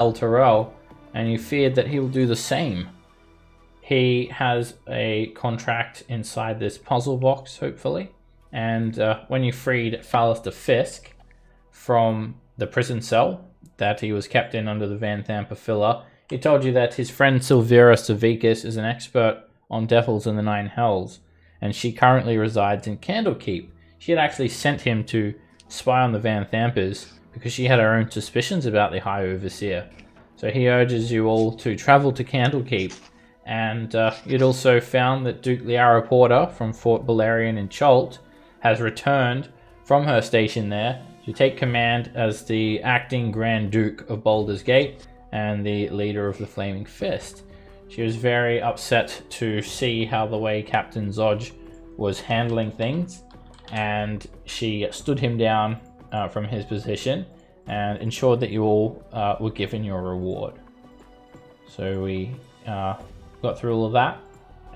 Elturel, and you feared that he will do the same. He has a contract inside this puzzle box, hopefully, and when you freed Phallus the Fisk from the prison cell that he was kept in under the Van Thampa Filler, he told you that his friend Silvira Savicus is an expert on devils in the Nine Hells, and she currently resides in Candlekeep. She had actually sent him to spy on the Van Thampas because she had her own suspicions about the High Overseer. So he urges you all to travel to Candlekeep, and you'd also found that Duke Liara Porter from Fort Balerion in Chult has returned from her station there to take command as the acting Grand Duke of Baldur's Gate and the leader of the Flaming Fist. She was very upset to see how the way Captain Zodge was handling things, and she stood him down from his position and ensured that you all were given your reward. So we got through all of that,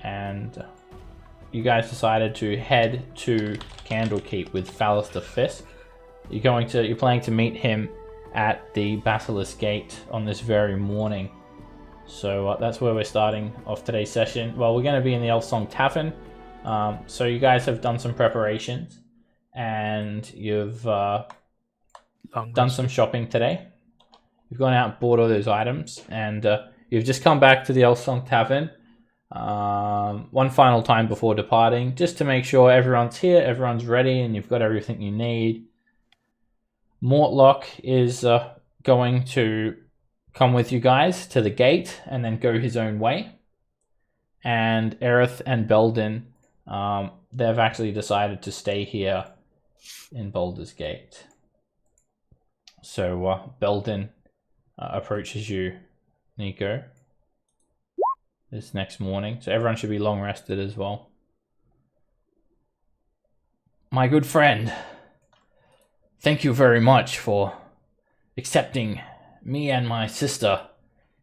and you guys decided to head to Candlekeep with Phallus the Fisk. You're planning to meet him at the Basilisk Gate on this very morning. So that's where we're starting off today's session. Well, we're going to be in the Elfsong Tavern. So you guys have done some preparations, and you've done some shopping today. You've gone out and bought all those items, and you've just come back to the Elfsong Tavern one final time before departing, just to make sure everyone's here, everyone's ready, and you've got everything you need. Mortlock is going to come with you guys to the gate and then go his own way. And Aerith and Belden, they've actually decided to stay here in Baldur's Gate. So Belden approaches you, Nico, this next morning. So everyone should be long rested as well. My good friend, thank you very much for accepting me and my sister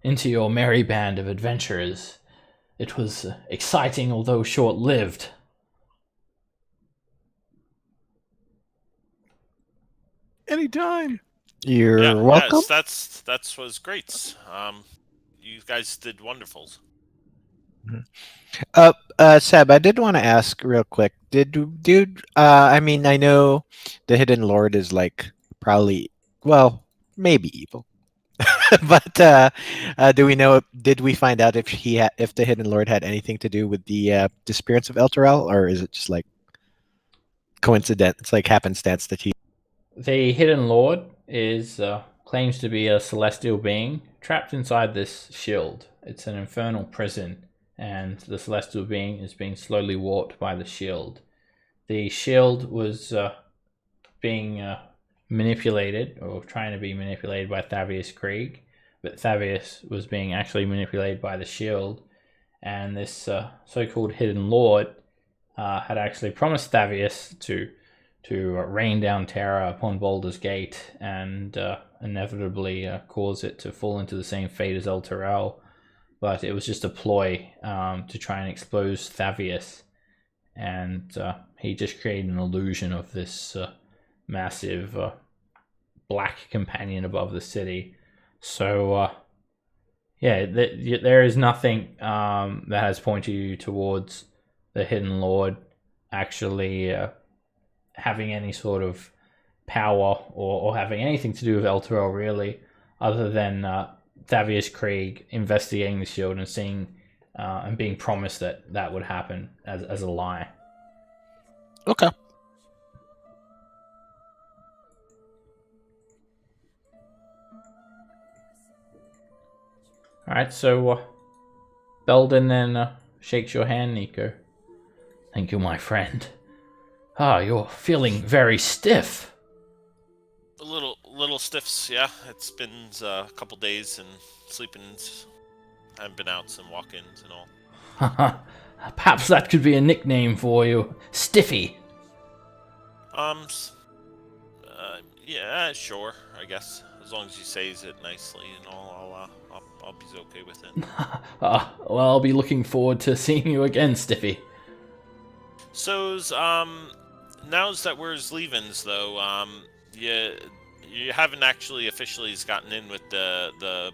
into your merry band of adventurers. It was exciting, although short-lived. Anytime. You're welcome. Yes, that was great. You guys did wonderfuls. Seb, I did want to ask real quick. I mean, I know the Hidden Lord is like probably, well, maybe evil. But do we know? Did we find out if the Hidden Lord had anything to do with the disappearance of Elturel, or is it just like coincidence? It's like happenstance that he. The Hidden Lord claims to be a celestial being trapped inside this shield. It's an infernal prison, and the celestial being is being slowly warped by the shield. The shield was being manipulated, or trying to be manipulated, by Thavius Krieg, but Thavius was being actually manipulated by the shield, and this so-called Hidden Lord had actually promised Thavius to rain down terror upon Baldur's Gate and inevitably cause it to fall into the same fate as Elturel. But it was just a ploy to try and expose Thavius, and he just created an illusion of this massive black companion above the city. So there is nothing that has pointed you towards the Hidden Lord actually having any sort of power or having anything to do with Elturel, really, other than Thavius Krieg investigating the shield and seeing and being promised that would happen as a lie. Okay. Alright, so Belden then shakes your hand, Nico. Thank you, my friend. You're feeling very stiff. A little stiffs, yeah. It's been a couple days and sleeping-ins. I haven't been out some walk-ins and all. Perhaps that could be a nickname for you, Stiffy. Yeah, sure, I guess. As long as you says it nicely and all, I'll be okay with it. Well, I'll be looking forward to seeing you again, Stiffy. So's, now's that we're leavings, though, you haven't actually officially gotten in with the the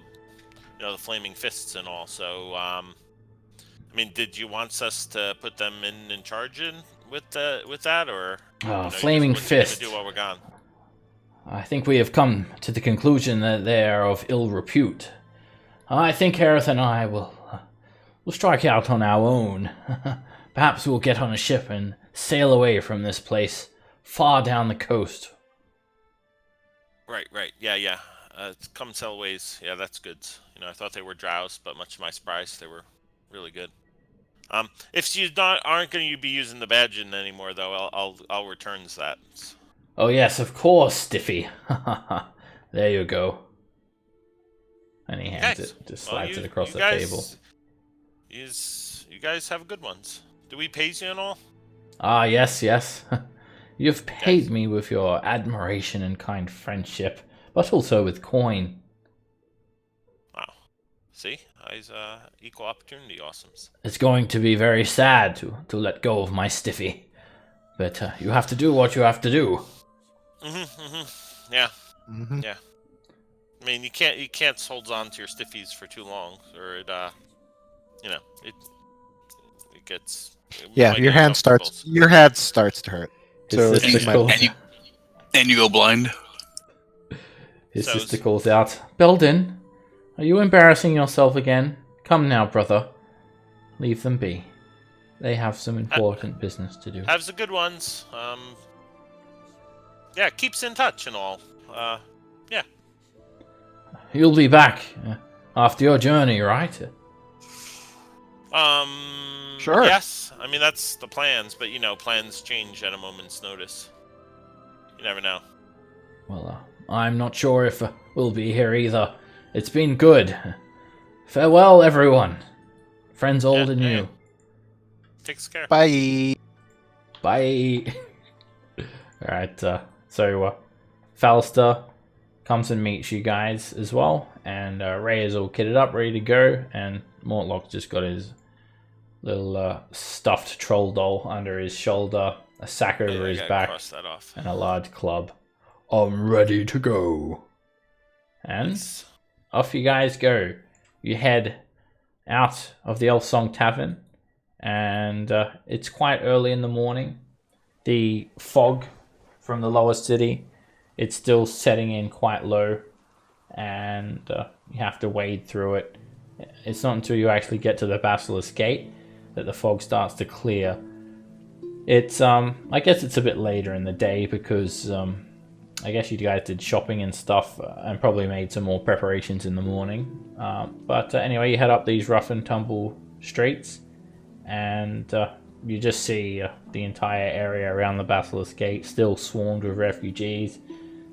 flaming fists and all. So I mean, did you want us to put them in charge with that, or Flaming what's you gonna fist. do while we're gone? I think we have come to the conclusion that they are of ill repute. I think Harith and I will strike out on our own. Perhaps we'll get on a ship and sail away from this place, far down the coast. Right. Yeah. Come sail ways. Yeah, that's good. I thought they were drows, but much to my surprise, they were really good. If you aren't going to be using the badge anymore, though, I'll return that. Oh yes, of course, Stiffy. There you go. And he hands it, just slides it across the table. You guys have good ones. Do we pay you and all? Ah, yes. You've paid me with your admiration and kind friendship, but also with coin. Wow. See? He's equal opportunity awesomes. It's going to be very sad to let go of my Stiffy. But you have to do what you have to do. Yeah. Mm-hmm. Yeah. I mean, you can't hold on to your stiffies for too long, or it gets. Yeah, your hand starts to hurt. So His sister calls, and you go blind. his sister calls out, Belden, are you embarrassing yourself again? Come now, brother. Leave them be. They have some important business to do. Have the good ones. Yeah, keeps in touch and all. Yeah. You'll be back after your journey, right? Sure. Yes. I mean, that's the plans, but plans change at a moment's notice. You never know. Well, I'm not sure if we'll be here either. It's been good. Farewell, everyone. Friends old and new. Takes care. Bye. Bye. Alright, so Falster comes and meets you guys as well, and Ray is all kitted up, ready to go, and Mortlock's just got his little stuffed troll doll under his shoulder, a sack over his back, and a large club. I'm ready to go. And off you guys go. You head out of the Elf Song Tavern, and it's quite early in the morning. The fog from the lower city, it's still setting in quite low, and you have to wade through it. It's not until you actually get to the Basilisk Gate that the fog starts to clear. It's I guess it's a bit later in the day because I guess you guys did shopping and stuff and probably made some more preparations in the morning. But anyway, you head up these rough and tumble streets, and you just see the entire area around the Basilisk Gate still swarmed with refugees.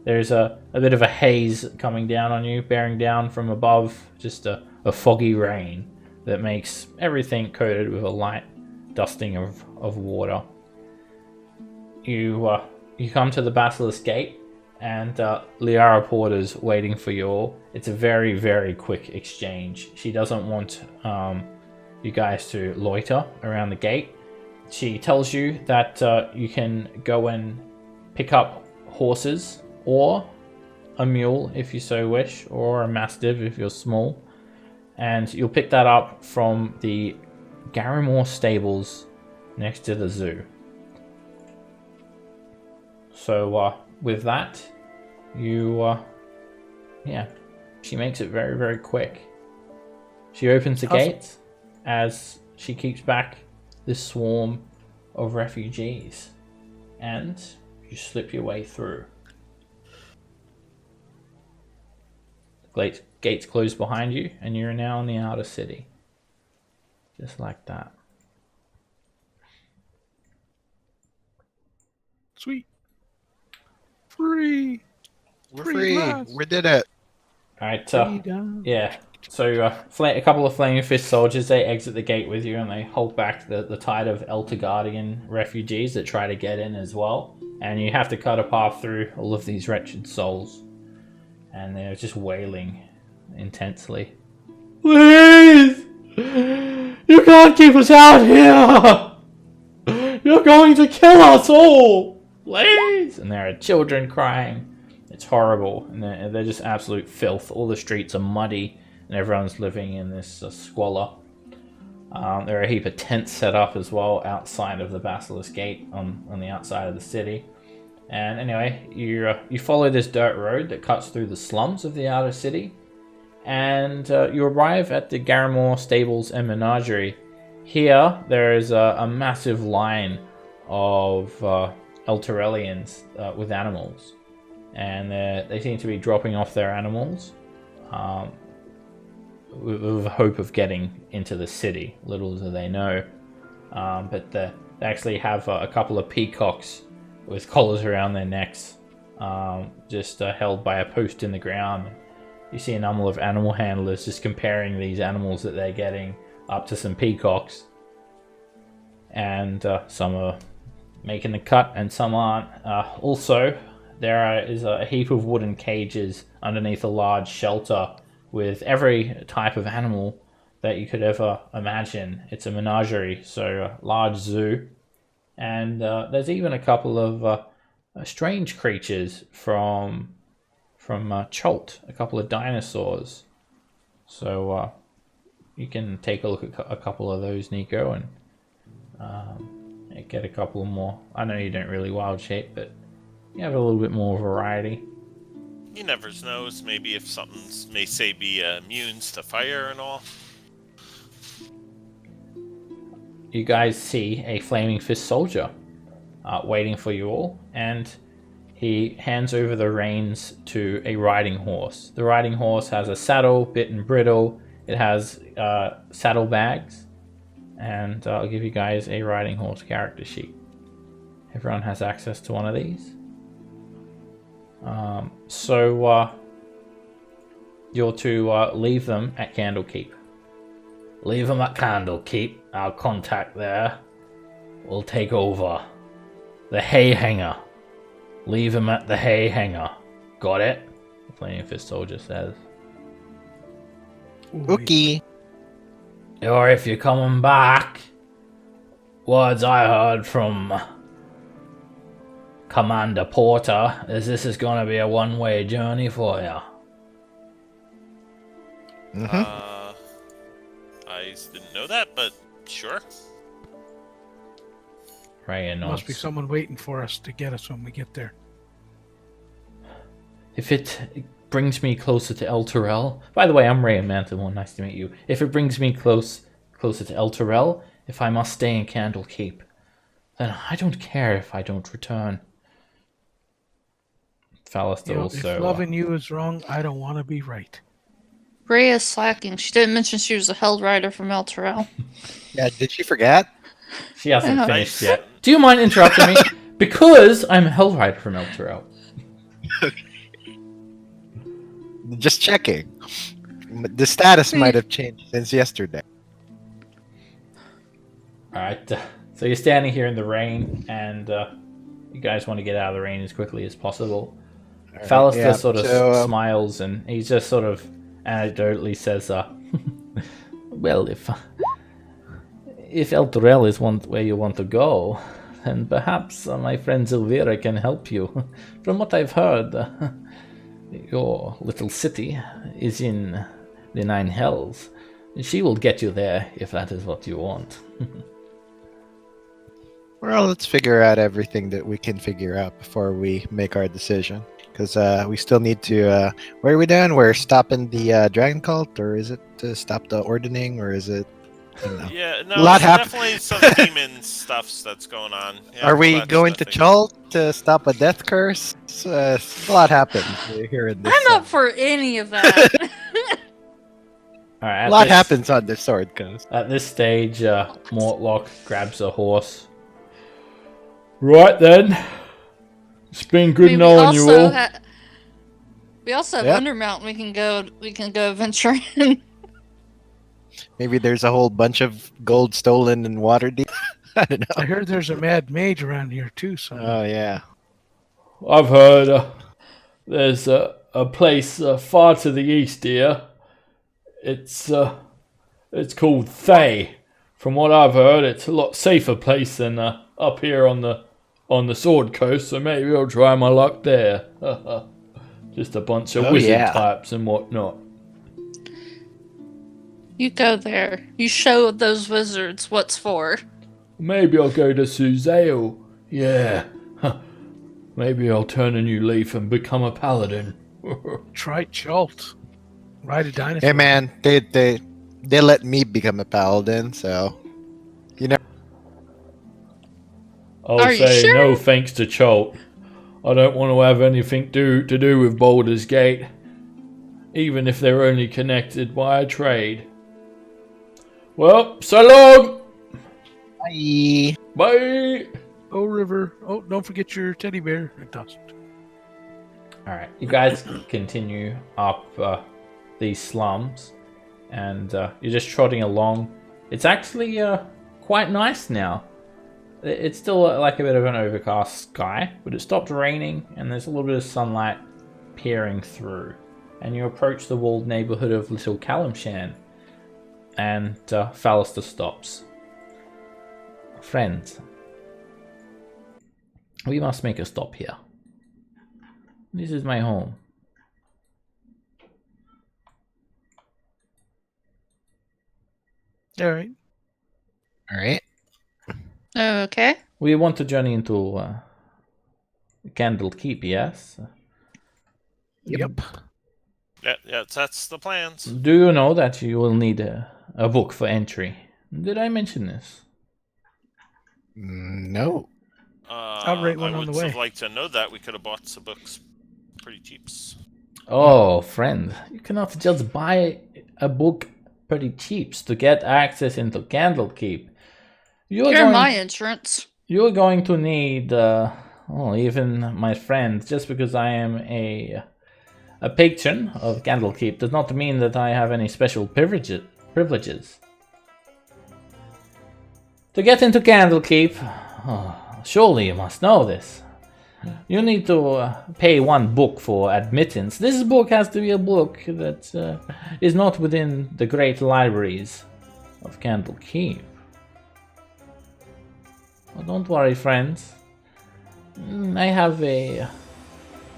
There's a bit of a haze coming down on you, bearing down from above, just a foggy rain that makes everything coated with a light dusting of water. You come to the Basilisk Gate, and Liara Porter's waiting for you all. It's a very, very quick exchange. She doesn't want you guys to loiter around the gate. She tells you that you can go and pick up horses, or a mule if you so wish, or a mastiff if you're small. And you'll pick that up from the Garamore Stables next to the zoo. So with that, she makes it very, very quick. She opens the gates as she keeps back this swarm of refugees, and you slip your way through. The gates close behind you, and you're now in the outer city. Just like that. Sweet. Free. We're free. We did it. Alright, yeah. So a couple of Flaming Fist soldiers, they exit the gate with you, and they hold back the tide of Eltergardian refugees that try to get in as well. And you have to cut a path through all of these wretched souls. And they're just wailing intensely. Please! You can't keep us out here! You're going to kill us all! Please! And there are children crying. It's horrible, and they're just absolute filth. All the streets are muddy, and everyone's living in this squalor. There are a heap of tents set up as well outside of the Basilisk Gate on the outside of the city. And anyway, you follow this dirt road that cuts through the slums of the outer city, and you arrive at the Garamore Stables and Menagerie. Here, there is a massive line of Elturellians with animals, and they seem to be dropping off their animals with the hope of getting into the city. Little do they know, but they actually have a couple of peacocks with collars around their necks, just held by a post in the ground. You see a number of animal handlers just comparing these animals that they're getting up to some peacocks, and some are making the cut and some aren't. Also, there is a heap of wooden cages underneath a large shelter with every type of animal that you could ever imagine. It's a menagerie, so a large zoo. And there's even a couple of strange creatures from Cholt, a couple of dinosaurs. So you can take a look at a couple of those, Nico, and get a couple more. I know you don't really wild shape, but you have a little bit more variety. You never knows. Maybe if something may say be immune to fire and all. You guys see a Flaming Fist soldier waiting for you all, and he hands over the reins to a riding horse. The riding horse has a saddle, bit and bridle. It has saddle bags, and I'll give you guys a riding horse character sheet. Everyone has access to one of these. So you're to leave them at Candlekeep. Leave them at Candlekeep. Our contact there will take over. The hay hanger. Leave them at the hay hanger. Got it? The Flaming Fist soldier says. Okay. Or if you're coming back, words I heard from Commander Porter is this is going to be a one-way journey for you. Mm-hmm. I didn't know that, but sure. Raya nods. Must be someone waiting for us to get us when we get there. If it brings me closer to El Turel... By the way, I'm Raya Mantimore. Nice to meet you. If it brings me closer to El Turel, if I must stay in Candlekeep, then I don't care if I don't return. Fallister also... If loving you is wrong, I don't want to be right. Rhea is slacking. She didn't mention she was a Held Rider from El Turel. Yeah, did she forget? She hasn't Yeah. finished yet. Do you mind interrupting me? Because I'm a Hellrider from El Turel. Just checking. The status might have changed since yesterday. Alright, so you're standing here in the rain, and you guys want to get out of the rain as quickly as possible. Right, Fallister yeah, sort of so, smiles, and he just sort of anecdotally says, well, if El Turel is where you want to go, then perhaps my friend Zilvira can help you. From what I've heard, your little city is in the Nine Hells. She will get you there if that is what you want. Well, let's figure out everything that we can figure out before we make our decision. Because we still need to... what are we doing? We're stopping the Dragon Cult? Or is it to stop the Ordaining? Or is it... I don't know. Yeah, no, A lot definitely some demon stuff that's going on. Yeah, Are we lots of going to stuff. Chult to stop a death curse? A lot happened here in this. I'm up for any of that. Alright, A lot happens on the Sword Coast. At this stage, Mortlock grabs a horse. Right then. It's been good knowing you all. We also have Yeah. Undermount. We can go venturing. Maybe there's a whole bunch of gold stolen in Waterdeep. I don't know. I heard there's a mad mage around here too. So Oh yeah. I've heard there's a place far to the east here. It's called Thay. From what I've heard, it's a lot safer place than up here on the Sword Coast. So maybe I'll try my luck there. Just a bunch of Oh, wizard yeah. types and whatnot. You go there. You show those wizards what's for. Maybe I'll go to Suzale. Yeah. Maybe I'll turn a new leaf and become a paladin. Try Jolt. Ride a dinosaur. Hey man, they let me become a paladin, so I'll Are you say sure? no thanks to Cholt. I don't want to have anything to do with Baldur's Gate, even if they're only connected by a trade. Well, so long! bye. Bye! Oh, River. Oh, don't forget your teddy bear. It doesn't. Alright, you guys continue up these slums, and you're just trotting along. It's actually quite nice now. It's still like a bit of an overcast sky, but it stopped raining, and there's a little bit of sunlight peering through. And you approach the walled neighborhood of Little Calimshan, and Fallister stops. Friends, we must make a stop here. This is my home. All right. All right. Okay. We want to journey into Candlekeep, yes? Yep. Yeah, that's the plans. Do you know that you will need a book for entry? Did I mention this? No. I'll rate one I on the would have way. liked to know that. We could have bought some books pretty cheaps. Oh, friend, you cannot just buy a book pretty cheap to get access into Candlekeep. You're my insurance. You're going to need, even my friend, just because I am a patron of Candlekeep does not mean that I have any special privileges. To get into Candlekeep, surely you must know this. You need to pay one book for admittance. This book has to be a book that is not within the great libraries of Candlekeep. Well, don't worry, friends. I have a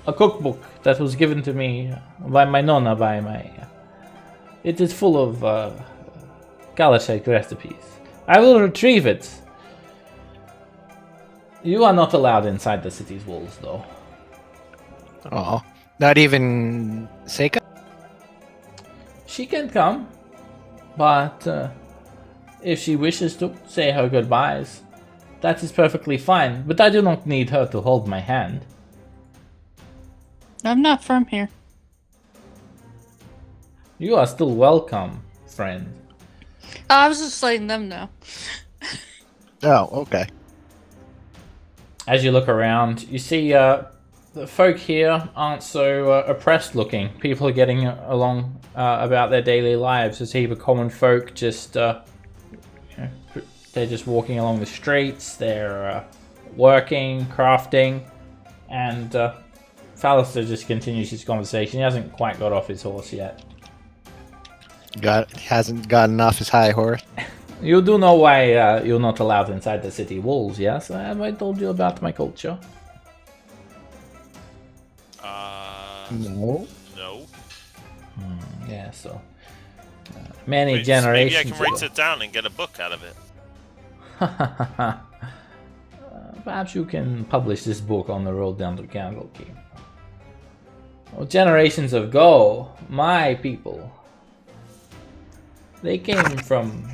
cookbook that was given to me by my nonna. It is full of Galashake recipes. I will retrieve it. You are not allowed inside the city's walls, though. Oh, not even Seika? She can come, but if she wishes to say her goodbyes, that is perfectly fine. But I do not need her to hold my hand. I'm not from here. You are still welcome, friend. I was just letting them know. Oh, okay. As you look around, you see the folk here aren't so oppressed looking. People are getting along about their daily lives. There's a heap of common folk just, they're just walking along the streets. They're working, crafting, and Fallister just continues his conversation. He hasn't quite got off his horse yet. Hasn't gotten off his high horse. You do know why you're not allowed inside the city walls, yes? Have I told you about my culture? No. No. Yeah, so many Wait, generations. Maybe I can write ago. it down and get a book out of it. Perhaps you can publish this book on the road down to Candlekeep. Well, generations ago, my people, they came from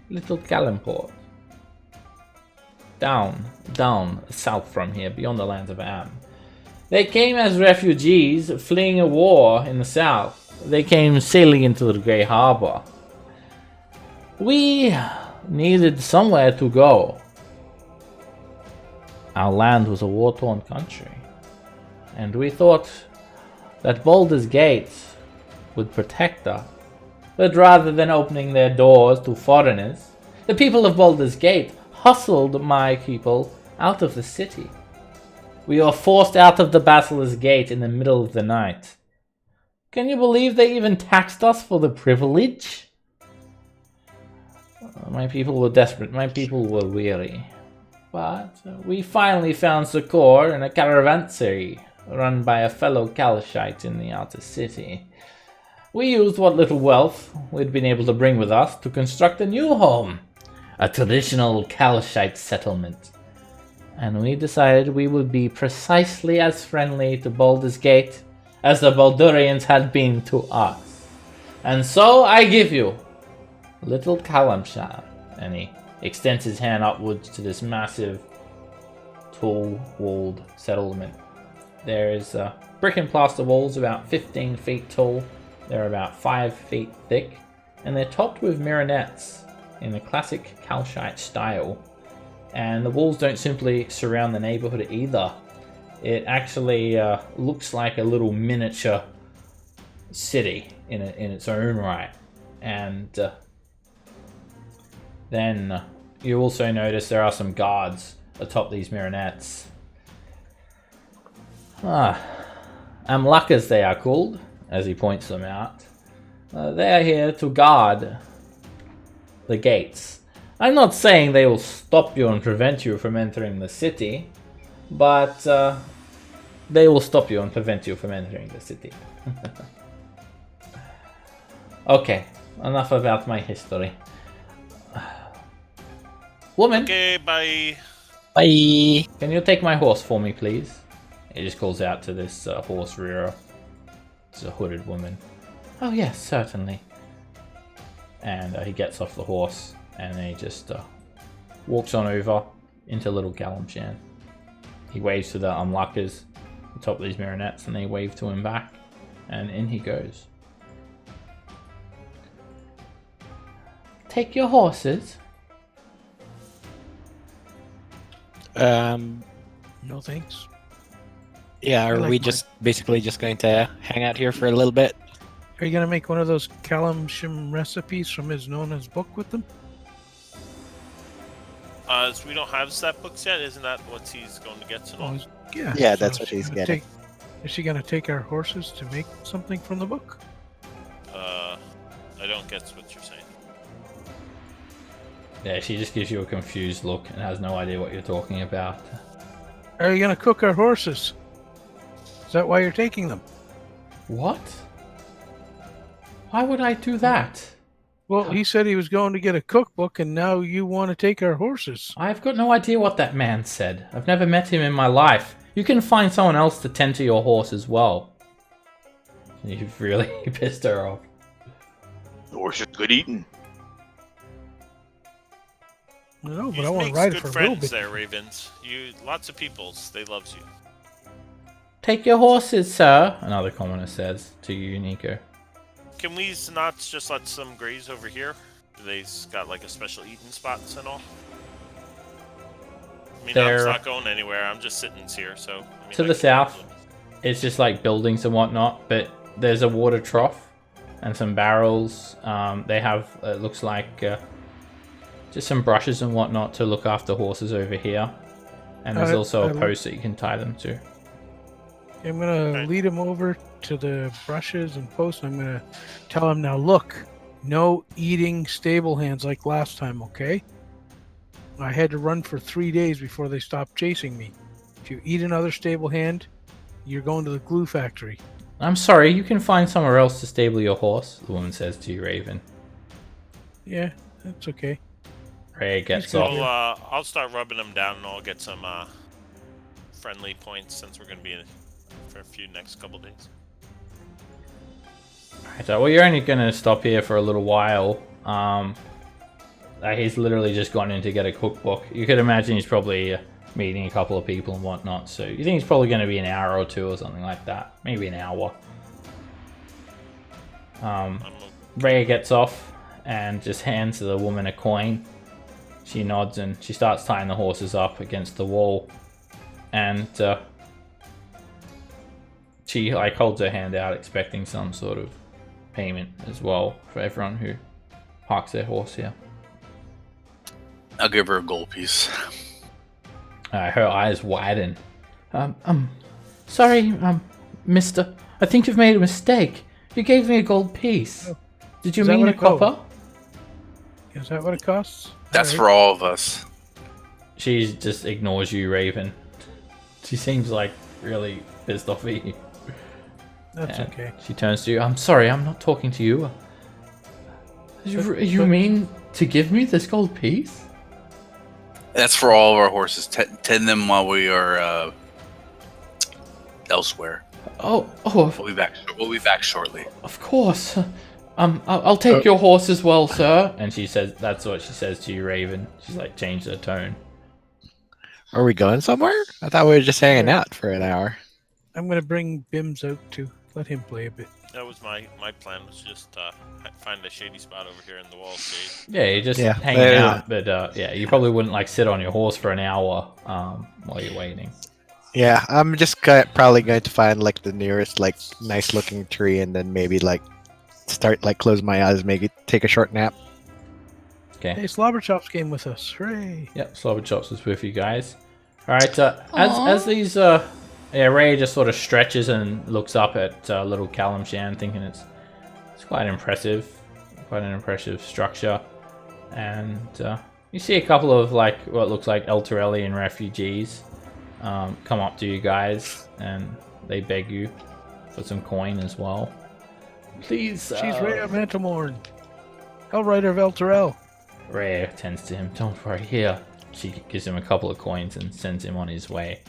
Little Kalimport. Down south from here, beyond the lands of Am. They came as refugees, fleeing a war in the south. They came sailing into the Grey Harbor. We needed somewhere to go. Our land was a war-torn country, and we thought that Baldur's Gate would protect us. But rather than opening their doors to foreigners, the people of Baldur's Gate hustled my people out of the city. We were forced out of the Basilisk Gate in the middle of the night. Can you believe they even taxed us for the privilege? My people were desperate, my people were weary. But we finally found succor in a caravanserai run by a fellow Calishite in the outer city. We used what little wealth we'd been able to bring with us to construct a new home, a traditional Calishite settlement. And we decided we would be precisely as friendly to Baldur's Gate as the Baldurians had been to us. And so I give you little Calimshan. And he extends his hand upwards to this massive, tall-walled settlement. There is brick and plaster walls about 15 feet tall. They're about 5 feet thick, and they're topped with minarets in the classic Calshite style. And the walls don't simply surround the neighborhood either. It actually looks like a little miniature city in its own right. And then you also notice there are some guards atop these minarets. Amlakas they are called, as he points them out. They are here to guard the gates. I'm not saying they will stop you and prevent you from entering the city, but they will stop you and prevent you from entering the city. Okay, enough about my history. Woman, Okay, bye. Bye. can you take my horse for me, please? He just calls out to this horse rearer. It's a hooded woman. Oh yes, certainly. And he gets off the horse and then he just walks on over into little Calimshan. He waves to the Amlakas on top of these minarets and they wave to him back. And in he goes. Take your horses. No thanks. Yeah, are I like we mine. just basically just going to hang out here for a little bit? Are you gonna make one of those Calimshan recipes from his Nona's book with them? So we don't have stat books yet. Isn't that what he's going to get tonight? Yeah. Yeah, that's so what is she he's gonna getting. Is she gonna take our horses to make something from the book? I don't get what you're saying. Yeah, she just gives you a confused look and has no idea what you're talking about. Are you gonna cook our horses? Is that why you're taking them? What? Why would I do that? Well, he said he was going to get a cookbook, and now you want to take our horses. I've got no idea what that man said. I've never met him in my life. You can find someone else to tend to your horse as well. You've really pissed her off. The horse is good eating. No, but You I want to make ride good it for a little friends bit. there, Ravens. You lots of peoples. They loves you. Take your horses, sir, another commoner says to you, Nico. Can we not just let some graze over here? They got like a special eating spots and all. I mean, They're- I'm not going anywhere. I'm just sitting here. So I mean, To I the can- south. It's just like buildings and whatnot, but there's a water trough and some barrels. They have, it looks like, just some brushes and whatnot to look after horses over here. And there's also a post that you can tie them to. I'm going to Okay. lead him over to the brushes and posts. I'm going to tell him, now look, no eating stable hands like last time, okay? I had to run for 3 days before they stopped chasing me. If you eat another stable hand, you're going to the glue factory. I'm sorry, you can find somewhere else to stable your horse, the woman says to you, Raven. Yeah, that's okay. Ray gets good. off. I'll start rubbing them down and I'll get some friendly points since we're going to be in for a few next couple days. Right, well, you're only going to stop here for a little while. He's literally just gone in to get a cookbook. You could imagine he's probably meeting a couple of people and whatnot. So you think it's probably going to be an hour or two or something like that. Maybe an hour. Rhea gets off and just hands the woman a coin. She nods and she starts tying the horses up against the wall. And she holds her hand out expecting some sort of payment as well for everyone who parks their horse here. I'll give her a gold piece. Her eyes widen. Sorry, mister. I think you've made a mistake. You gave me a gold piece. Oh. Did you Is that mean what a it costs? copper? Is that what it costs? That's Alright. for all of us. She just ignores you, Raven. She seems like really pissed off at you. That's And okay. She turns to you. I'm sorry, I'm not talking to you. You mean to give me this gold piece? That's for all of our horses. Tend them while we are elsewhere. Oh, We'll be back shortly. of course. I'll take your horse as well, sir. And she says, that's what she says to you, Raven. She's like, changed her tone. Are we going somewhere? I thought we were just hanging out for an hour. I'm gonna bring Bims out to let him play a bit. That was my plan. Was just find a shady spot over here in the wall shade. Yeah, you're just Yeah, hanging yeah. out, but yeah, you probably wouldn't like sit on your horse for an hour while you're waiting. Yeah, I'm just probably going to find like the nearest like nice looking tree and then maybe like start like close my eyes, maybe take a short nap. Okay. Hey, Slobberchops came with us. Hooray! Yep, Slobberchops is with you guys. All right. Aw. As these Ray just sort of stretches and looks up at little Calimshan, thinking it's quite impressive, quite an impressive structure, and you see a couple of like what looks like Elturellian refugees come up to you guys, and they beg you for some coin as well. Please. She's Ray of Antamorn, Hellrider of Elturel. Ray tends to him. Don't worry. Here. She gives him a couple of coins and sends him on his way.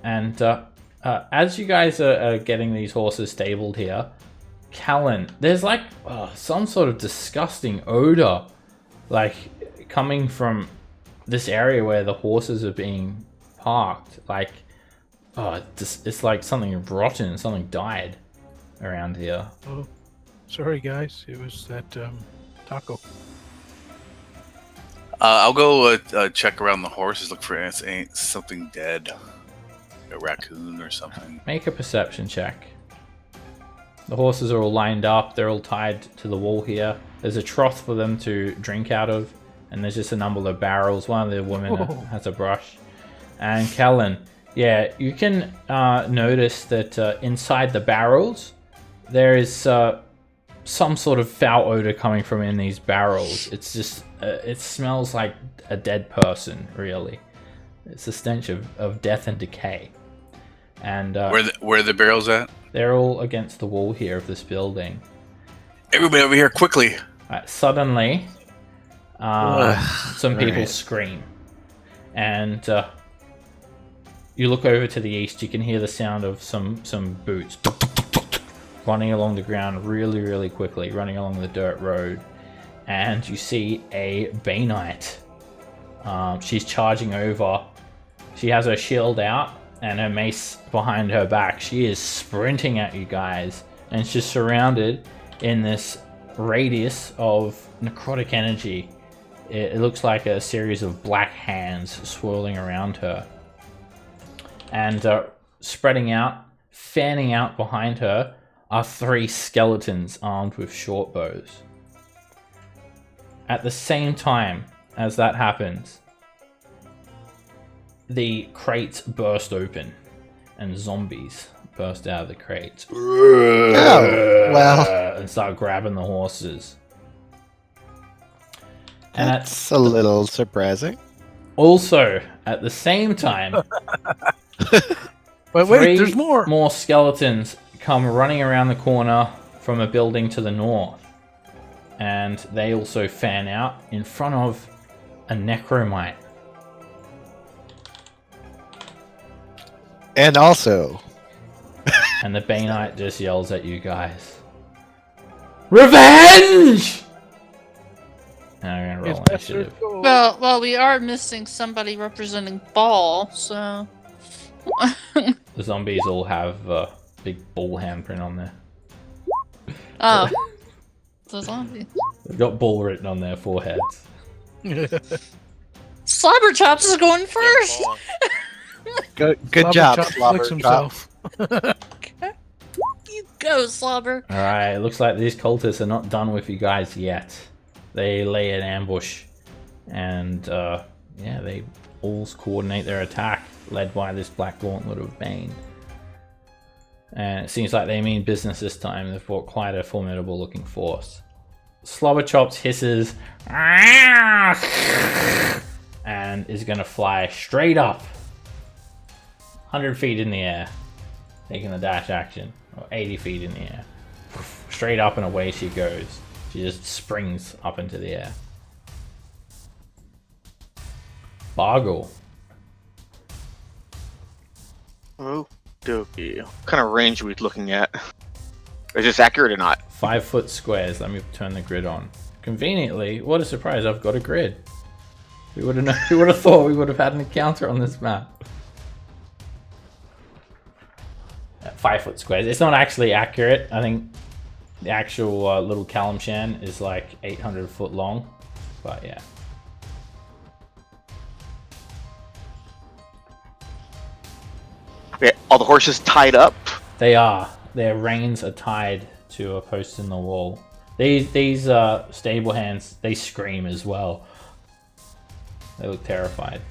And as you guys are getting these horses stabled here, Callan, there's like some sort of disgusting odor, like coming from this area where the horses are being parked. Like, it's like something rotten, something died around here. Oh, sorry guys, it was that taco. I'll go check around the horses, look for something dead, a raccoon or something. Make a perception check. The horses are all lined up. They're all tied to the wall here. There's a trough for them to drink out of, and there's just a number of barrels. One of the women has a brush. And Callan, yeah, you can notice that inside the barrels, there is some sort of foul odor coming from in these barrels. It's just, it smells like a dead person, really. It's the stench of death and decay. And Where are the barrels at? they're all against the wall here of this building. Everybody over here, quickly! Suddenly, some people Right. scream. And you look over to the east, you can hear the sound of some boots running along the ground really, really quickly, running along the dirt road. And you see a Bay Knight. She's charging over. She has her shield out and her mace behind her back. She is sprinting at you guys, and she's surrounded in this radius of necrotic energy. It looks like a series of black hands swirling around her. And spreading out, fanning out behind her, are 3 skeletons armed with short bows. At the same time as that happens, the crates burst open and zombies burst out of the crates. Oh, well, And start grabbing the horses. And that's a little surprising. also, at the same time, But 3 wait, there's more. more skeletons come running around the corner from a building to the north. And they also fan out in front of a necromite. And also, And the Bay Knight just yells at you guys, "Revenge!" And I'm gonna It's roll better initiative. go. Well, we are missing somebody representing Ball, so. The zombies all have a big bull handprint on there. Oh. The zombie. They've got bull written on their foreheads. Slobberchops is going first! Ball. good job, Slobberchop flicks Slobberchop. himself. You go, Slobber. Alright, it looks like these cultists are not done with you guys yet. They lay an ambush. And, yeah, they all coordinate their attack, led by this Black Gauntlet of Bane. And it seems like they mean business this time. They've brought quite a formidable looking force. Slobberchops hisses and is going to fly straight up 100 feet in the air, taking the dash action, or 80 feet in the air. Straight up and away she goes. She just springs up into the air. Bargle. Oh, okay. What kind of range are we looking at? Is this accurate or not? 5 foot squares. Let me turn the grid on. Conveniently, what a surprise! I've got a grid. Who would have thought we would have had an encounter on this map? 5 foot squares. It's not actually accurate. I think the actual little Calimshan is like 800 foot long, but yeah. Okay, all the horses tied up. They are. Their reins are tied to a post in the wall. These stable hands, they scream as well. They look terrified.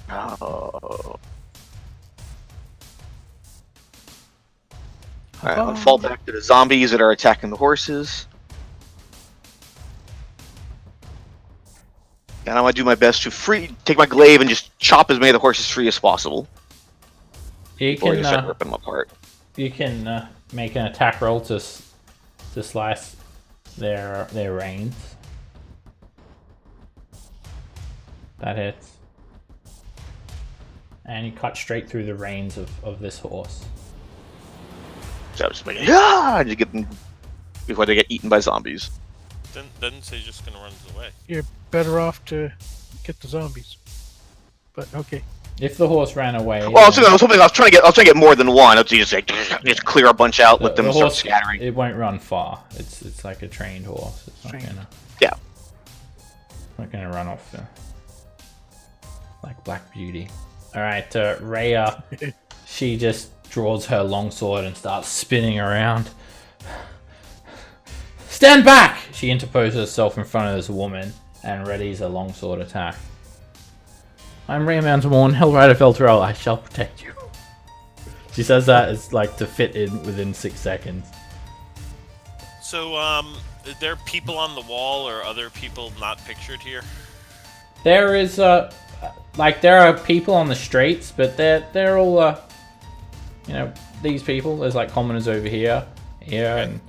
Oh. Alright, I'll fall back to the zombies that are attacking the horses. And I'm gonna do my best to take my glaive and just chop as many of the horses free as possible. You Before can I start ripping them apart. you can make an attack roll to slice their reins. That hits. And you cut straight through the reins of this horse. So I'm just like, yeah, just get them before they get eaten by zombies. Doesn't say just gonna run away. You're better off to get the zombies. But okay. If the horse ran away, Well, I was trying to get more than one. I'll just clear a bunch out, let them the start horse, scattering. it won't run far. It's like a trained horse. It's not gonna. Yeah. Not gonna run off like Black Beauty. All right, Rhea. She just draws her longsword and starts spinning around. Stand back! She interposes herself in front of this woman and readies a longsword attack. I'm Rhea Mountainborn, Hellrider Feltrell. I shall protect you. She says that as like to fit in within 6 seconds. So, are there people on the wall or other people not pictured here? There is there are people on the streets, but they're all these people. There's like commoners over here, and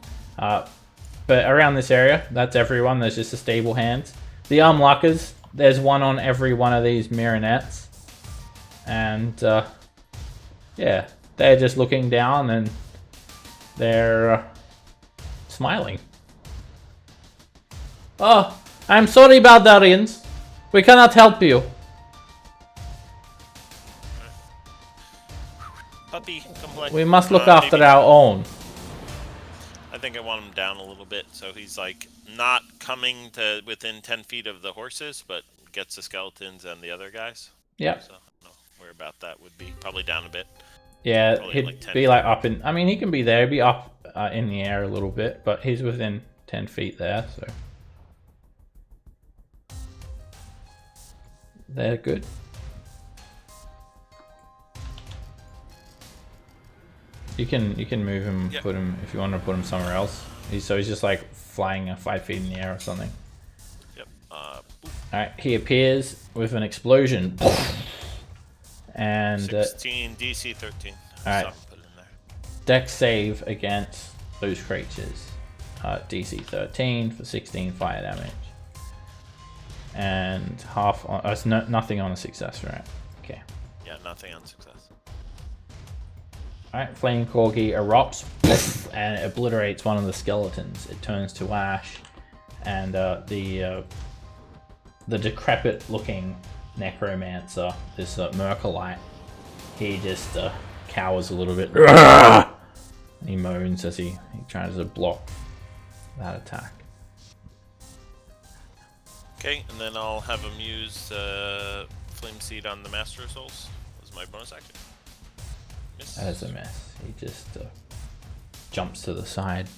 but around this area, that's everyone. There's just the stable hands. The armluckers, there's one on every one of these marionettes, and yeah, they're just looking down and they're smiling. Oh, I'm sorry, Baldurians. We cannot help you. Puppy, come play. We must look after our own. I think I want him down a little bit, so he's like not coming to within 10 feet of the horses, but gets the skeletons and the other guys. Yep. So I don't know where about that would be. Probably down a bit. Yeah, Probably he'd like 10 be feet. like up in. I mean, he can be there. He'd be up in the air a little bit, but he's within 10 feet there, so they're good. You can move him, Yep. put him if you want to put him somewhere else. He's just like flying 5 feet in the air or something. Yep. All right, he appears with an explosion, and 16 DC 13. Alright. So put it in there. Dex save against those creatures. DC 13 for 16 fire damage, and half on. It's nothing on a success, right? Okay. Yeah, nothing on success. Alright, Flame Corgi erupts and it obliterates one of the skeletons. It turns to ash, and the decrepit looking necromancer, this Mercolite, he just cowers a little bit. He moans as he tries to block that attack. Okay, and then I'll have him use Flame Seed on the Master of Souls as my bonus action. Miss. That is a miss. He just jumps to the side.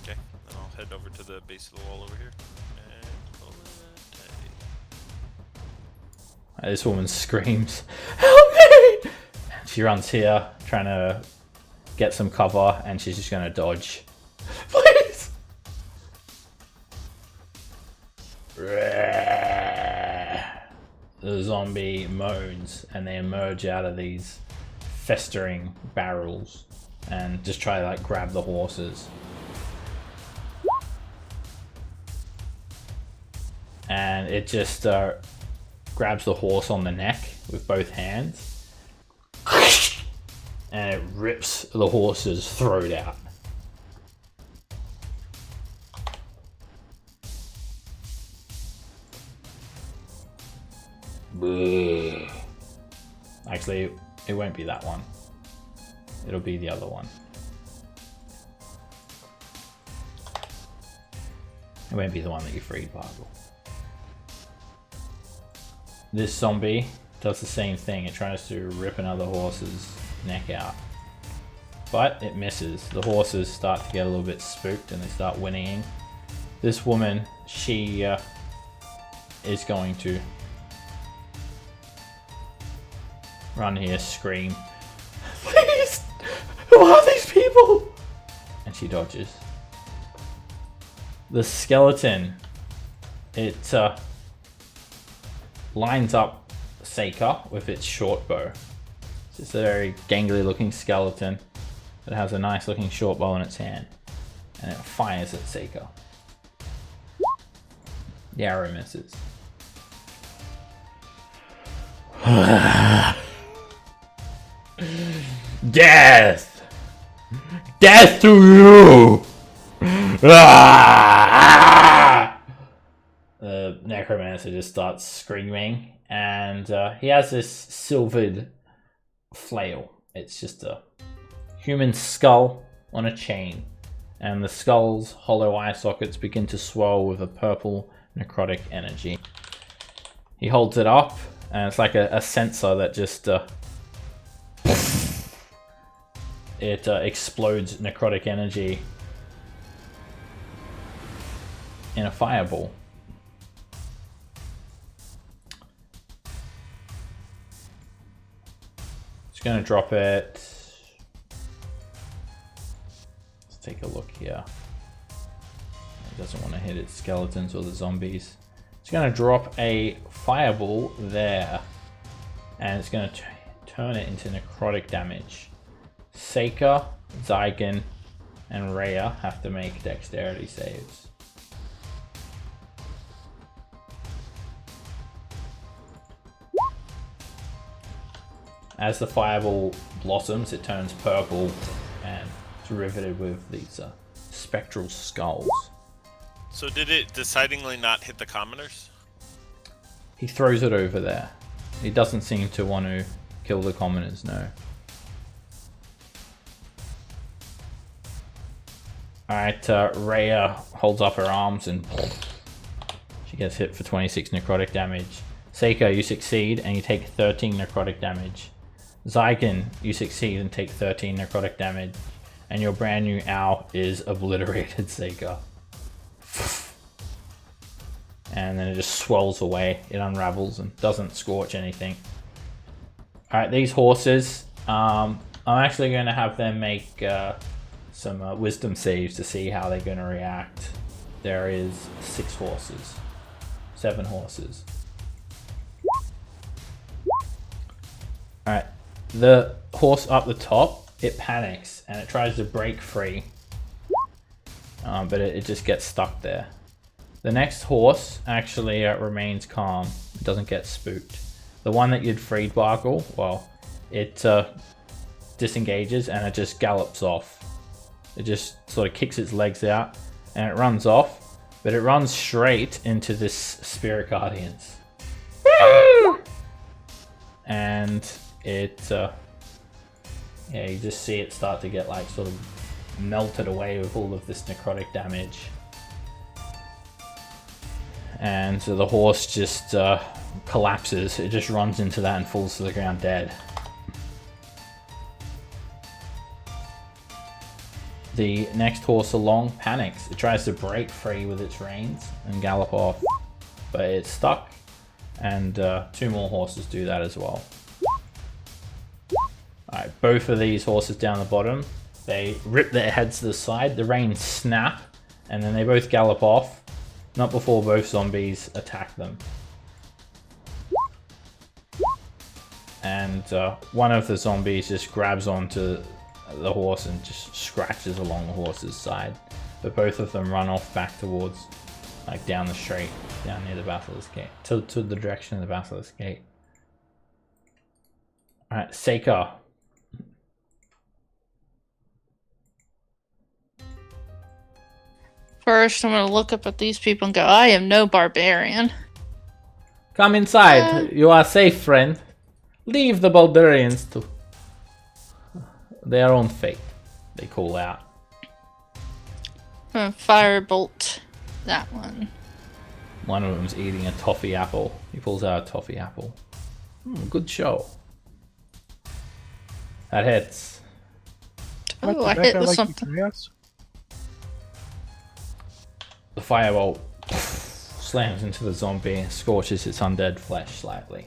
Okay, then I'll head over to the base of the wall over here. And pull it. This woman screams, "Help me!" And she runs here, trying to get some cover, and she's just gonna dodge. Please! the zombie moans and they emerge out of these festering barrels and just try to like grab the horses. And it just grabs the horse on the neck with both hands and it rips the horse's throat out. Actually, it won't be that one. It'll be the other one. It won't be the one that you freed, Bargle. This zombie does the same thing. It tries to rip another horse's neck out. But it misses. The horses start to get a little bit spooked and they start whinnying. This woman, she is going to run here, scream, "Please! Who are these people?" And she dodges. The skeleton, it lines up Seika with its short bow. It's just a very gangly looking skeleton that has a nice looking short bow in its hand. And it fires at Seika. The arrow misses. Death! Death to you! The necromancer just starts screaming, and he has this silvered flail. It's just a human skull on a chain, and the skull's hollow eye sockets begin to swell with a purple necrotic energy. He holds it up, and it's like a sensor that just it explodes necrotic energy in a fireball. Just gonna drop it. Let's take a look here. It doesn't want to hit its skeletons or the zombies. It's gonna drop a fireball there, and it's gonna turn it into necrotic damage. Seika, Zygon, and Rhea have to make dexterity saves. As the fireball blossoms, it turns purple and it's riveted with these spectral skulls. So did it decidedly not hit the commoners? He throws it over there. He doesn't seem to want to kill the commoners, no. Alright, Rhea holds up her arms and she gets hit for 26 necrotic damage. Seika, you succeed and you take 13 necrotic damage. Zygon, you succeed and take 13 necrotic damage. And your brand new owl is obliterated, Seika. And then it just swells away. It unravels and doesn't scorch anything. Alright, these horses, I'm actually going to have them make some wisdom saves to see how they're going to react. There is 7 horses. Alright, the horse up the top, it panics and it tries to break free. But it just gets stuck there. The next horse actually remains calm. It doesn't get spooked. The one that you'd freed, Bargle, well, it disengages and it just gallops off. It just sort of kicks its legs out and it runs off, but it runs straight into this spirit guardians. And it, yeah, you just see it start to get like sort of melted away with all of this necrotic damage. And so the horse just collapses. It just runs into that and falls to the ground dead. The next horse along panics. It tries to break free with its reins and gallop off, but it's stuck. And 2 more horses do that as well. Alright, both of these horses down the bottom, they rip their heads to the side, the reins snap, and then they both gallop off. Not before both zombies attack them. and one of the zombies just grabs onto the horse and just scratches along the horse's side. But both of them run off back towards, like down the street, down near the Basilisk Gate, to the direction of the Basilisk Gate. Alright, Seika. First, I'm gonna look up at these people and go, I am no barbarian. Come inside. You are safe, friend. Leave the Baldurians to their own fate, they call out. I'm gonna firebolt that one. One of them's eating a toffee apple. He pulls out a toffee apple. Good show. That hits. Oh, I hit with something. The firebolt slams into the zombie and scorches its undead flesh slightly.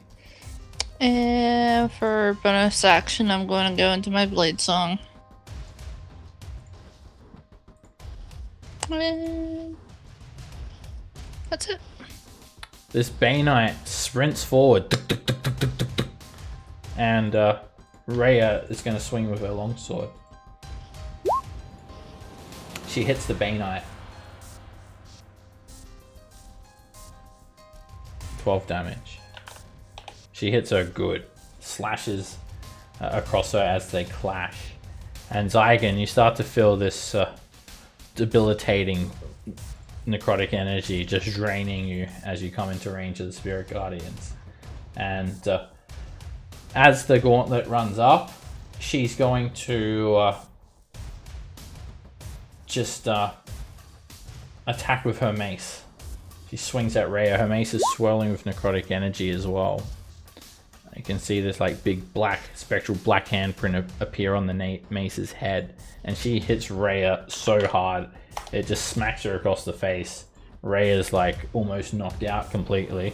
And for bonus action, I'm going to go into my blade song. And that's it. This Bay Knight sprints forward, and Rhea is going to swing with her longsword. She hits the Bay Knight. 12 damage. She hits her good. Slashes across her as they clash. And Zygon, you start to feel this debilitating necrotic energy just draining you as you come into range of the Spirit Guardians. And as the gauntlet runs up, she's going to just attack with her mace. She swings at Rhea. Her mace is swirling with necrotic energy as well. You can see this like big black spectral black handprint appear on the mace's head, and she hits Rhea so hard it just smacks her across the face. Rhea's like almost knocked out completely.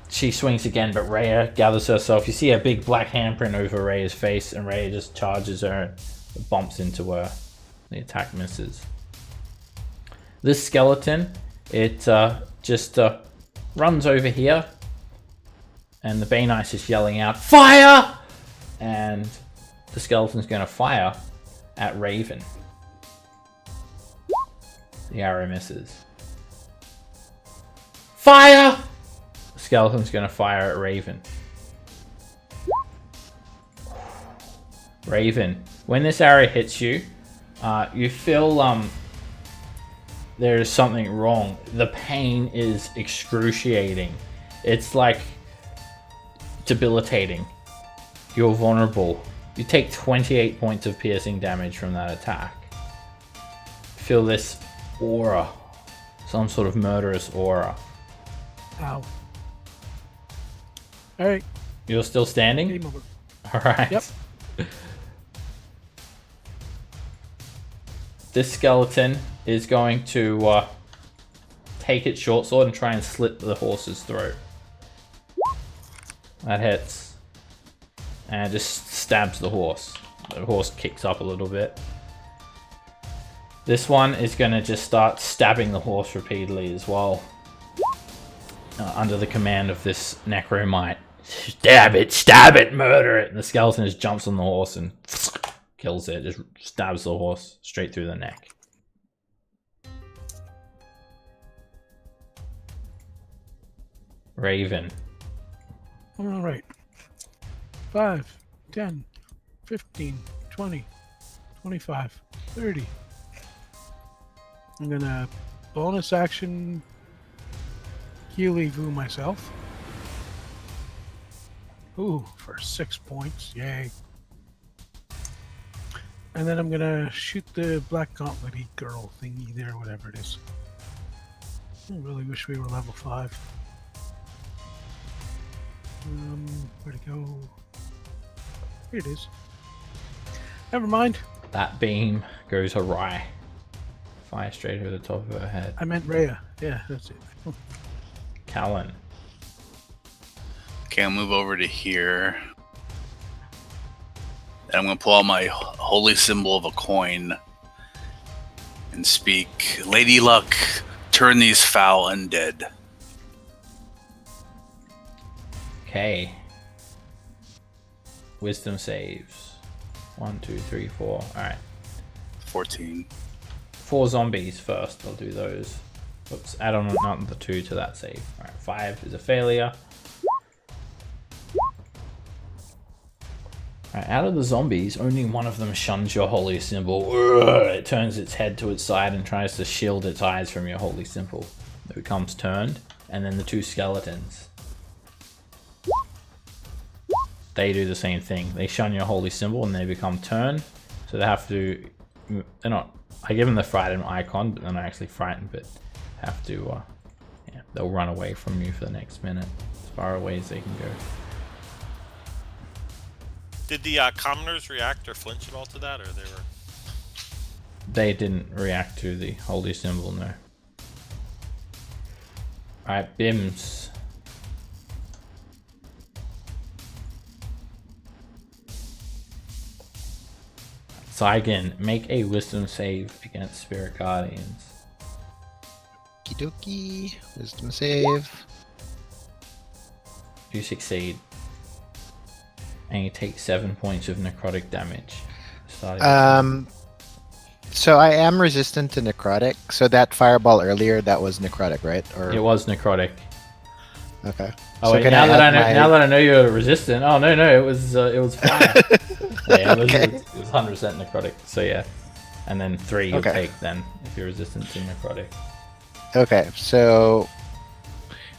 She swings again, but Rhea gathers herself. You see a big black handprint over Rhea's face, and Rhea just charges her and bumps into her. The attack misses. This skeleton, it just runs over here, and the Bay Knight's just yelling out, "Fire!" And the skeleton's going to fire at Raven. The arrow misses. Fire! The skeleton's going to fire at Raven. Raven, when this arrow hits you, you feel there is something wrong. The pain is excruciating. It's like debilitating. You're vulnerable. You take 28 points of piercing damage from that attack. Feel this aura. Some sort of murderous aura. Ow. Alright. You're still standing? Game over. Alright. Yep. This skeleton is going to take its short sword and try and slit the horse's throat. That hits. And just stabs the horse. The horse kicks up a little bit. This one is going to just start stabbing the horse repeatedly as well. Under the command of this necromite. Stab it, murder it! And the skeleton just jumps on the horse and kills it. Just stabs the horse straight through the neck. Raven. Alright. 5, 10, 15, 20, 25, 30. I'm gonna bonus action Healy Goo myself. Ooh, for 6 points. Yay. And then I'm gonna shoot the black gauntlet girl thingy there, whatever it is. I really wish we were level 5. Where'd it go? Here it is. Never mind. That beam goes awry. Fire straight over the top of her head. I meant Rhea. Yeah, that's it. Callan. Okay, I'll move over to here. And I'm going to pull out my holy symbol of a coin and speak, Lady Luck, turn these foul undead. Okay. wisdom saves. 1, 2, 3, 4. Alright. 14. 4 zombies first. I'll do those. Oops, add on another 2 to that save. Alright, 5 is a failure. Alright, out of the zombies, only one of them shuns your holy symbol. It turns its head to its side and tries to shield its eyes from your holy symbol. It becomes turned, and then the 2 skeletons. They do the same thing. They shun your holy symbol and they become turned. So they have to... They're not... I give them the frightened icon, but they're not actually frightened, but have to... yeah, they'll run away from you for the next minute. As far away as they can go. Did the commoners react or flinch at all to that, or they were? They didn't react to the holy symbol, no. Alright, Bims. Zygon, make a wisdom save against spirit guardians. Okie dokie. Wisdom save. You succeed. And you take 7 points of necrotic damage. So I am resistant to necrotic. So that fireball earlier, that was necrotic, right? Or It was necrotic. okay. Oh, So wait, can now I that I add know, my- now that I know you're resistant. Oh no, it was fire. Yeah, it was, Okay. it was 100% necrotic. So yeah, and then 3 you'll Okay. take then if you're resistant to necrotic. Okay, so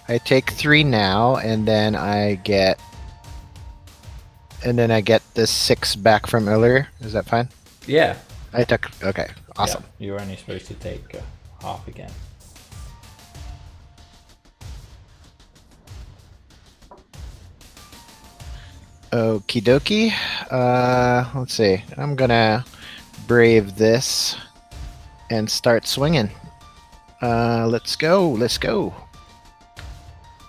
I take 3 now, and then I get the 6 back from earlier. Is that fine? Yeah. I took. Okay, awesome. Yeah, you're only supposed to take half again. Okie dokie. Let's see. I'm gonna brave this and start swinging. Let's go. Let's go.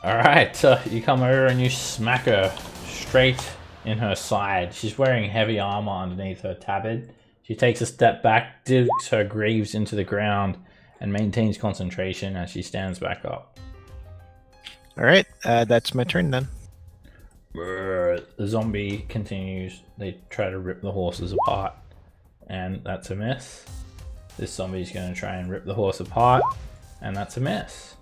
All right, you come over and you smack her straight in her side. She's wearing heavy armor underneath her tabard. She takes a step back, digs her greaves into the ground, and maintains concentration as she stands back up. All right. That's my turn then. The zombie continues. They try to rip the horses apart, and that's a miss. This zombie's going to try and rip the horse apart, and that's a miss.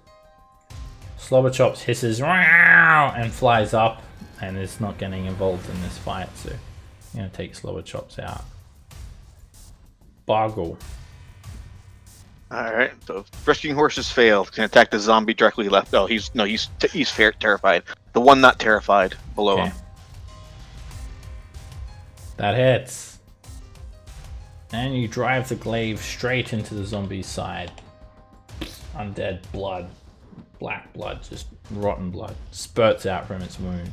Slobberchops hisses "Wow!" and flies up, and is not getting involved in this fight, so I'm going to take Slobberchops out. Bargle. Alright, so rescuing horses failed. Can attack the zombie directly left. Oh, he's terrified. The one not terrified below Okay. him. That hits. And you drive the glaive straight into the zombie's side. Undead blood, black blood, just rotten blood, spurts out from its wound.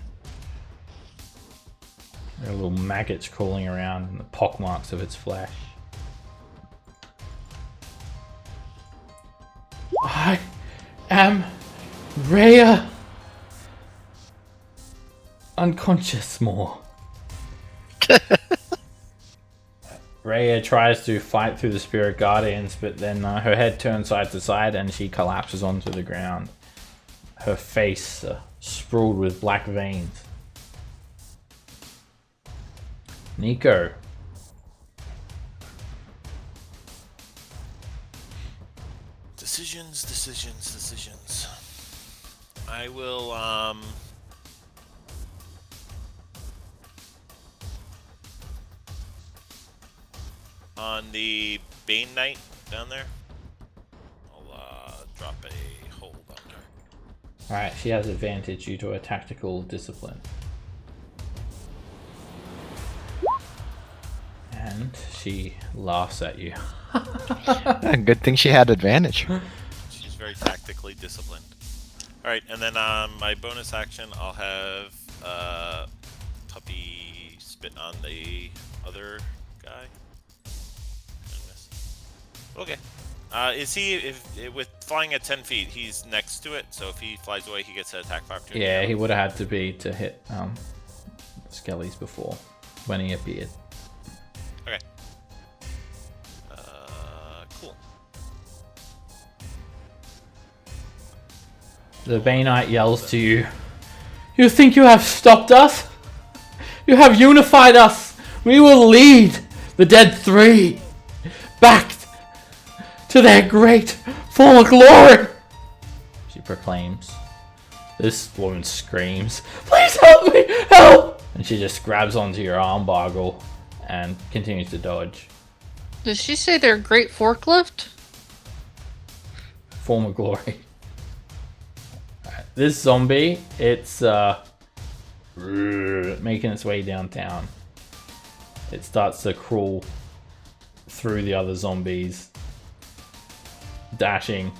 There are little maggots crawling around in the pockmarks of its flesh. I am Rhea. Unconscious more. Rhea tries to fight through the spirit guardians, but then her head turns side to side and she collapses onto the ground. Her face sprawled with black veins. Nico. Decisions. I will, on the Bane Knight down there, I'll, drop a hold on her. Alright, she has advantage due to a tactical discipline. And she laughs at you. Good thing she had advantage. She's very tactically disciplined. Alright, and then my bonus action, I'll have Puppy spit on the other guy. Okay. Is he, with flying at 10 feet, he's next to it, so if he flies away, he gets an attack of opportunity? Yeah, he would have had to be to hit Skellies before, when he appeared. Okay. Cool. The Baneite yells to you, "You think you have stopped us? You have unified us! We will lead the dead three back to their great former glory! She proclaims. This woman screams, "Please help me! Help!" And she just grabs onto your arm, Bargle, and continues to dodge. Did she say they're a great forklift? Former glory. Alright, this zombie, it's making its way downtown. It starts to crawl through the other zombies, dashing,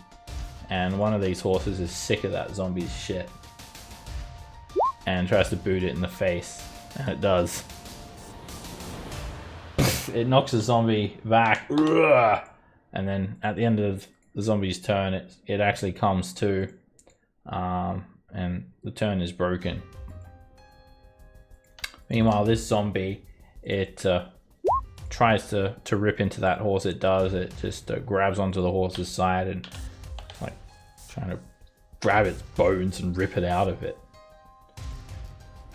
and one of these horses is sick of that zombie's shit and tries to boot it in the face, and it does. It knocks the zombie back, and then at the end of the zombie's turn, it actually comes to, and the turn is broken. Meanwhile, this zombie, it tries to rip into that horse. It does. It just grabs onto the horse's side and like trying to grab its bones and rip it out of it.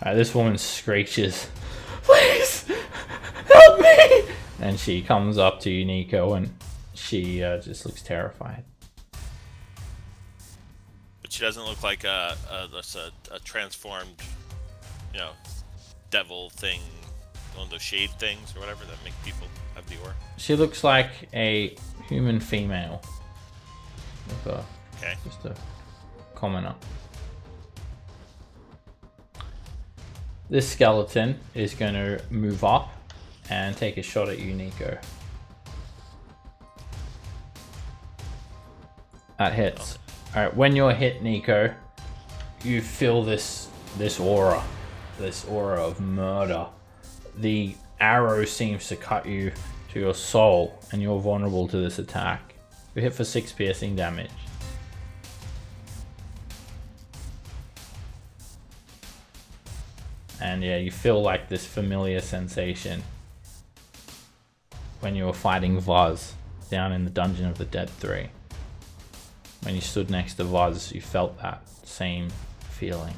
This woman screeches, "Please help me!" And she comes up to you, Nico, and she just looks terrified. But she doesn't look like a transformed, devil thing, one of those shade things or whatever that make people have the aura. She looks like a human female with just a commoner. This skeleton is going to move up and take a shot at you, Nico. That hits. Alright, when you're hit, Nico, you feel this aura of murder. The arrow seems to cut you to your soul, and you're vulnerable to this attack. You hit for 6 piercing damage. And yeah, you feel like this familiar sensation when you were fighting Vaz down in the Dungeon of the Dead 3. When you stood next to Vaz, you felt that same feeling.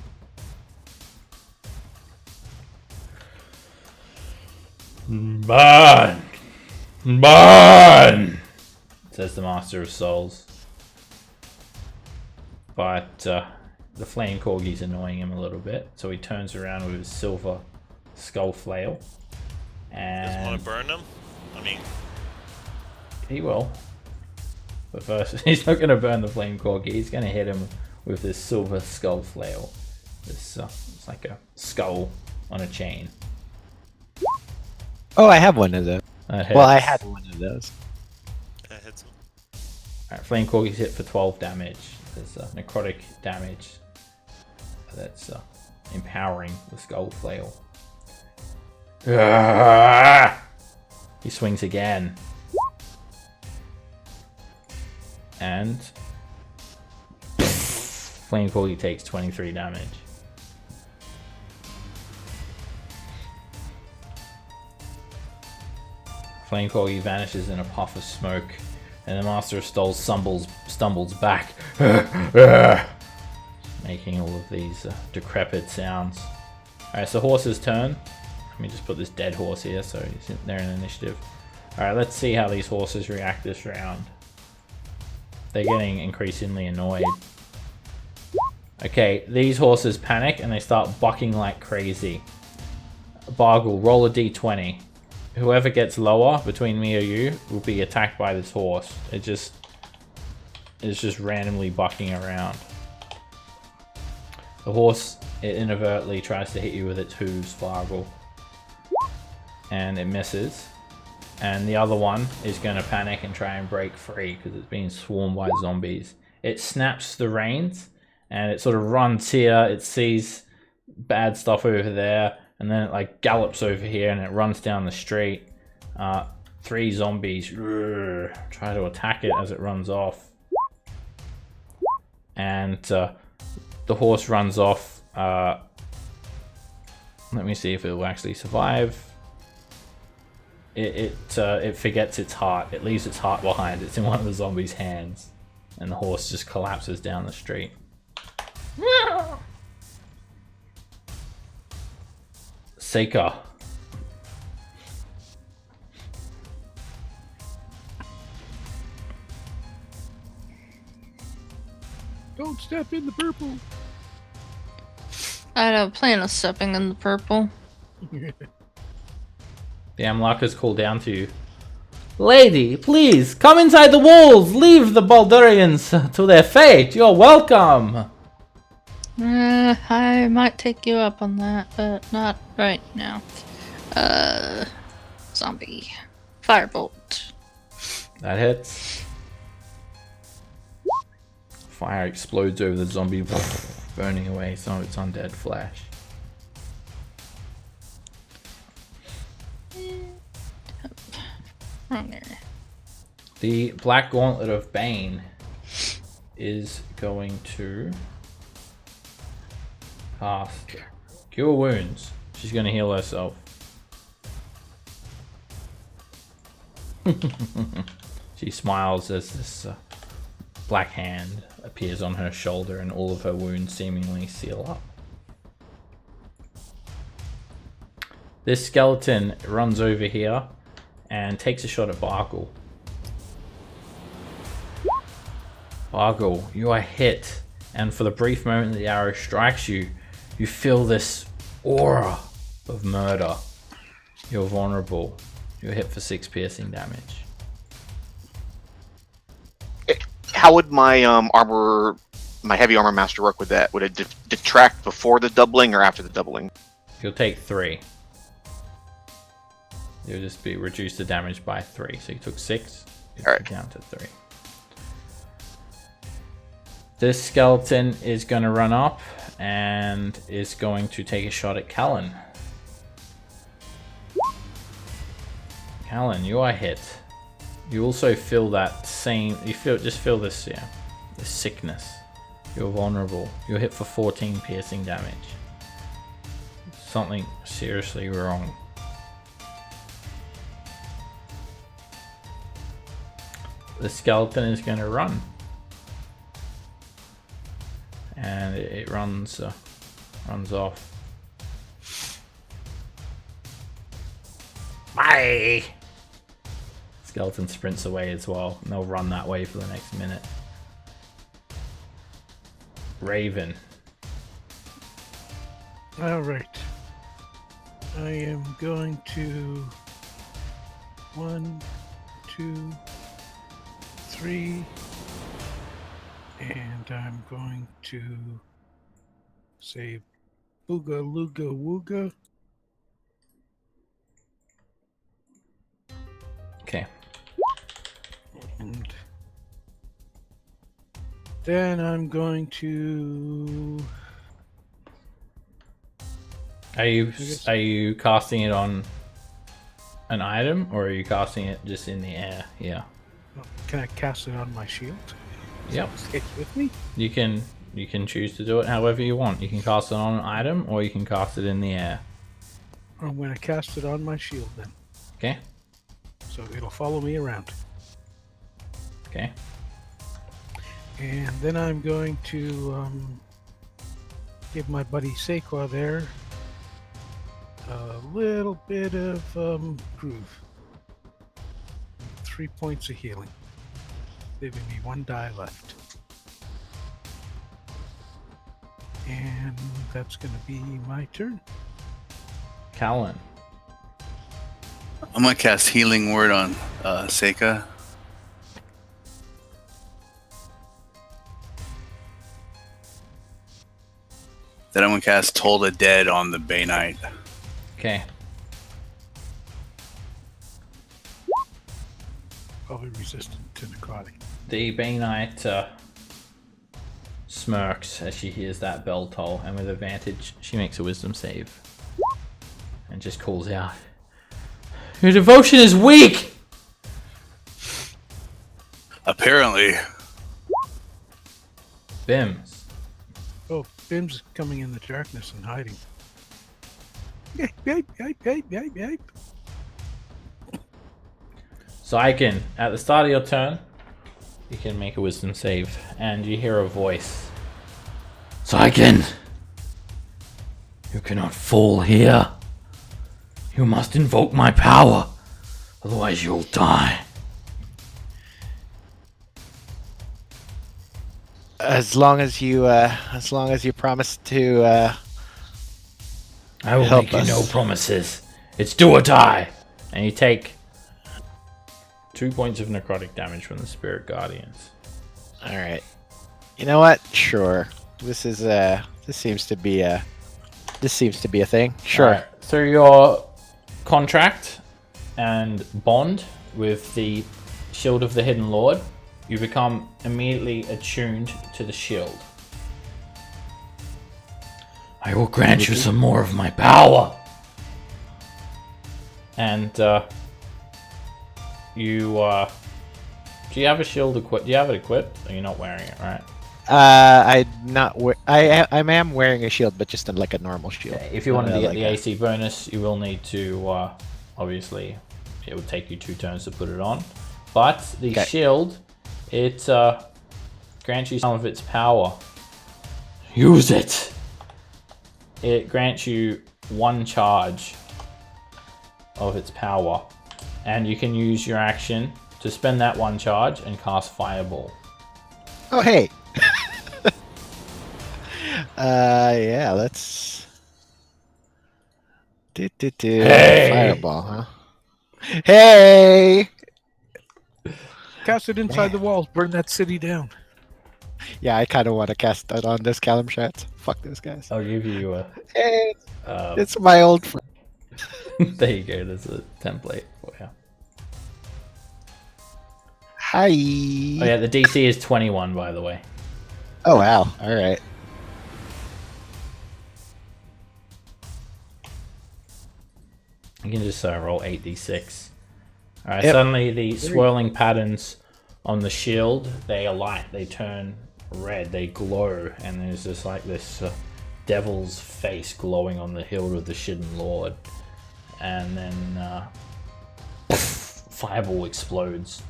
Burn! Burn! Says the Master of Souls. But the flame corgi's annoying him a little bit, so he turns around with his silver skull flail. And doesn't want to burn them? I mean, he will. But first, he's not going to burn the flame corgi. He's going to hit him with this silver skull flail. It's like a skull on a chain. Oh, I have one of those. Well, I had one of those. that hits him. Alright, flame corgi's hit for 12 damage. There's necrotic damage that's empowering the skull flail. He swings again. And flame corgi takes 23 damage. Flame corgi vanishes in a puff of smoke, and the Master of Souls stumbles back, making all of these decrepit sounds. Alright, so horse's turn. Let me just put this dead horse here so he's there in initiative. Alright, let's see how these horses react this round. They're getting increasingly annoyed. Okay, these horses panic and they start bucking like crazy. Bargle, roll a d20. Whoever gets lower between me or you will be attacked by this horse. It's just randomly bucking around. The horse, it inadvertently tries to hit you with its hooves, Bargle. And it misses. And the other one is going to panic and try and break free because it's being swarmed by zombies. It snaps the reins and it sort of runs here. It sees bad stuff over there, and then it like gallops over here and it runs down the street. 3 zombies try to attack it as it runs off. And the horse runs off. Let me see if it will actually survive. It forgets its heart. It leaves its heart behind. It's in one of the zombies' hands. And the horse just collapses down the street. Seika. Don't step in the purple. I don't plan on stepping in the purple. The Amlakas call down to you. Lady, please, come inside the walls! Leave the Baldurians to their fate! You're welcome! I might take you up on that, but not right now. Zombie. Firebolt. That hits. Fire explodes over the zombie, burning away some of its undead flesh. Wrong area. The Black Gauntlet of Bane is going to cast Cure Wounds. She's going to heal herself. She smiles as this black hand appears on her shoulder and all of her wounds seemingly seal up. This skeleton runs over here and takes a shot at Bargle. Bargle, you are hit, and for the brief moment the arrow strikes you, you feel this aura of murder. You're vulnerable. You're hit for 6 piercing damage. How would my armor, my heavy armor master work with that? Would it detract before the doubling or after the doubling? You'll take 3. You'll just be reduced the damage by 3. So you took 6, Alright. down to 3. This skeleton is going to run up and is going to take a shot at Callan. Callan, you are hit. You also feel that same, just feel this, this sickness. You're vulnerable. You're hit for 14 piercing damage. Something seriously wrong. The skeleton is going to run. And it runs off. Bye! Skeleton sprints away as well, and they'll run that way for the next minute. Raven. Alright. I am going to 1, 2, 3, and I'm going to say Booga Looga Wooga. Okay. And then I'm going to. Are you casting it on an item, or are you casting it just in the air? Yeah. Can I cast it on my shield? Yep. It's with me. You can choose to do it however you want. You can cast it on an item, or you can cast it in the air. I'm going to cast it on my shield then, Okay. so it'll follow me around. Okay. And then I'm going to give my buddy Sequa there a little bit of groove. 3 points of healing, leaving me 1 die left. And that's going to be my turn. Callan. I'm gonna cast Healing Word on Seika. Then I'm gonna cast Toll the Dead on the Bay Knight. Okay. Probably resistant to necrotic. The Bay Knight smirks as she hears that bell toll, and with advantage, she makes a wisdom save. And just calls out, "Your devotion is weak!" Apparently. Bims. Oh, Bim's coming in the darkness and hiding. Yipe, yipe, yipe, yipe, yipe, yipe. So I can, at the start of your turn, you can make a wisdom save, and you hear a voice. Syken! You cannot fall here. You must invoke my power, otherwise you'll die. As long as you promise to I will help make you us. no promises. It's do or die. And you take 2 points of necrotic damage from the spirit guardians. All right. You know what? Sure. This seems to be a thing. Sure. Alright, through your contract and bond with the Shield of the Hidden Lord, you become immediately attuned to the shield. I will grant you some more of my power. And you do you have a shield equipped? Do you have it equipped? Or you're not wearing it, right? I am wearing a shield, but just like a normal shield. Okay, if you wanted to get like the a- AC bonus, you will need to obviously it would take you 2 turns to put it on. But the Okay. shield, it grants you some of its power. Use it. It grants you 1 charge of its power, and you can use your action to spend that 1 charge and cast Fireball. Oh hey. Yeah. Let's. Hey! Fireball, huh? Hey. Cast it inside the walls. Burn that city down. Yeah, I kind of want to cast that on this Calimshan. Fuck those guys. I'll give you a. Hey, it's my old friend. There you go. There's a template for you. Hi. Oh yeah, the DC is 21, by the way. Oh wow. All right. You can just roll 8d6. Alright, Yep. suddenly the swirling patterns on the shield, they alight, they turn red, they glow, and there's just like this devil's face glowing on the hilt of the Hidden Lord. And then fireball explodes.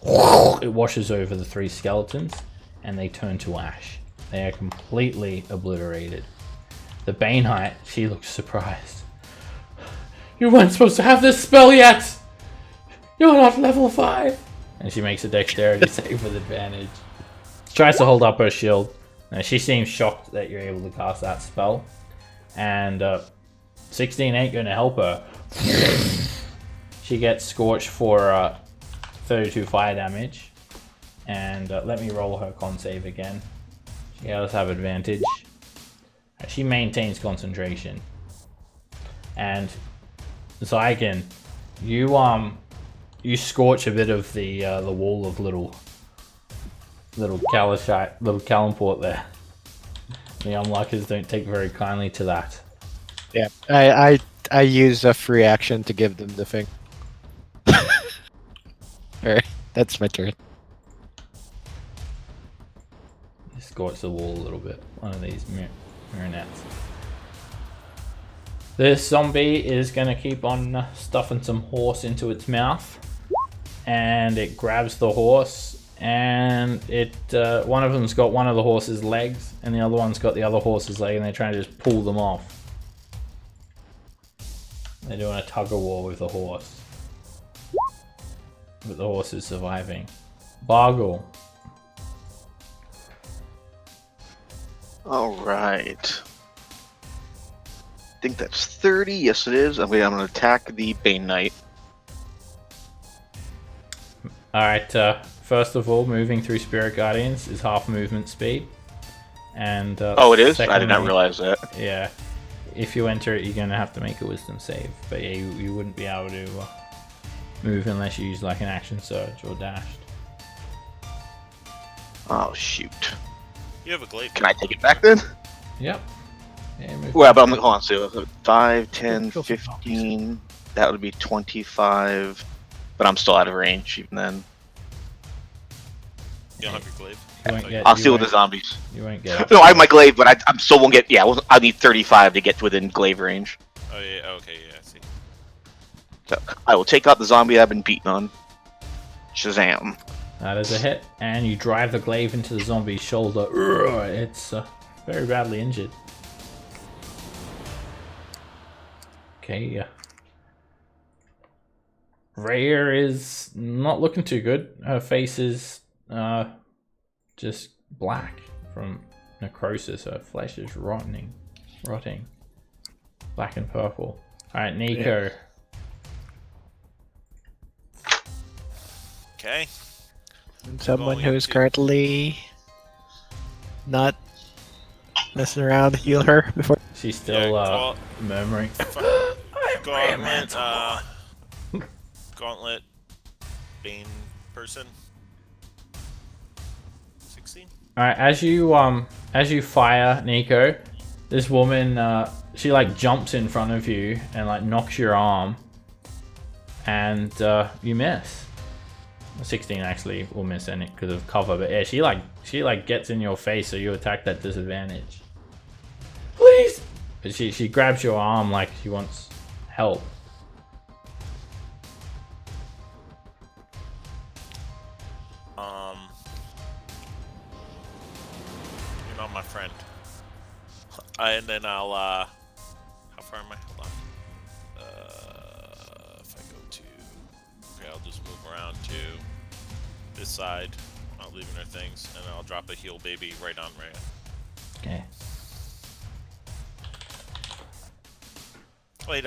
It washes over the 3 skeletons, and they turn to ash. They are completely obliterated. The Banite, she looks surprised. You weren't supposed to have this spell yet! You're not level 5! And she makes a dexterity save with advantage. She tries to hold up her shield. Now, she seems shocked that you're able to cast that spell. And 16 ain't gonna help her. She gets scorched for 32 fire damage. And let me roll her con save again. She does have advantage. She maintains concentration. And Zygon, you scorch a bit of the wall of little Calimport there. The unlockers don't take very kindly to that. Yeah. I use a free action to give them the thing. Alright, that's my turn. You scorch the wall a little bit. One of these marionettes. This zombie is going to keep on stuffing some horse into its mouth. And it grabs the horse. And one of them's got one of the horse's legs. And the other one's got the other horse's leg. And they're trying to just pull them off. They're doing a tug of war with the horse. But the horse is surviving. Bargle. Alright. I think that's 30. Yes, it is. Okay, I'm going to attack the Bane Knight. Alright, first of all, moving through Spirit Guardians is half movement speed. And Oh, it is? I did not secondly, realize that. Yeah. If you enter it, you're going to have to make a wisdom save. But yeah, you wouldn't be able to move unless you use like an action surge or dashed. Oh, shoot. You have a glaive. Can I take it back then? Yep. Yeah, move Well, but I'm hold on. So 5, 10, Kill some 15. That would be 25. But I'm still out of range even then. You don't have your glaive. You won't get, I'll you steal with won't- the zombies. You won't get up. No, I have my glaive, but I still won't get. Yeah, I need 35 to get within glaive range. Oh yeah. Okay. Yeah. I see. So I will take out the zombie I've been beaten on. Shazam! That is a hit. And you drive the glaive into the zombie's shoulder. Urgh, it's very badly injured. Okay, Rhea is not looking too good. Her face is just black from necrosis. Her flesh is rotting. Black and purple. Alright, Nico. Okay. And someone Going who's to- currently not messing around, heal her before. She's still murmuring. Gauntlet, Bane person. 16. Alright, as you fire, Nico, this woman she like jumps in front of you and like knocks your arm, and you miss. 16 actually will miss any because of cover, but yeah, she like gets in your face, so you attack at disadvantage. Please. But she grabs your arm like she wants help. You're not my friend. And then I'll how far am I? Hold on. If I go to, okay, I'll just move around to this side. Not leaving her things, and I'll drop a heal baby right on Rhea. Okay. Wait,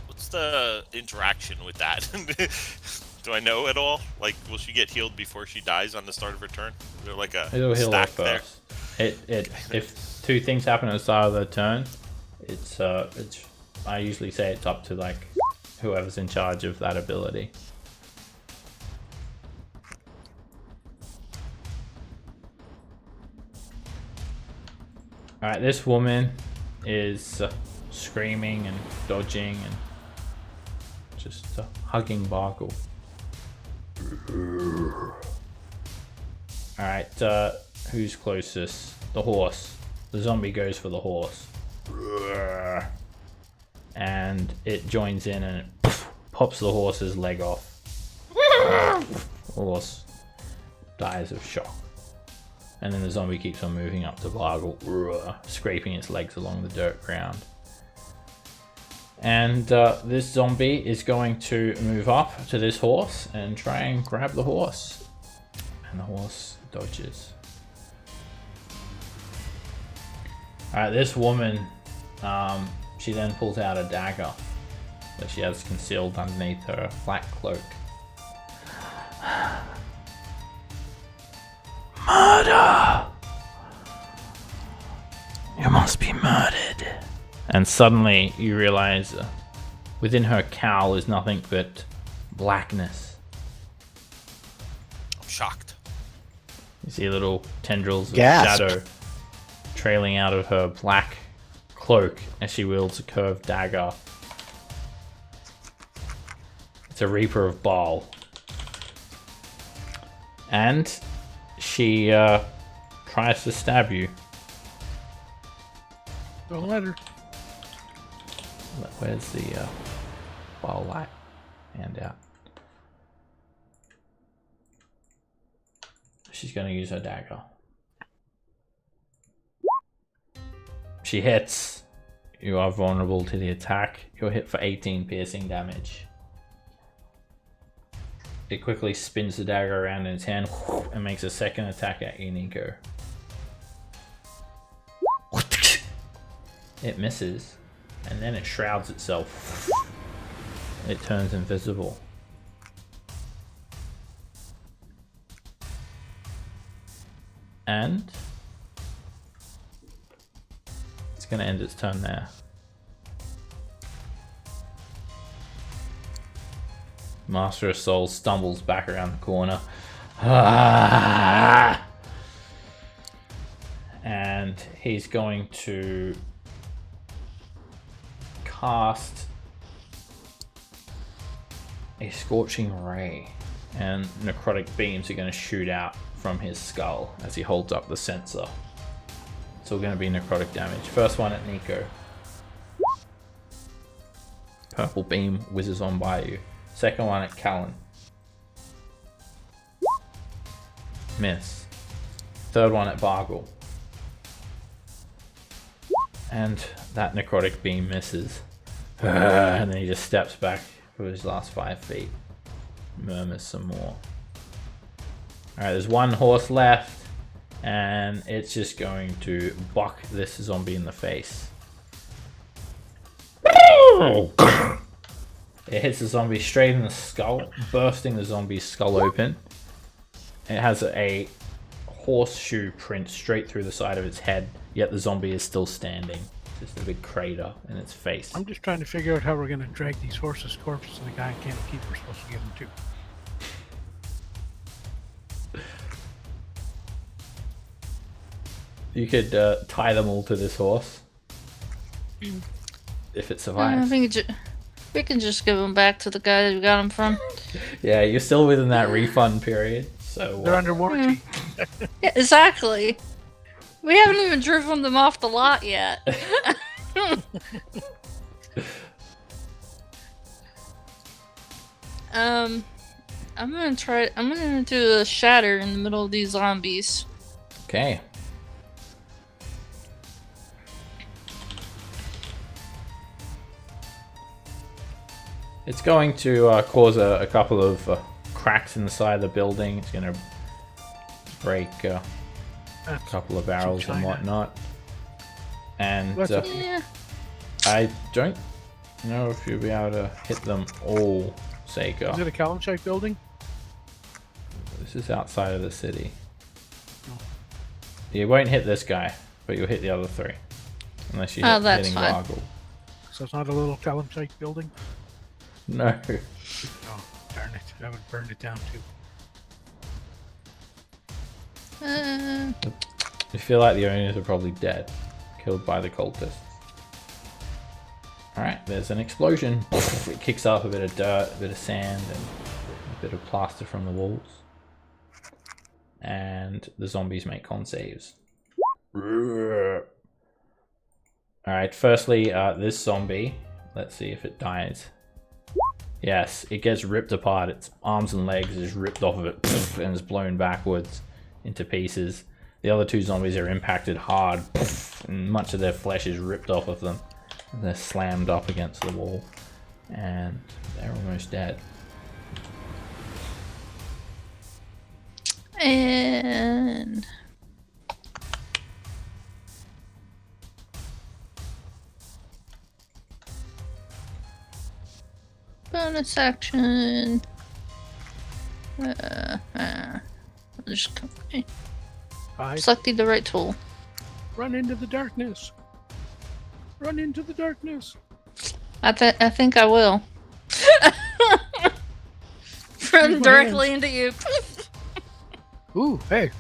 what's the interaction with that? Do I know at all? Like, will she get healed before she dies on the start of her turn? Is there like a It'll heal her stack there? first. If two things happen at the start of the turn, it's I usually say it's up to like whoever's in charge of that ability. Alright, this woman is screaming and dodging and just hugging Bargle. Alright, who's closest? The horse. The zombie goes for the horse. And it joins in and it pops the horse's leg off. The horse dies of shock. And then the zombie keeps on moving up to Bargle, scraping its legs along the dirt ground. And this zombie is going to move up to this horse and try and grab the horse. And the horse dodges. Alright, this woman, she then pulls out a dagger that she has concealed underneath her black cloak. Murder! You must be murdered. And suddenly you realize within her cowl is nothing but blackness. I'm shocked. You see little tendrils of Gasp. shadow trailing out of her black cloak as she wields a curved dagger. It's a Reaper of Baal. And she tries to stab you. Don't let her. Where's the Baal light handout? She's going to use her dagger. She hits. You are vulnerable to the attack. You're hit for 18 piercing damage. It quickly spins the dagger around in its hand and makes a second attack at you, Nico. It misses, and then it shrouds itself. It turns invisible. And it's going to end its turn there. Master of Souls stumbles back around the corner. And he's going to cast a Scorching Ray. And necrotic beams are going to shoot out from his skull as he holds up the sensor. It's all going to be necrotic damage. First one at Nico. Purple beam whizzes on by you. Second one at Callan. Miss. Third one at Bargle. And that necrotic beam misses. And then he just steps back for his last 5 feet. Murmurs some more. Alright, there's one horse left, and it's just going to buck this zombie in the face. It hits the zombie straight in the skull, bursting the zombie's skull open. It has a horseshoe print straight through the side of its head, yet the zombie is still standing. Just a big crater in its face. I'm just trying to figure out how we're going to drag these horses' corpses to the guy in Candlekeep we're supposed to give them to. You could tie them all to this horse. If it I survives. think we can just give them back to the guy who got them from. Yeah, you're still within that refund period. So They're under warranty. Yeah, exactly. We haven't even driven them off the lot yet. I'm gonna do a shatter in the middle of these zombies. Okay. It's going to cause a couple of cracks in the side of the building. It's going to break a couple of barrels and China. whatnot. And That's Yeah. I don't know if you'll be able to hit them all, Is Seiko. it a Calimshan building? This is outside of the city. Oh. You won't hit this guy, but you'll hit the other 3. Unless you're Oh, that's hitting fine. Gargle. So it's not a little Calimshan building? No. Oh, darn it. I would burn it down too. You feel like the owners are probably dead. Killed by the cultists. Alright, there's an explosion. It kicks up a bit of dirt, a bit of sand, and a bit of plaster from the walls. And the zombies make con saves. Alright, firstly, this zombie. Let's see if it dies. Yes, it gets ripped apart. Its arms and legs is ripped off of it and is blown backwards into pieces. The other 2 zombies are impacted hard, and much of their flesh is ripped off of them. And they're slammed up against the wall, and they're almost dead. And bonus action. Just selecting the right tool. Run into the darkness. Run into the darkness. I think I will. Run my directly into you. Ooh, hey.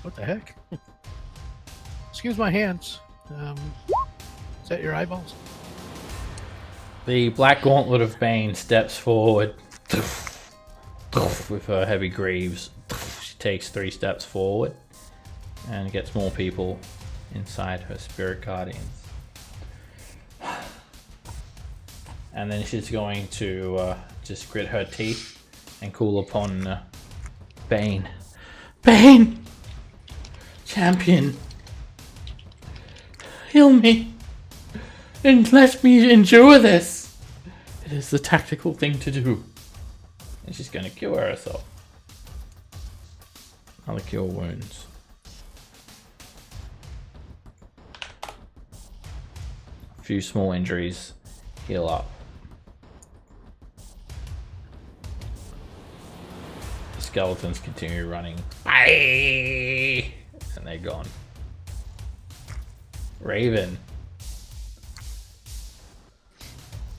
What the heck? Excuse my hands. Is that your eyeballs? The Black Gauntlet of Bane steps forward with her heavy greaves. She takes 3 steps forward and gets more people inside her spirit guardians. And then she's going to just grit her teeth and call upon Bane. Bane! Champion! Heal me! And let me endure this! It is the tactical thing to do. And she's going to cure herself. Another cure wounds. A few small injuries. Heal up. The skeletons continue running. Bye! And they're gone. Raven.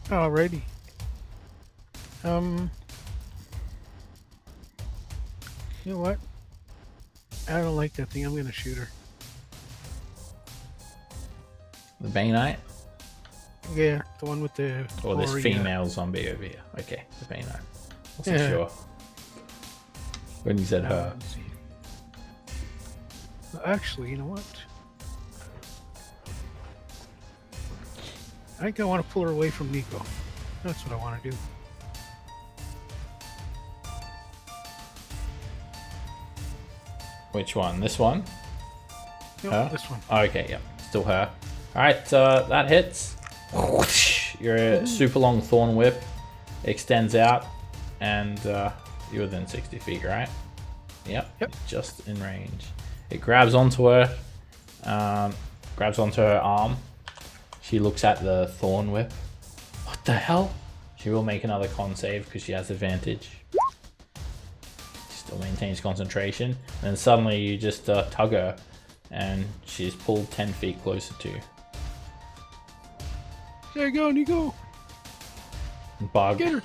Alrighty. You know what? I don't like that thing. I'm gonna shoot her. The Baneite? Yeah, the one with the. Or this gory, female zombie over here. Okay, the Baneite. Wasn't Yeah. sure. When you said her. let's see. Actually, you know what? I think I want to pull her away from Nico. That's what I want to do. Which one? This one? Nope, Her? this one. Oh, okay, yep. Still her. Alright, that hits. Your super long thorn whip extends out, and you're within 60 feet, right? Yep. Just in range. It grabs onto her, grabs onto her arm. She looks at the thorn whip. What the hell? She will make another con save because she has advantage. Still maintains concentration. And then suddenly you just tug her, and she's pulled 10 feet closer to you. There you go, Nico. Get her.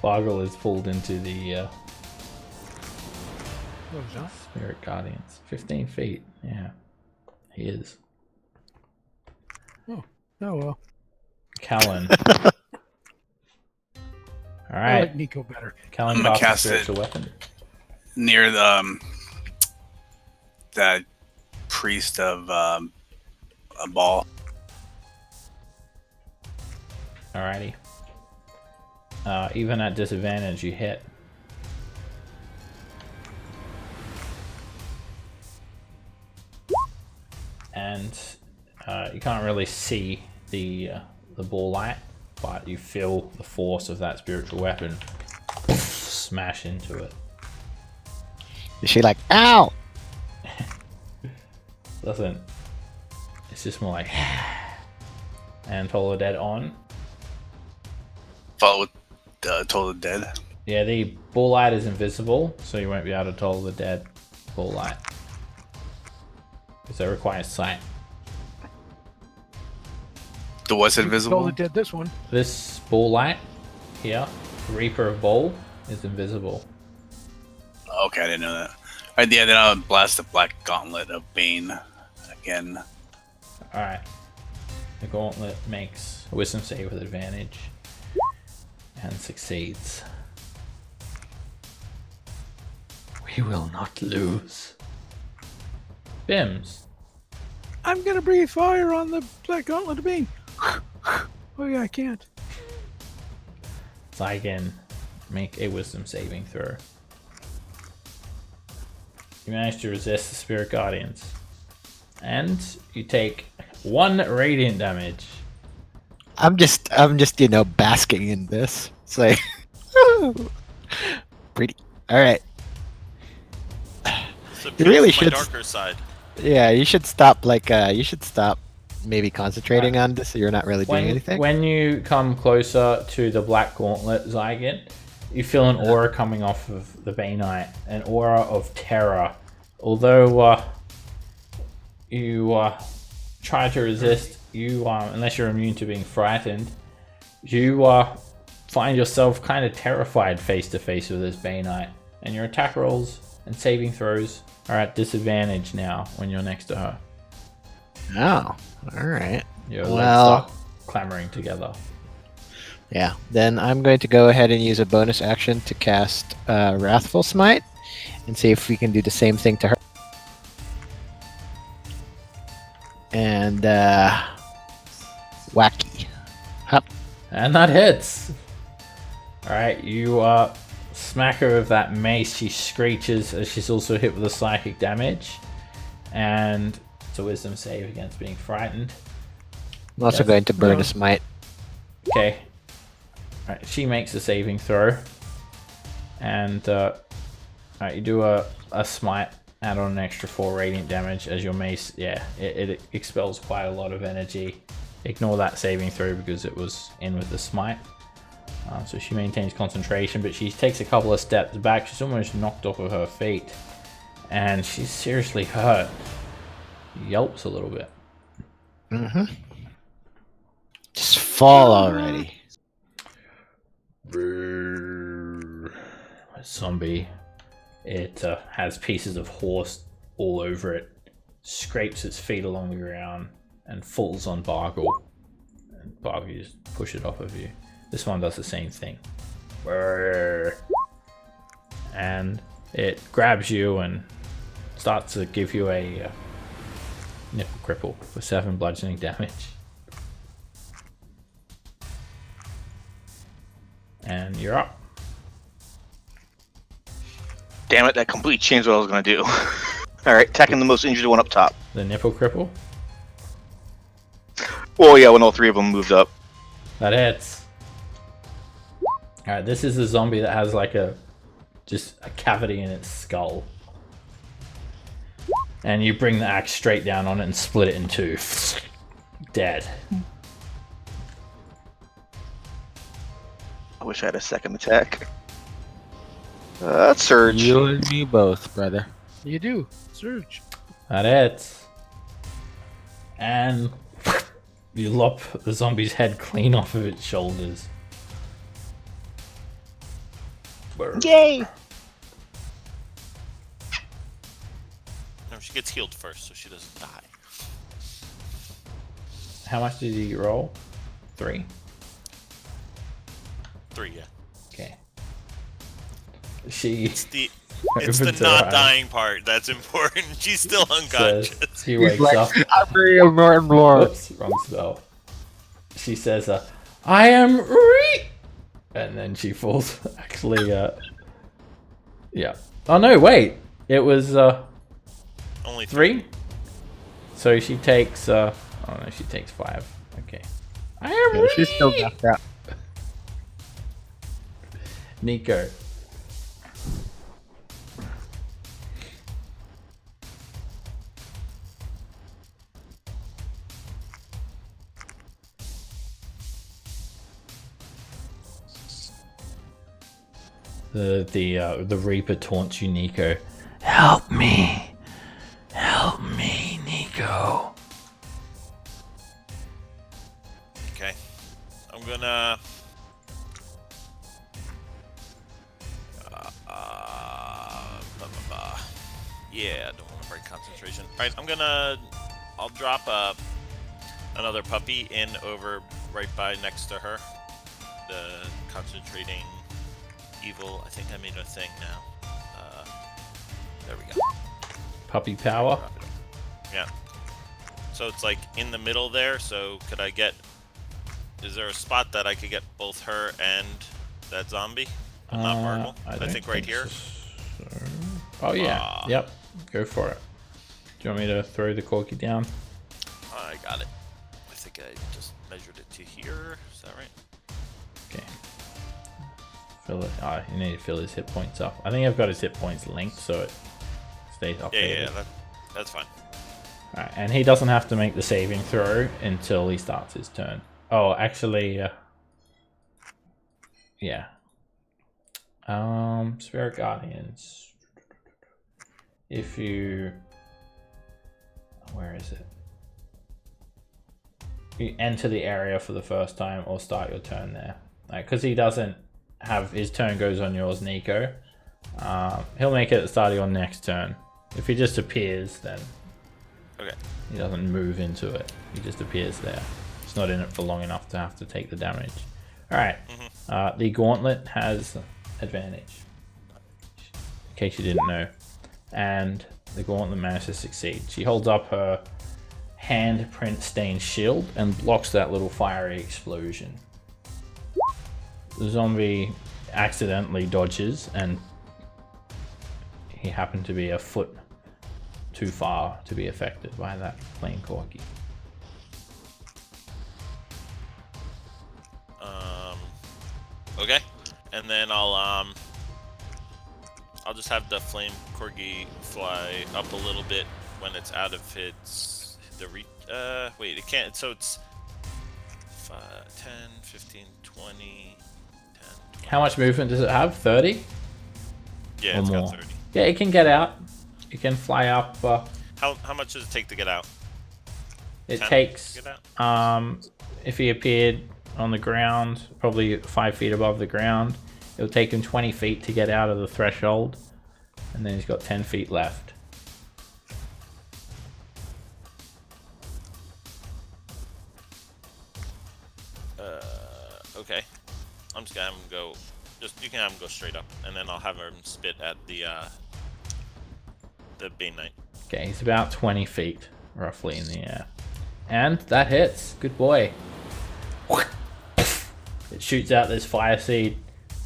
Bargle is pulled into the What was that? Spirit Guardians. 15 feet. Yeah, he is. Oh well. Callan. All I right. like Nico better. Callan I'm gonna casts cast a it. spiritual weapon. Near the that priest of a ball. Alrighty. Even at disadvantage, you hit. And you can't really see the ball light, but you feel the force of that spiritual weapon smash into it. Is she like, ow? Doesn't. It's just more like. And Toll the Dead on. Follow with Toll the Dead. Yeah, the ball light is invisible, so you won't be able to Toll the Dead ball light. Because it requires sight. The what's invisible? Totally did this one. This ball light here, Reaper of Bowl, is invisible. Okay, I didn't know that. Alright, yeah, then I'll blast the Black Gauntlet of Bane again. Alright. The gauntlet makes a wisdom save with advantage. And succeeds. We will not lose. Bims. I'm gonna breathe fire on the Black Gauntlet of Bane. Oh yeah, I can't. Zygon, make a wisdom saving throw. You manage to resist the Spirit Guardians. And you take 1 radiant damage. I'm just, basking in this. It's like, pretty. All right. So You really my should- darker side. Yeah, you should stop. You should stop. Maybe concentrating on this, so you're not really doing anything. When you come closer to the Black Gauntlet, Zygon, you feel an aura coming off of the Banite, an aura of terror. Although you try to resist, you unless you're immune to being frightened, you find yourself kind of terrified face to face with this Banite, and your attack rolls and saving throws are at disadvantage now when you're next to her. Oh, all right. Your legs Well- start clamoring together. Yeah. Then I'm going to go ahead and use a bonus action to cast Wrathful Smite, and see if we can do the same thing to her. And wacky. Hup. And that hits. Alright, you smack her with that mace. She screeches as she's also hit with the psychic damage. And it's a wisdom save against being frightened. I'm also Yes. going to burn a smite. Okay. Alright, she makes a saving throw. And alright, you do a smite, add on an extra 4 radiant damage as your mace, it expels quite a lot of energy. Ignore that saving throw because it was in with the smite. So she maintains concentration, but she takes a couple of steps back. She's almost knocked off of her feet. And she's seriously hurt. Yelps a little bit. Mm-hmm. Just fall already. Zombie. It has pieces of horse all over it, scrapes its feet along the ground, and falls on Bargle. And Bargle, you just push it off of you. This one does the same thing. And it grabs you and starts to give you a nipple cripple for 7 bludgeoning damage. And you're up. Damn it, that completely changed what I was going to do. Alright, attacking the most injured one up top. The nipple cripple. Well, yeah, when all 3 of them moved up. That hits. Alright, this is a zombie that has like just a cavity in its skull. And you bring the axe straight down on it and split it in two. Dead. I wish I had a second attack. Surge. You and me both, brother. You do. Surge. That it. And you lop the zombie's head clean off of its shoulders. Yay! No, she gets healed first, so she doesn't die. How much did you roll? 3? 3, yeah. Okay. She It's the opens her not eyes, dying part that's important. She's still unconscious. She wakes up. I'm very important, Lord. Oops, wrong spell. She says, I am re. And then she falls. Actually, yeah. Oh no, wait. It was Only 3. So she takes. Oh no, she takes 5. Okay. I am re. She's still knocked out. Nico. The Reaper taunts you, Nico. Help me, Nico. Okay. I'm gonna. Blah, blah, blah. Yeah, I don't want to break concentration. Alright, I'll drop another puppy in over right by next to her. The concentrating evil. I think I made a thing now. There we go. Puppy power. Yeah. So it's like in the middle there. So could I get? Is there a spot that I could get both her and that zombie? But not Marble. I don't think right here. So. Oh yeah. Yep. Go for it. Do you want me to throw the corky down? I got it. I think I just measured it to here. Is that right? Okay. Fill it. You need to fill his hit points up. I think I've got his hit points linked so it stays up. Yeah, that's fine. Alright, and he doesn't have to make the saving throw until he starts his turn. Oh, actually, yeah. Spirit Guardians. If you... Where is it? You enter the area for the first time or start your turn there. Because he doesn't have... His turn goes on yours, Nico. He'll make it at the start of your next turn. If he just appears, then... Okay. He doesn't move into it. He just appears there. He's not in it for long enough to have to take the damage. Alright. The Gauntlet has advantage. In case you didn't know. And the Gauntlet managed to succeed. She holds up her handprint stained shield and blocks that little fiery explosion. The zombie accidentally dodges and he happened to be a foot too far to be affected by that flame corky. Okay. And then I'll just have the flame corgi fly up a little bit when it's out of its wait, it can't, so it's 5, 10, 15, 20, 10, 20. How much movement does it have? 30? Yeah, or it's more? got 30. Yeah, it can get out. It can fly up. How much does it take to get out? It 10 takes, to get out? if he appeared on the ground, probably 5 feet above the ground, it'll take him 20 feet to get out of the threshold. And then he's got 10 feet left. Okay. I'm just gonna have him go. You can have him go straight up, and then I'll have him spit at the Bane Knight. Okay, he's about 20 feet roughly in the air. And that hits. Good boy. It shoots out this fire seed.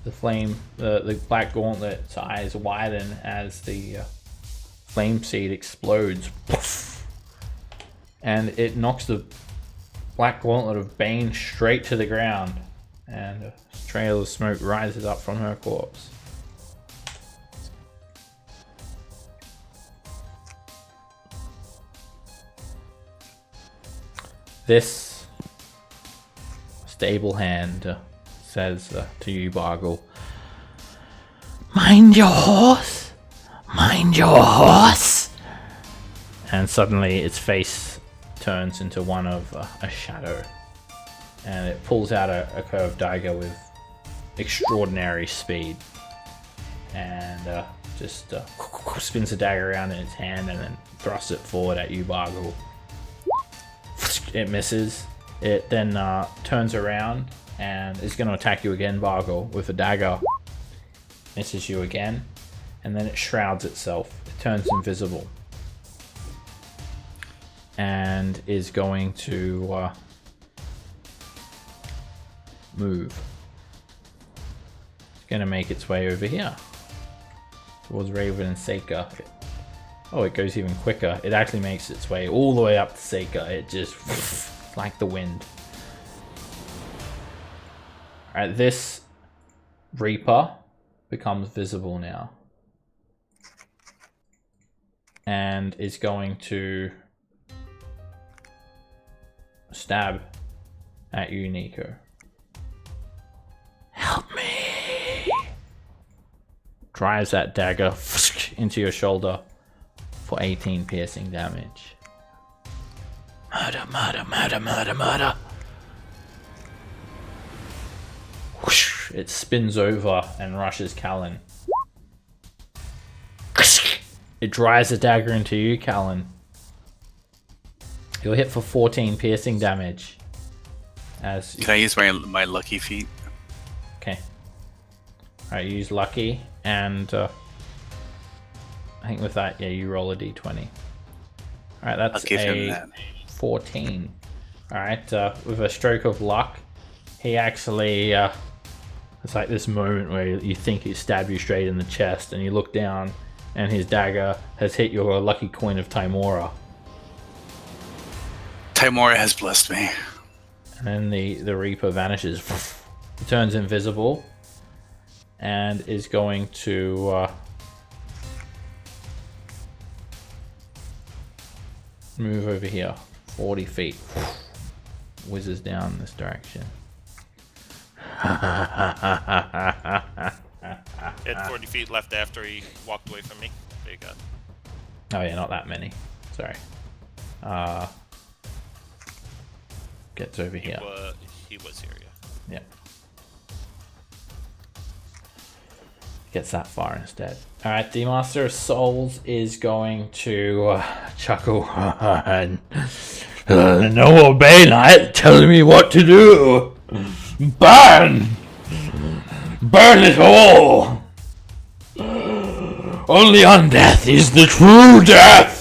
The flame, the black gauntlet's eyes widen as the flame seed explodes. And it knocks the black gauntlet of Bane straight to the ground. And trail of smoke rises up from her corpse. This stable hand says to you, Bargle, "Mind your horse! Mind your horse!" And suddenly its face turns into one of a shadow. And it pulls out a curved dagger with extraordinary speed. And just spins the dagger around in its hand and then thrusts it forward at you, Bargle. It misses. It then turns around and is going to attack you again, Bargle, with a dagger. Misses you again. And then it shrouds itself. It turns invisible. And is going to move. It's going to make its way over here. Towards Raven and Seika. Oh, it goes even quicker. It actually makes its way all the way up to Seika. It just like the wind. Alright, this Reaper becomes visible now. And is going to stab at you, Nico. Help me! Drives that dagger into your shoulder for 18 piercing damage. Murder, murder, murder, murder, murder. Whoosh, it spins over and rushes Callan. It drives the dagger into you, Callan. You'll hit for 14 piercing damage. As Can I use my lucky feat? Okay. Alright, use lucky, and I think with that, yeah, you roll a d20. Alright, that's I'll give him a that. 14. Alright, with a stroke of luck, he actually, it's like this moment where you think he stabbed you straight in the chest, and you look down, and his dagger has hit your lucky coin of Timora. Timora has blessed me. And then the Reaper vanishes. It turns invisible and is going to move over here 40 feet. Whizzes down this direction. He had 40 feet left after he walked away from me. There you go. Oh yeah, not that many. Sorry. Gets over here. He was here, yeah. Yeah. Gets that far instead. Alright, the Master of Souls is going to chuckle. No obey knight telling me what to do. Burn! Burn it all! Only undeath is the true death!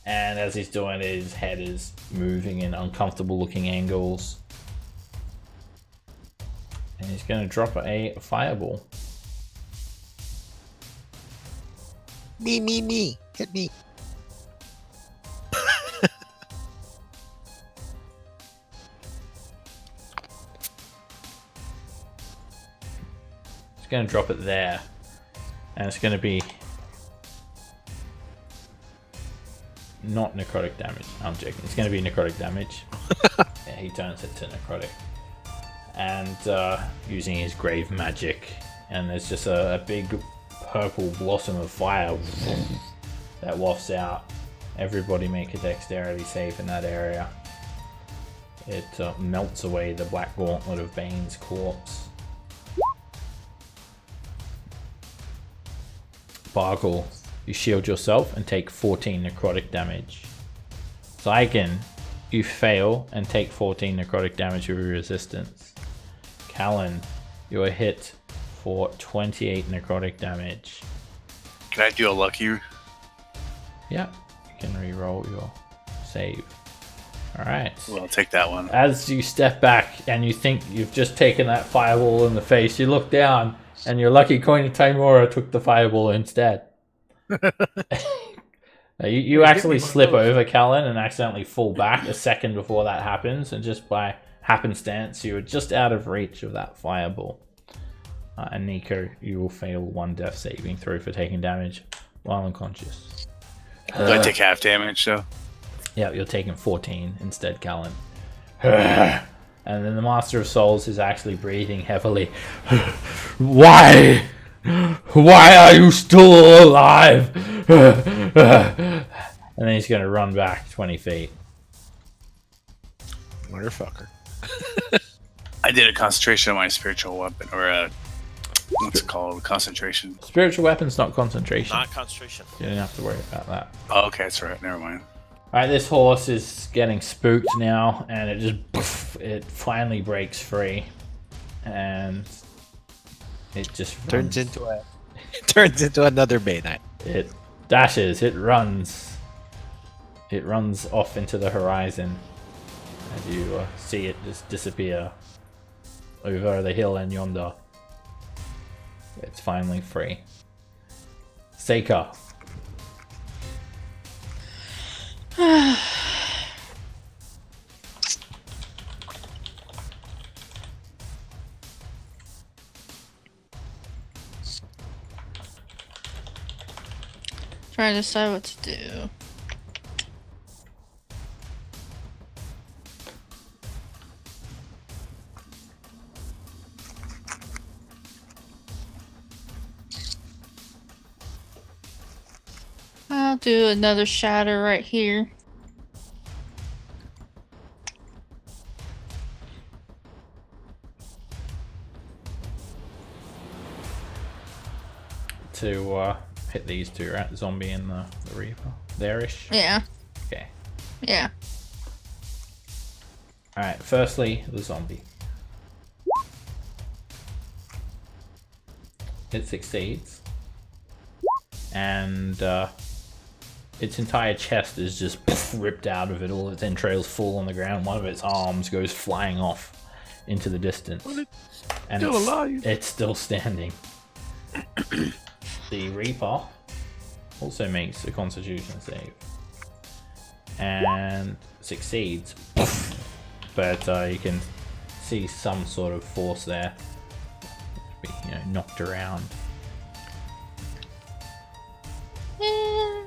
And as he's doing it, his head is moving in uncomfortable looking angles. And he's going to drop a fireball. Me. Hit me. He's going to drop it there. And it's going to be not necrotic damage. I'm joking. It's going to be necrotic damage. Yeah, he turns it to necrotic. And using his grave magic. And there's just a big purple blossom of fire that wafts out. Everybody make a dexterity save in that area. It melts away the black gauntlet of Bane's corpse. Bargle, you shield yourself and take 14 necrotic damage. Zygon, you fail and take 14 necrotic damage with your resistance. Callan, you are hit for 28 necrotic damage. Can I do a lucky? Yeah, you can re-roll your save. Alright. Well, I'll take that one. As you step back and you think you've just taken that fireball in the face, you look down and your lucky coin of Timora took the fireball instead. You actually slip over, Callan, and accidentally fall back a second before that happens, and just by happenstance, you are just out of reach of that fireball. And Nico, you will fail 1 death saving throw for taking damage while unconscious. Do I take half damage though? Yeah, you're taking 14 instead, Callan. And then the Master of Souls is actually breathing heavily. Why? Why are you still alive? And then he's going to run back 20 feet. Motherfucker. I did a concentration on my spiritual weapon, or what's it called? Concentration. Spiritual weapon's not concentration. Not concentration. You don't have to worry about that. Oh, okay, that's right. Never mind. Alright, this horse is getting spooked now, and it just it finally breaks free, and it just runs. turns into another Bay Knight. It dashes, it runs off into the horizon, and you see it just disappear over the hill and yonder. It's finally free. Seika. Trying to decide what to do. I'll do another shatter right here. To hit these two, right? The zombie and the reaper. There-ish? Yeah. Okay. Yeah. Alright, firstly, the zombie. It succeeds. And its entire chest is just ripped out of it. All its entrails fall on the ground. One of its arms goes flying off into the distance. Well, And still alive. It's still standing. The Reaper also makes a Constitution save and succeeds, but you can see some sort of force there, knocked around. And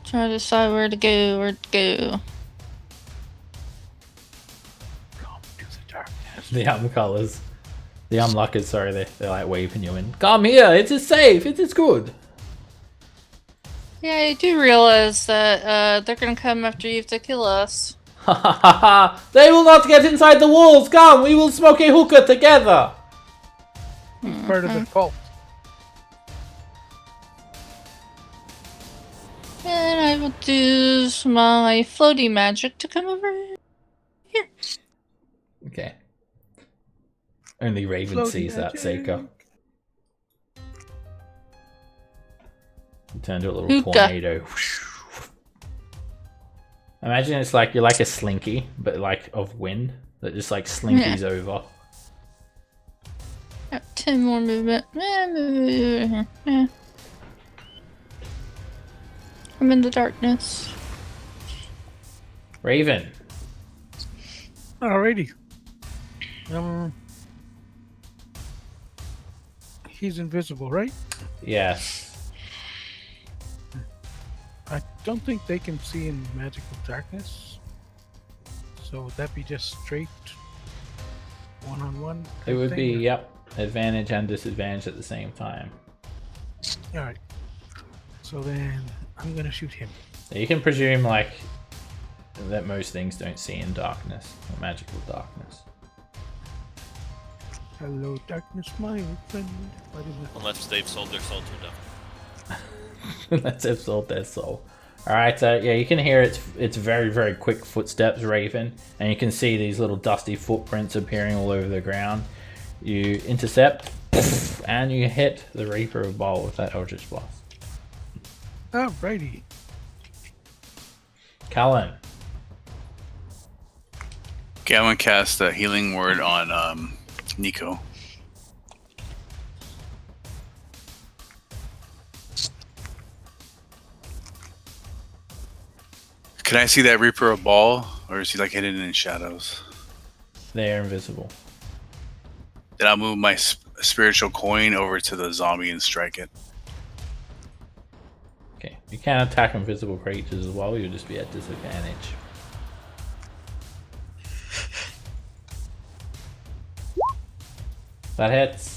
trying to decide where to go. Come to the darkness. The Umcolors, the Unluckers, sorry, they're like waving you in. Come here, it is safe, it is good. Yeah, I do realize that they're gonna come after you to kill us. Ha ha ha ha! They will not get inside the walls. Come, we will smoke a hookah together. He's part of the cult. And I will do my floaty magic to come over here. Okay. Only Raven Floaty sees that, magic. Seika. Turn to a little Hookah. tornado. Imagine it's like you're like a slinky, but like of wind that just like slinkies over. Got 10 more movement. I'm in the darkness. Raven. Alrighty. He's invisible, right? Yes. I don't think they can see in magical darkness. So would that be just straight one-on-one? It would be, thing? yep, advantage and disadvantage at the same time. Alright. So then I'm gonna shoot him. You can presume like that most things don't see in darkness or magical darkness. Hello, darkness, my old friend. What is it? Unless they've sold their soul to them. Let's have sold their soul. Alright, yeah, you can hear its very, very quick footsteps, Raven, and you can see these little dusty footprints appearing all over the ground. You intercept, and you hit the Reaper of Ball with that Eldritch Blast. Alrighty. Callan. Okay, I'm gonna cast a healing word on Nico. Can I see that Reaper a ball, or is he like hidden in shadows? They're invisible. Then I'll move my spiritual coin over to the zombie and strike it. Okay, you can attack invisible creatures as well, you'll just be at disadvantage. That hits.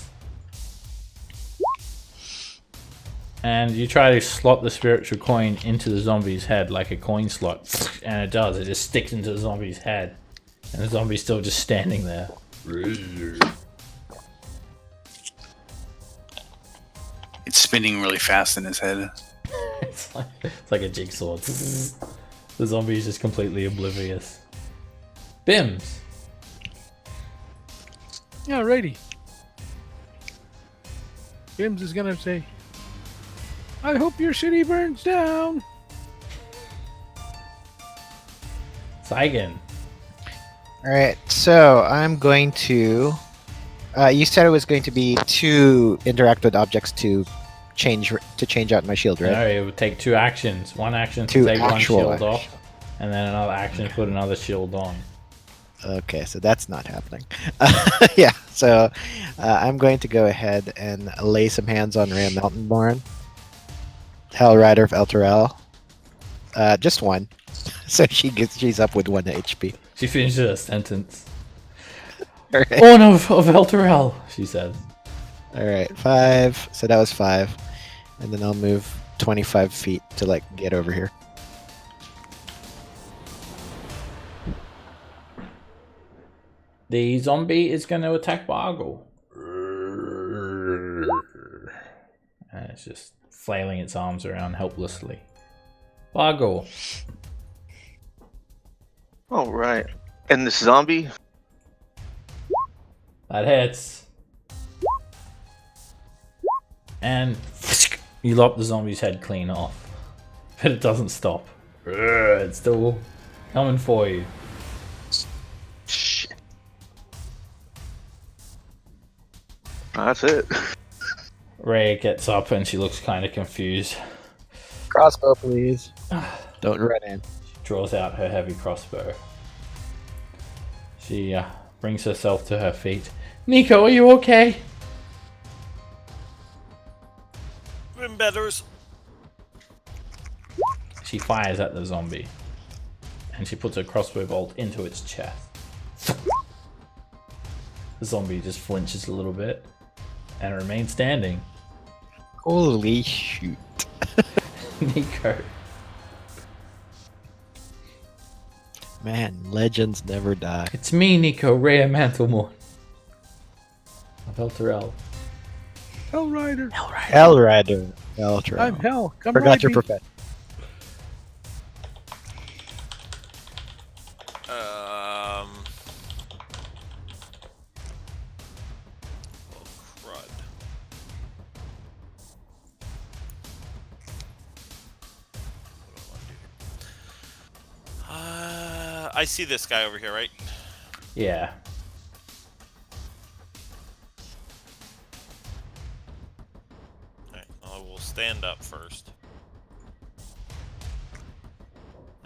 And you try to slot the spiritual coin into the zombie's head like a coin slot, and it does, it just sticks into the zombie's head. And the zombie's still just standing there. It's spinning really fast in his head. It's like a jigsaw. The zombie is just completely oblivious. Bims! Yeah, righty. Bims is gonna say, I hope your city burns down. Saigen. Alright, so I'm going to... you said it was going to be 2 interact with objects to change out my shield, right? No, it would take 2 actions. One action to 2 take one actual shield actions. off, and then another action to put another shield on. Okay, so that's not happening. Yeah, so I'm going to go ahead and lay some hands on Ram Mountainborn. Hell Rider of Elturel. Just 1. So she's up with 1 HP. She finishes her sentence. Alright, Horn of Elturel, she says. Alright, 5. So that was 5. And then I'll move 25 feet to like get over here. The zombie is going to attack Bargle. And it's just flailing its arms around helplessly. Bargle. All right. And this zombie? That hits. And you lop the zombie's head clean off. But it doesn't stop. It's still coming for you. Shit. That's it. Ray gets up and she looks kind of confused. Crossbow, please. Don't run in. She draws out her heavy crossbow. She brings herself to her feet. Nico, are you okay? Rembedders. She fires at the zombie. And she puts a crossbow bolt into its chest. The zombie just flinches a little bit. And remains standing. Holy shoot. Nico. Man, legends never die. It's me, Nico, Rhea Mantlemore. Of Elturel. Hell Rider. Hell Rider. Elturel. I'm Hell. Come Forgot ride your me. profession. Oh, crud. I see this guy over here, right? Yeah. Alright, I will stand up first.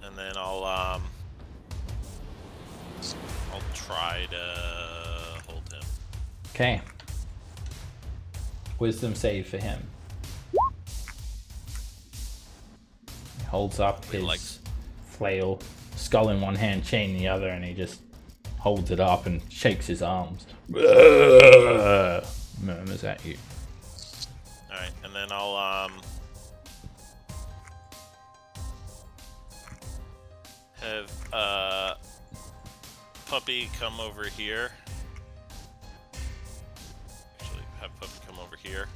And then I'll try to hold him. Okay. Wisdom save for him. He holds up his Like- flail, skull in one hand, chain in the other, and he just holds it up and shakes his arms. Murmurs at you. Alright, and then I'll have Puppy come over here. Actually, have Puppy come over here,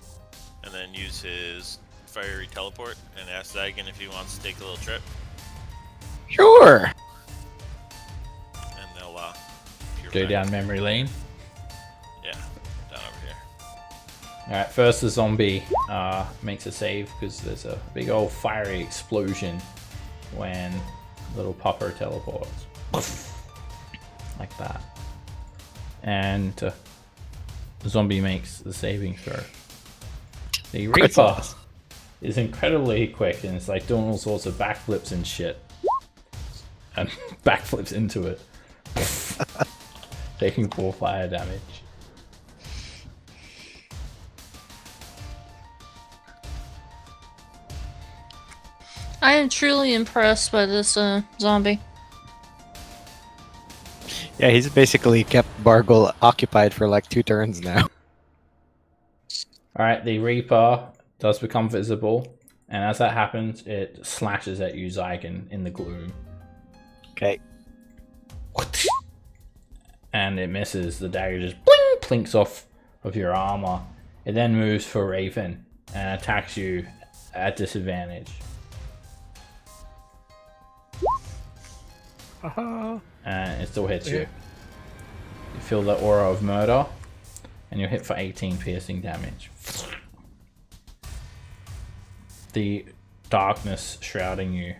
and then use his fiery teleport and ask Zagan if he wants to take a little trip, Sure. and they'll appear Go back. down memory lane. Yeah, down over here. Alright, first the zombie makes a save because there's a big old fiery explosion when little Pupper teleports. Like that. And the zombie makes the saving throw. The Reaper is incredibly quick and it's like doing all sorts of backflips and shit. and backflips into it, taking 4 fire damage. I am truly impressed by this zombie. Yeah, he's basically kept Bargle occupied for like 2 turns now. Alright, the Reaper does become visible, and as that happens, it slashes at you, Zygon, in the gloom. Okay. And it misses. The dagger just bling, plinks off of your armor. It then moves for Raven and attacks you at disadvantage. Haha. And it still hits you. Yeah. You feel the aura of murder, and you're hit for 18 piercing damage. The darkness shrouding you,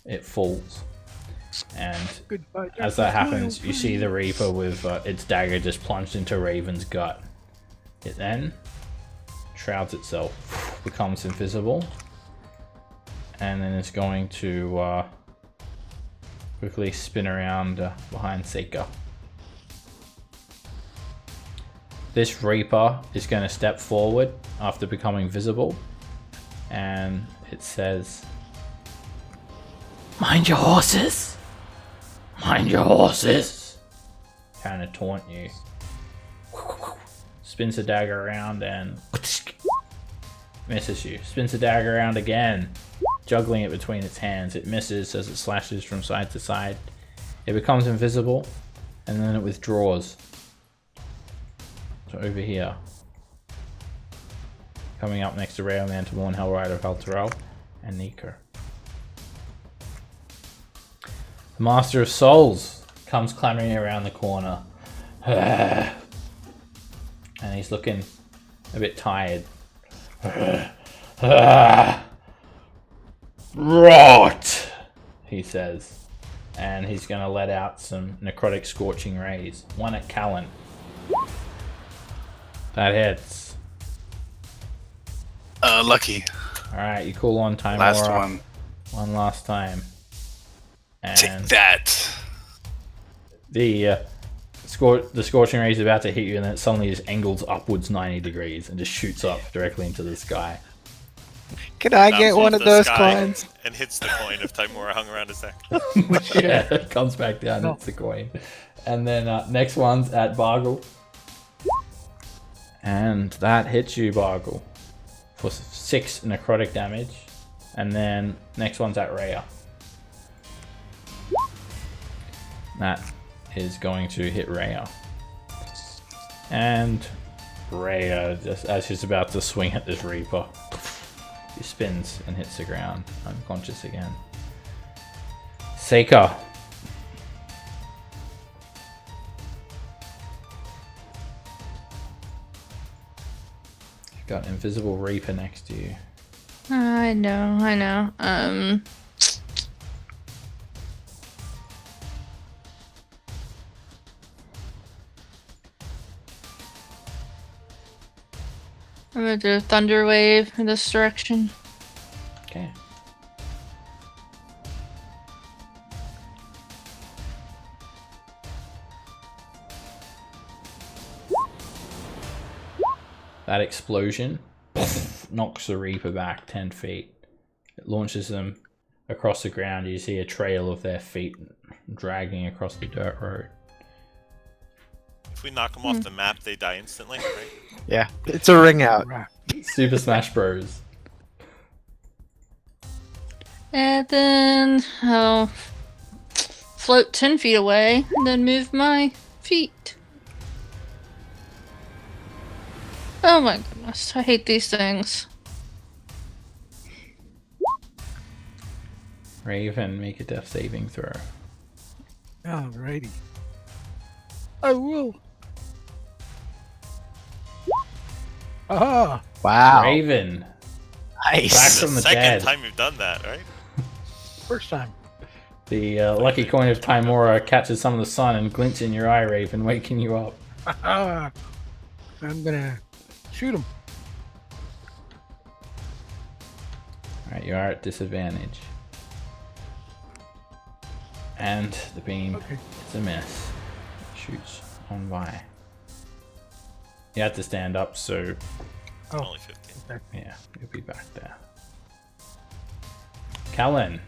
it falls. And Goodbye, as that happens, you see the Reaper with its dagger just plunged into Raven's gut. It then shrouds itself, becomes invisible, and then it's going to quickly spin around behind Seika. This Reaper is going to step forward after becoming visible, and it says, "Mind your horses! Mind your horses!" Trying to taunt you. Spins the dagger around and misses you. Spins the dagger around again, juggling it between its hands. It misses as it slashes from side to side. It becomes invisible, and then it withdraws. So over here. Coming up next to Railman to warn Hellrider, Valterel, and Nika. The Master of Souls comes clambering around the corner. And he's looking a bit tired. Rot! He says. And he's going to let out some necrotic scorching rays. One at Callan. That hits. Lucky. Alright, you call on time. Last one. One last time. And Take that. the scorching ray is about to hit you, and then it suddenly just angles upwards 90 degrees and just shoots up directly into the sky. Can I Bounces get one off of the those sky coins? And hits the coin if Timora hung around his neck. Yeah, it comes back down, it's the coin. And then next one's at Bargle. And that hits you, Bargle, for 6 necrotic damage. And then next one's at Rhea. That is going to hit Rhea. And Rhea, just as she's about to swing at this Reaper, she spins and hits the ground, unconscious again. Seika. You've got Invisible Reaper next to you. I know. I'm gonna do a thunder wave in this direction. Okay. That explosion knocks the Reaper back 10 feet. It launches them across the ground. You see a trail of their feet dragging across the dirt road. If we knock them off the map, they die instantly, right? Yeah, it's a ring out. Super Smash Bros. And then I'll float 10 feet away and then move my feet. Oh my goodness, I hate these things. Raven, make a death saving throw. Alrighty. I will. Aha! Wow. Raven, Nice. Back It's from the the second dead. time you've done that, right? First time. the lucky coin of Timora catches some of the sun and glints in your eye, Raven, waking you up. Aha! I'm gonna shoot him. Alright, you are at disadvantage. And the beam Okay. is a miss. Shoots on by. You had to stand up, so Oh, Only 15. yeah, you'll be back there. Callan.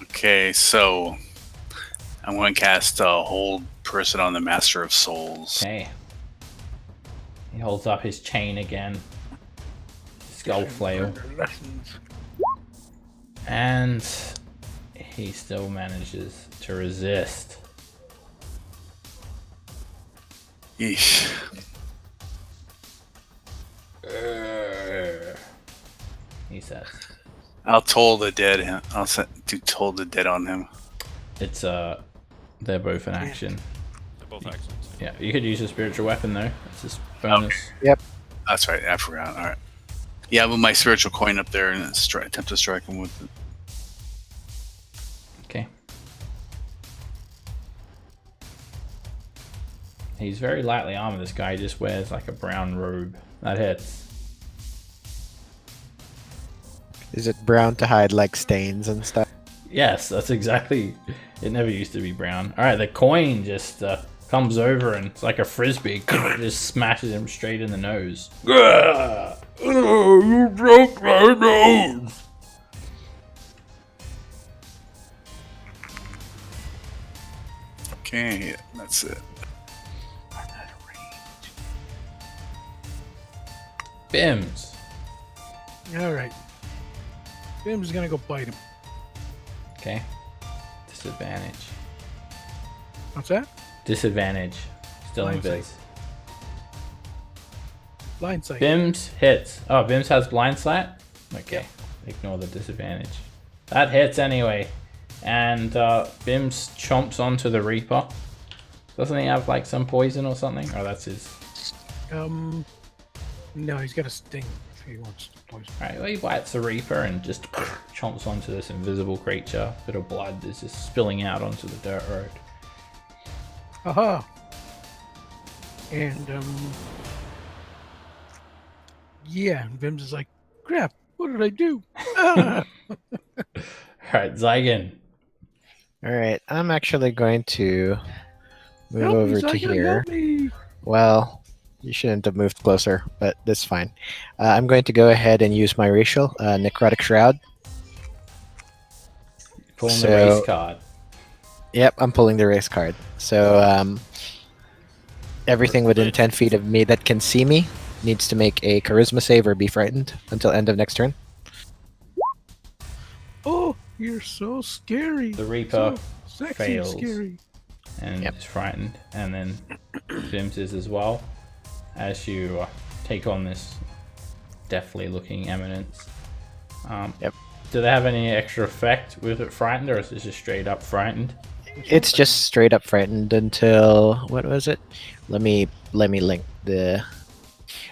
Okay, so I'm going to cast Hold Person on the Master of Souls. Okay. He holds up his chain again. Skull flail. lessons. And he still manages to resist. Yeesh. He says. I'll toll the dead. I'll do toll the dead on him. It's they're both in action. They're both actions. Yeah, you could use a spiritual weapon though. It's just bonus. That's right. I forgot. All right. Yeah, I'll move my spiritual coin up there and attempt to strike him with it. Okay. He's very lightly armored, this guy. He just wears like a brown robe. That hits. Is it brown to hide like stains and stuff? Yes, that's exactly. It never used to be brown. Alright, the coin just comes over and it's like a frisbee. It just smashes him straight in the nose. You broke my nose! Okay, that's it. Bims. All right. Bim's gonna go bite him. Okay. Disadvantage. What's that? Disadvantage. Still in Blind Viz. sight. Blind sight. Bims hits. Oh, Bims has blind sight? Okay. Ignore the disadvantage. That hits anyway. And Bims chomps onto the Reaper. Doesn't he have like some poison or something? Oh, that's his. No, he's got a sting if he wants to poison. Alright, well, he bites the Reaper and just chomps onto this invisible creature. Bit of blood is just spilling out onto the dirt road. Aha! And yeah, and Vims is like, crap, what did I do? Ah! Alright, Zygon. All right, I'm actually going to move Help me, over to Zygon, here. help me! Well, you shouldn't have moved closer, but that's fine. I'm going to go ahead and use my racial necrotic shroud. Pulling the So- race card. Yep, I'm pulling the race card. So everything within 10 feet of me that can see me needs to make a charisma save or be frightened until end of next turn. Oh, you're so scary. The Reaper So sexy fails. and scary. and Yep. is frightened, and then Bims is as well, as you take on this deathly looking eminence. Yep. Do they have any extra effect with it frightened, or is it just straight up frightened? It's just straight up frightened until what was it? Let me link the.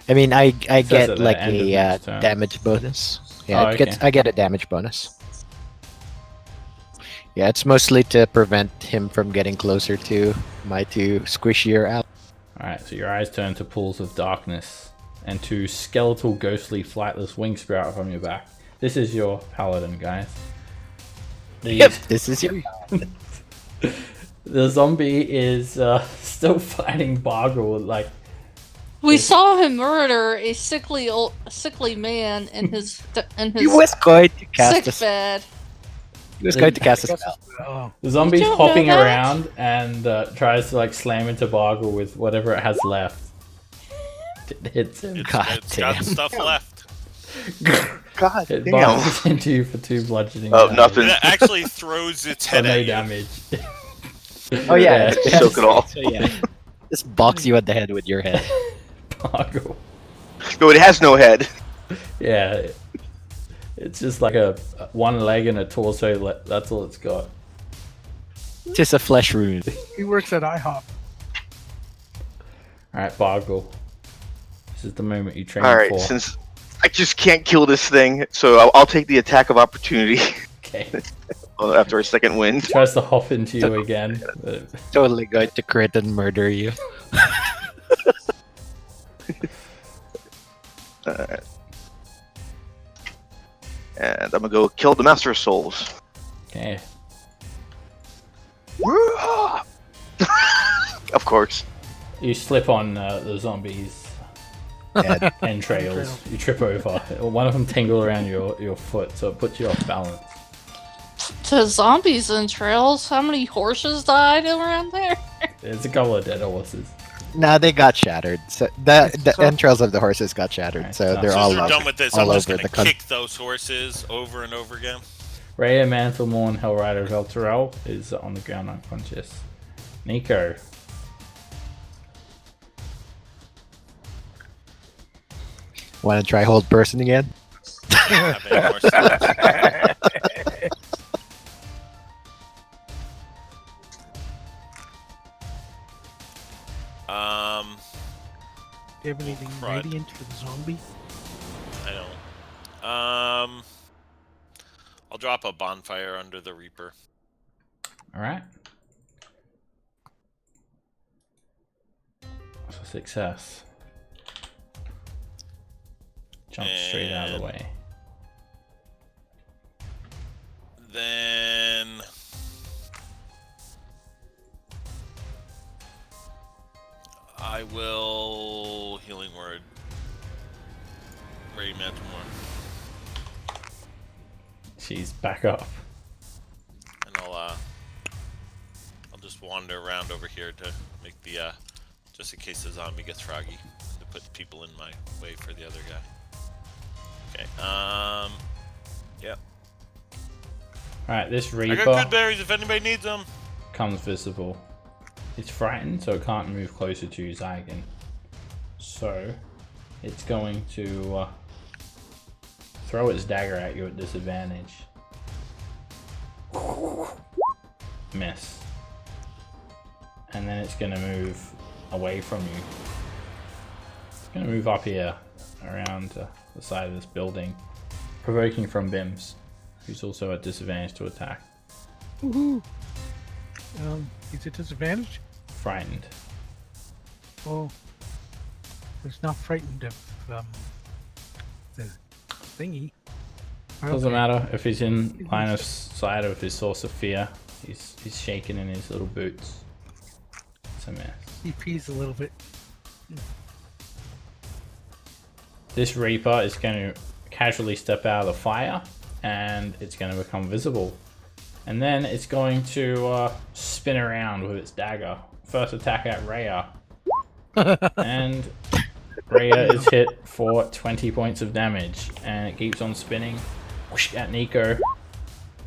I mean, I says at get the like end of a next turn. damage bonus. Yeah, Oh, okay. I get a damage bonus. Yeah, it's mostly to prevent him from getting closer to my two squishier out. Alright, so your eyes turn to pools of darkness, and two skeletal, ghostly, flightless wings sprout from your back. This is your paladin, guys. These- This is your. The zombie is still fighting Bargle, like, We saw him murder a sickly man in his He was going to cast sick a. bed. He was going to cast a spell. Oh, the zombie's You don't know hopping that? around and tries to like slam into Bargle with whatever it has left. It hits him. God It's got damn. stuff left. God It damn. barges into you for 2 bludgeoning. Oh, damage. nothing. It actually throws its For head no at you. damage. Oh yeah, Yeah. Soak it all. So, yeah, just box you on the head with your head. Bargle. No, it has no head. Yeah. It's just like a one leg and a torso. That's all it's got. Just a flesh wound. he works at IHOP. Alright, Bargle. This is the moment you train All right, for. since I just can't kill this thing, so I'll take the attack of opportunity Okay. after a second wind. Tries to hop into you again. But Totally going to crit and murder you. And I'm gonna go kill the Master of Souls. Okay. Of course. You slip on the zombies' Dead. entrails. You trip over. One of them tingle around your foot, so it puts you off balance. To zombies and trails, how many horses died around there? There's a couple of dead horses. No, they got shattered. So the So- entrails of the horses got shattered. Alright, so so- they're As all soon as we're over, done with this, all I'm just over gonna the country. kick those horses over and over again. Rhea, Mantlemorn, Hellrider, Veltarel is on the ground unconscious. Nico. Want to try hold person again? Have any more slots. Do you have anything Crud. radiant for the zombie? I don't. I'll drop a bonfire under the Reaper. Alright. For success. Jump straight out of the way. Then I will healing word. Ready, Mantimore. She's back up. And I'll just wander around over here to make the just in case the zombie gets froggy, to put people in my way for the other guy. Okay. Yep. Alright, this I got good Reaper berries if anybody needs them. comes visible. It's frightened, so it can't move closer to you, Zygon. So, it's going to throw its dagger at you at disadvantage. Miss. And then it's going to move away from you. It's going to move up here, around the side of this building, provoking from Bims, who's also at disadvantage to attack. Woohoo! Is it disadvantage? Frightened. Oh, it's not frightened of the thingy. Doesn't Okay. matter if he's in line of sight of his source of fear. He's shaking in his little boots. It's a mess. He pees a little bit. This Reaper is going to casually step out of the fire, and it's going to become visible. And then it's going to spin around with its dagger. First attack at Rhea. And Rhea is hit for 20 points of damage, and it keeps on spinning. Whoosh, at Nico.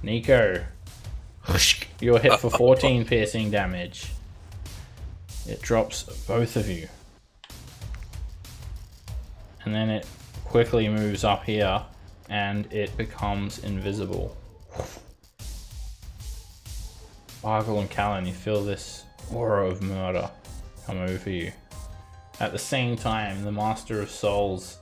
Nico. Whoosh, you're hit for 14 piercing damage. It drops both of you. And then it quickly moves up here, and it becomes invisible. Bargle and Callan, you feel this aura of murder come over you. At the same time, the Master of Souls,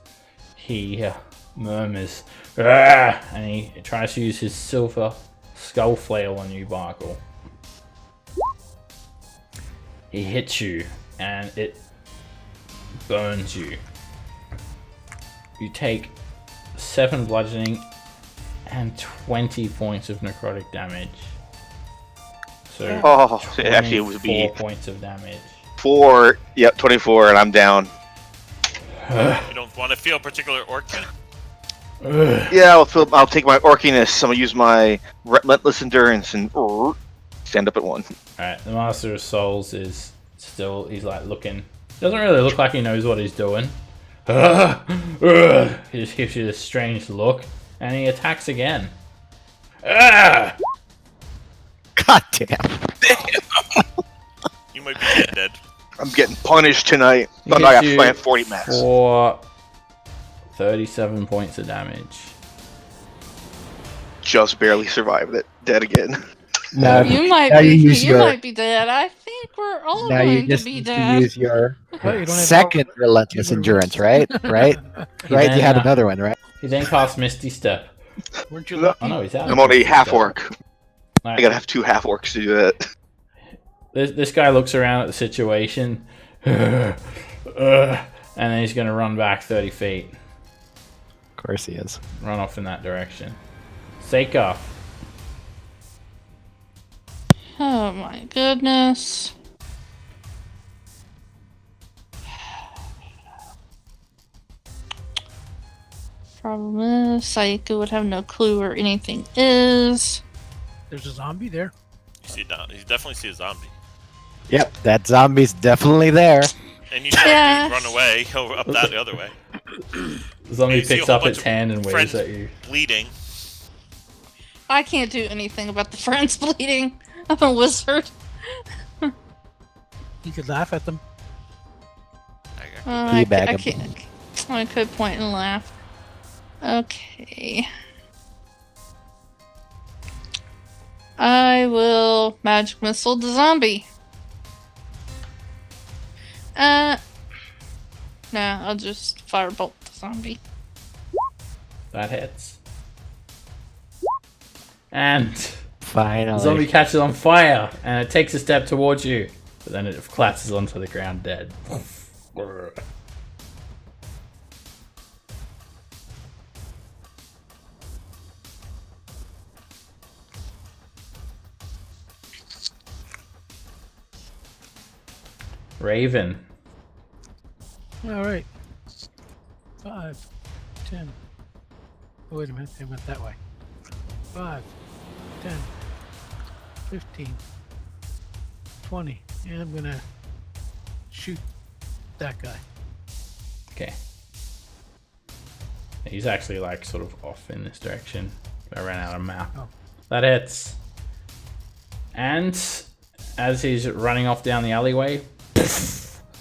he murmurs, "Ah!" and he tries to use his silver skull flail on you, Bargle. He hits you, and it burns you. You take 7 bludgeoning and 20 points of necrotic damage. So Oh, actually, it would be 4 points of damage. 4. Yep, 24, and I'm down. You don't want to feel particular orky? Yeah, I'll take my orkiness. I'm gonna use my relentless endurance and stand up at 1. Alright, the Master of Souls is still, he's like looking, doesn't really look like he knows what he's doing. He just gives you this strange look, and he attacks again. God damn. You might be dead. I'm getting punished tonight. He Oh no, I hits you have 40 max. for 37 points of damage. Just barely survived it. Dead again. Now, You might now be. you use You your, might be dead. I think we're all now you going to just be need to dead. use your Well, you don't have second relentless endurance, right? Right? Right? You had another one, right? He then casts Misty Step. Weren't you No. lucky? Oh no, he's out. I'm only half orc. Alright. I gotta have 2 half orcs to do that. This guy looks around at the situation, and then he's going to run back 30 feet. course he is. Run off in that direction. Seika. Oh my goodness. Problem is, Saika would have no clue where anything is. There's a zombie there. You definitely see a zombie. Yep, that zombie's definitely there. And you saw a dude run away up that the other way. The zombie And you see a picks whole up bunch its of hand and waves friends at you. bleeding. I can't do anything about the friends bleeding. I'm a wizard. You could laugh at them. Teabag I 'em. can't. I could point and laugh. Okay. I will magic missile the zombie. No, I'll just firebolt the zombie. That hits. And the Finally. zombie catches on fire and it takes a step towards you, but then it collapses onto the ground dead. Raven. All right. 5, 10. Oh, wait a minute. They went that way. 5, 10, 15, 20. And I'm gonna shoot that guy. Okay. He's actually like sort of off in this direction. I ran out of map. Oh. That hits. And as he's running off down the alleyway,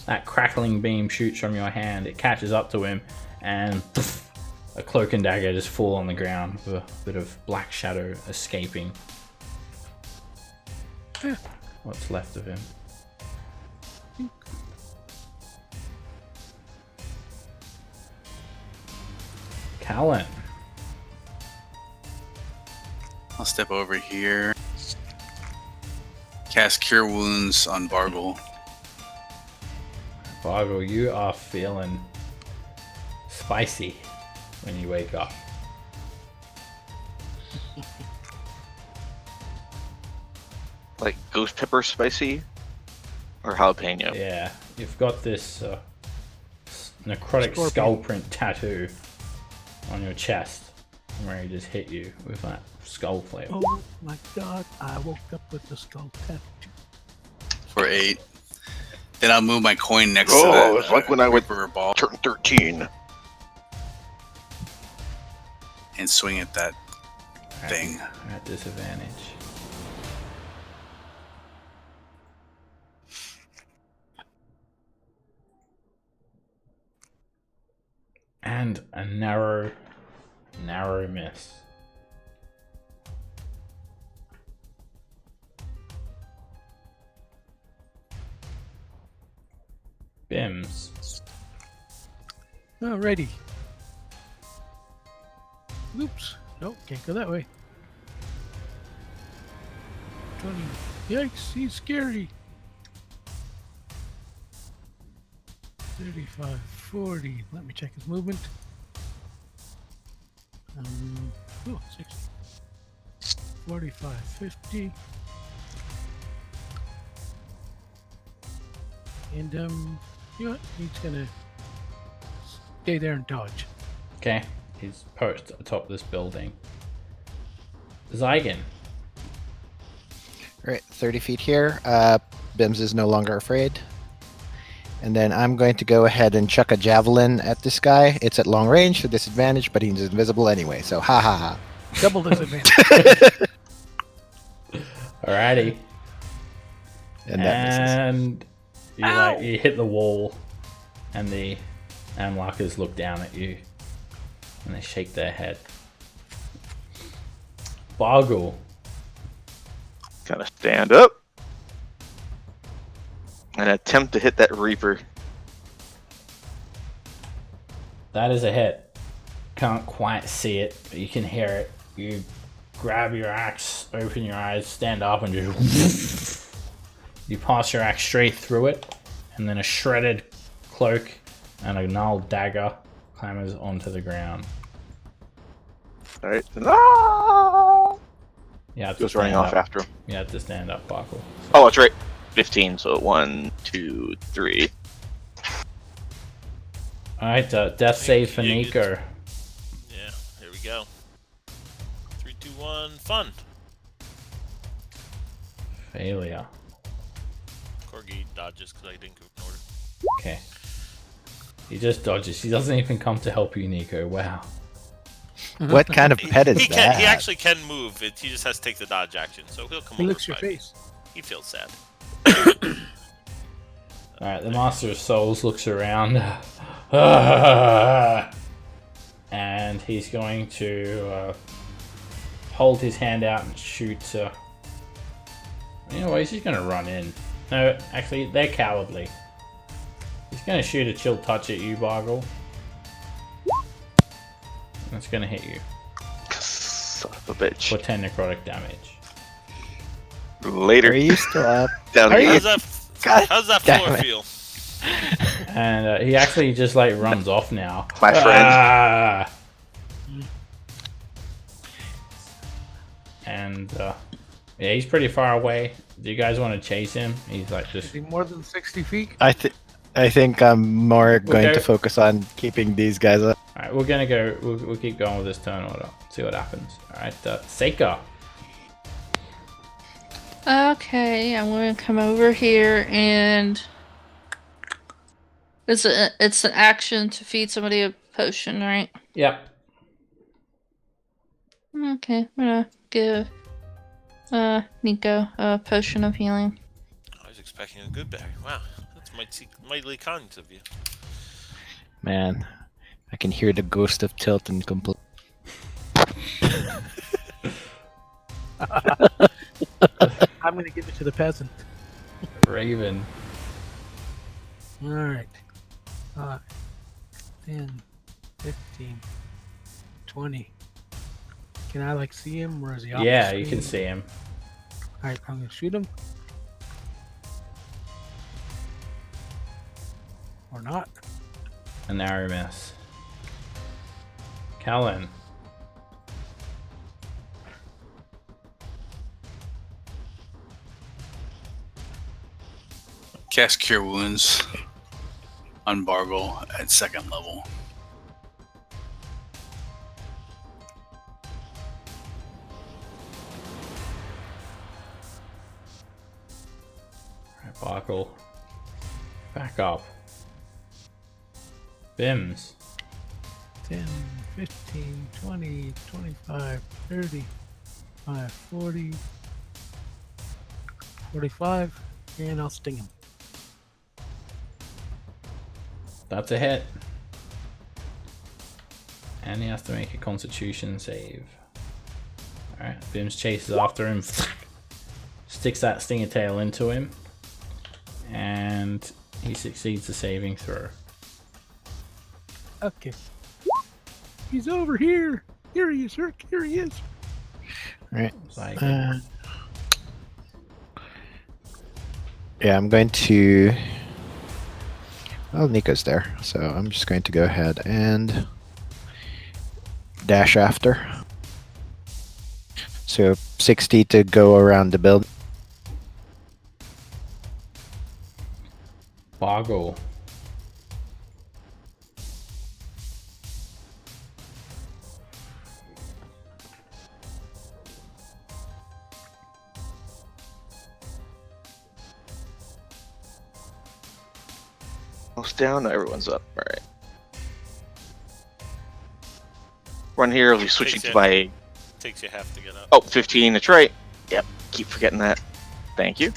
that crackling beam shoots from your hand. It catches up to him, and a cloak and dagger just fall on the ground with a bit of black shadow escaping. What's left of him? Callan. I'll step over here. Cast Cure Wounds on Bargle. Bargle, you are feeling spicy when you wake up. Like ghost pepper spicy? Or jalapeno? Yeah, you've got this necrotic Scorpion. skull print tattoo on your chest where he just hit you with that skull flavor. Oh my god, I woke up with the skull tattoo. For 8. Then I'll move my coin next to Oh, that. it's like when I went Ripper ball turn 13. and swing at that thing. At disadvantage. And a narrow miss. Bims. Alrighty. Oops. Nope, can't go that way. 20. Yikes, he's scary. 35, 40. Let me check his movement. Oh, 60. 45, 50. And, you know what? He's gonna stay there and dodge. Okay, he's perched atop this building. Zygon. Right, 30 feet here. Bims is no longer afraid. And then I'm going to go ahead and chuck a javelin at this guy. It's at long range for disadvantage, but he's invisible anyway, so ha ha ha. Double disadvantage. Alrighty. And that misses. And you hit the wall, and the Amlockers look down at you, and they shake their head. Bargle. Kind of stand up and attempt to hit that Reaper. That is a hit. Can't quite see it, but you can hear it. You grab your axe, open your eyes, stand up, and just you pass your axe straight through it, and then a shredded cloak and a gnarled dagger clambers onto the ground. Alright. Ah! You have to Goes running stand off up. after him. You have to stand up, Barkle. Oh, that's right. 15, so 1, 2, 3. Alright, death save for Nico. Yeah, here we go. 3, 2, 1, fun. Failure. Corgi dodges because I didn't go in order. Okay. He just dodges. He doesn't even come to help you, Nico. Wow. What kind of pet is He that? actually can move. He just has to take the dodge action, so he'll come He over. licks your by me. face. He feels sad. Alright, the Master of Souls looks around. And he's going to hold his hand out and shoot. You know what? He's just going to run in. No, actually, they're cowardly. He's going to shoot a chill touch at you, Bargle. That's going to hit you Son of a bitch. for 10 necrotic damage. Later. Are you still up? Down Are here. you- How's that damn floor it. feel? And he actually just like runs off now. My friend. Ah! And yeah, he's pretty far away. Do you guys want to chase him? He's like Is just. he more than 60 feet? I think I'm more going Okay. to focus on keeping these guys up. All right, we're gonna go. We'll keep going with this turn order. See what happens. All right, Seika. Okay, I'm gonna come over here and it's an action to feed somebody a potion, right? Yep. Okay, I'm gonna give Nico a potion of healing. I was expecting a good berry. Wow, that's mightily kind of you. Man, I can hear the ghost of Tilton complete. I'm gonna give it to the peasant. Raven. All right. 5, 10, 15, 20. Can I like see him, or is he off the Yeah, you screen? can see him. All right, I'm gonna shoot him. Or not. A narrow miss. Callan. Cast Cure Wounds on Bargle at 2nd level. Alright, Barkle. Back up. Bims. 10, 15, 20, 25, 30, 40, 45, and I'll sting him. That's a hit. And he has to make a constitution save. Alright, Bims chases after him. Sticks that stinger tail into him. And he succeeds the saving throw. Okay. He's over here. Here he is, Herc. Here he is. Right. It's like, Yeah, I'm going to. Well, Nico's there, so I'm just going to go ahead and dash after. So 60 to go around the building. Boggle. Almost down. No, everyone's up. All right. Run here. I'll be switching to my. Takes you half to get up. Oh, 15. That's right. Yep. Keep forgetting that. Thank you.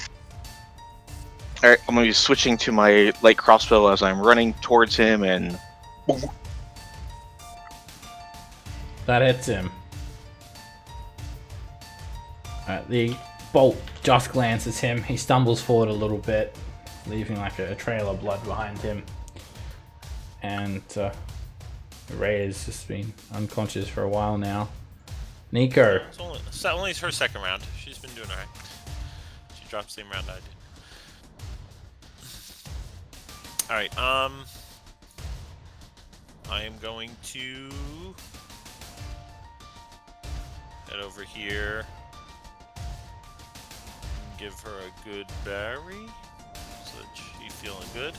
All right. I'm going to be switching to my light crossbow as I'm running towards him, and That hits him. Alright, the bolt just glances him. He stumbles forward a little bit, leaving like a trail of blood behind him. And Ray has just been unconscious for a while now. Nico. It's only her 2nd round. She's been doing alright. She dropped the same round I did. Alright, I am going to Head over here. Give her a good berry, so that she's feeling good.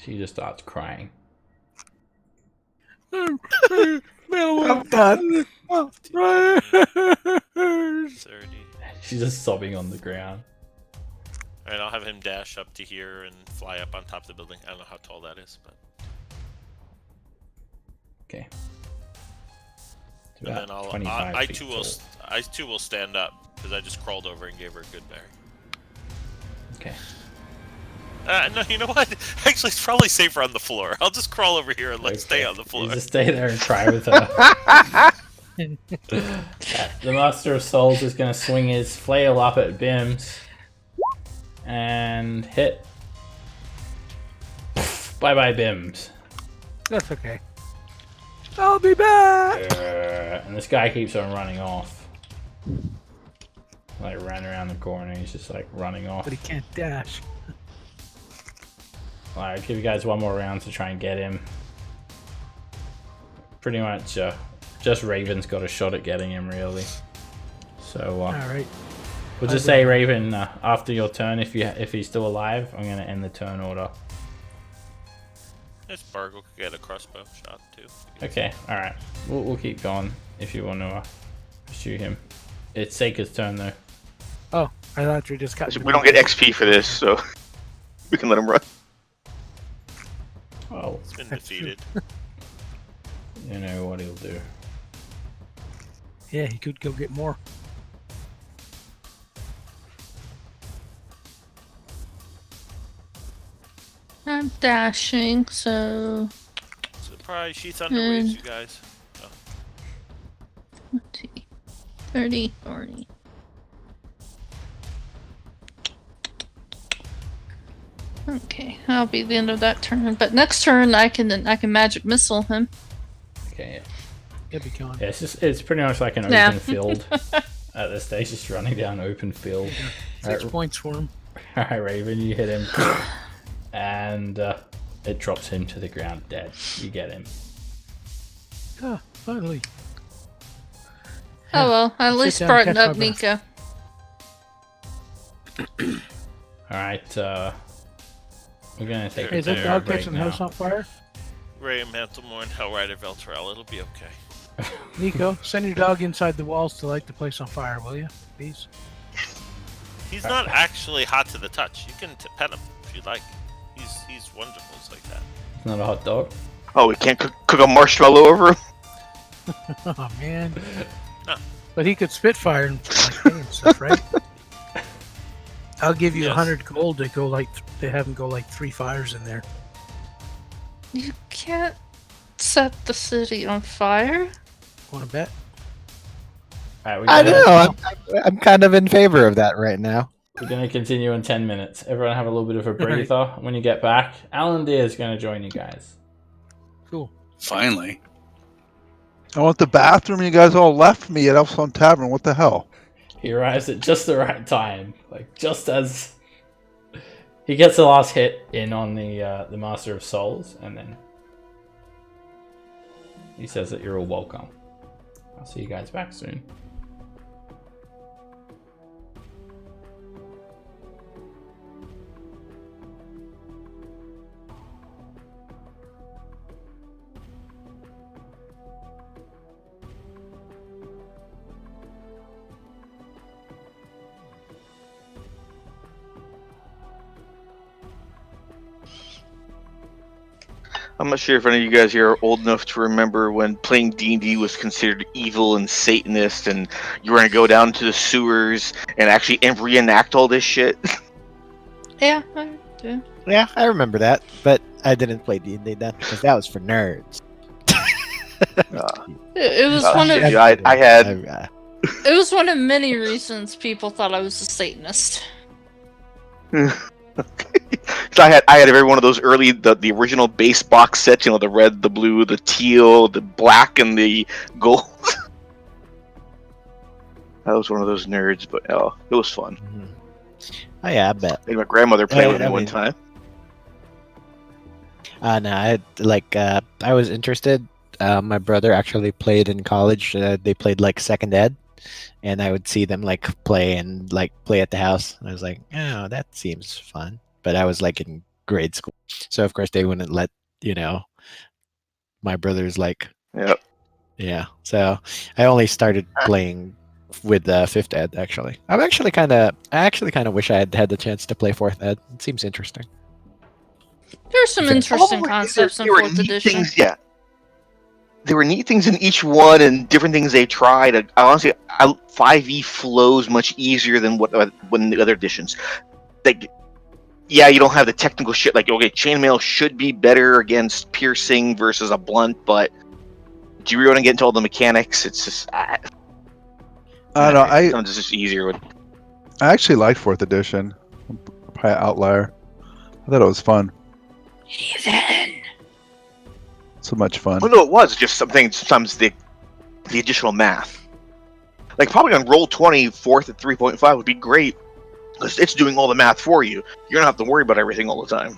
She just starts crying. I'm done. 30. She's just sobbing on the ground. Alright, I'll have him dash up to here and fly up on top of the building. I don't know how tall that is, but... Okay. It's And about then I'll... 25 I feet too tall. will stand up, because I just crawled over and gave her a good berry. Okay. No, you know what? Actually, it's probably safer on the floor. I'll just crawl over here and stay on the floor. You just stay there and cry with her. The Master of Souls is going to swing his flail up at Bims. And hit. Bye bye, Bims. That's okay. I'll be back. And this guy keeps on running off. Like, ran around the corner, he's just like running off. But he can't dash. Alright, I'll give you guys one more round to try and get him. Pretty much, just Raven's got a shot at getting him, really. So, Alright. we'll just say, Raven, after your turn, if he's still alive, I'm going to end the turn order. This Bargle could get a crossbow shot, too. Okay, alright. We'll keep going if you want to shoot him. It's Seika's turn, though. Oh, I thought you just got... We don't get XP for this, so we can let him run. Well, It's been That's true. defeated. you know what he'll do. Yeah, he could go get more. I'm dashing, so Surprise, she thunderwaves, you guys. 20, 30, 40. Okay, that'll be the end of that turn. But next turn, I can magic missile him. Okay, yeah. He'll be gone. Yeah, it's pretty much like an Yeah. open field at this stage, just running down open field. 6 points for him. Alright, Raven, you hit him. And it drops him to the ground dead. You get him. Ah, finally. Oh well, I at Sit least down, brightened catch up my breath. Nico. Alright, we're gonna take Hey, a is that turn dog break catching the now. house on fire? Ray Mantlemore and Hellrider Veltrell, it'll be okay. Nico, send your dog inside the walls to light the place on fire, will you? Please. He's not actually hot to the touch. You can pet him if you like. He's wonderful like that. It's not a hot dog. Oh, we can't cook a marshmallow over him? Oh, man. No. But he could spit fire and stuff, right? I'll give you Yes. 100 gold to go to have him go like 3 fires in there. You can't set the city on fire. Want to bet? Alright, I don't know. I'm kind of in favor of that right now. We're gonna continue in 10 minutes. Everyone have a little bit of a breather. When you get back, Alan Deere is gonna join you guys. Cool. Finally. I went to the bathroom. You guys all left me at Elfstone Tavern. What the hell? He arrives at just the right time, like just as he gets the last hit in on the Master of Souls, and then he says that you're all welcome. I'll see you guys back soon. I'm not sure if any of you guys here are old enough to remember when playing D&D was considered evil and Satanist, and you were going to go down to the sewers and actually reenact all this shit. Yeah, I do. Yeah, I remember that, but I didn't play D&D then because that was for nerds. It was one of yeah, I had it was one of many reasons people thought I was a Satanist. So I had every one of those early the original base box sets, you know, the red, the blue, the teal, the black, and the gold. I was one of those nerds, but it was fun. Oh yeah, I bet. Made my grandmother play with me I one mean- time. No, I was interested my brother actually played in college. They played like second ed, and I would see them like play and like play at the house. And I was like, oh, that seems fun. But I was like in grade school, so of course they wouldn't let my brothers like Yep. yeah. So I only started playing with fifth ed actually. I actually kind of wish I had had the chance to play fourth ed. It seems interesting. There's some Okay. interesting concepts in There were 4th neat edition. things, yeah. There were neat things in each one and different things they tried. Honestly, 5e flows much easier than when the other editions. Like, yeah, you don't have the technical shit. Like, okay, chainmail should be better against piercing versus a blunt, but do you really want to get into all the mechanics? It's just I don't know. it's just easier with. I actually liked 4th edition. Probably an outlier. I thought it was fun. So much fun. Well, no, it was just sometimes the additional math. Like probably on Roll20, 4th at 3.5 would be great because it's doing all the math for you. You don't have to worry about everything all the time.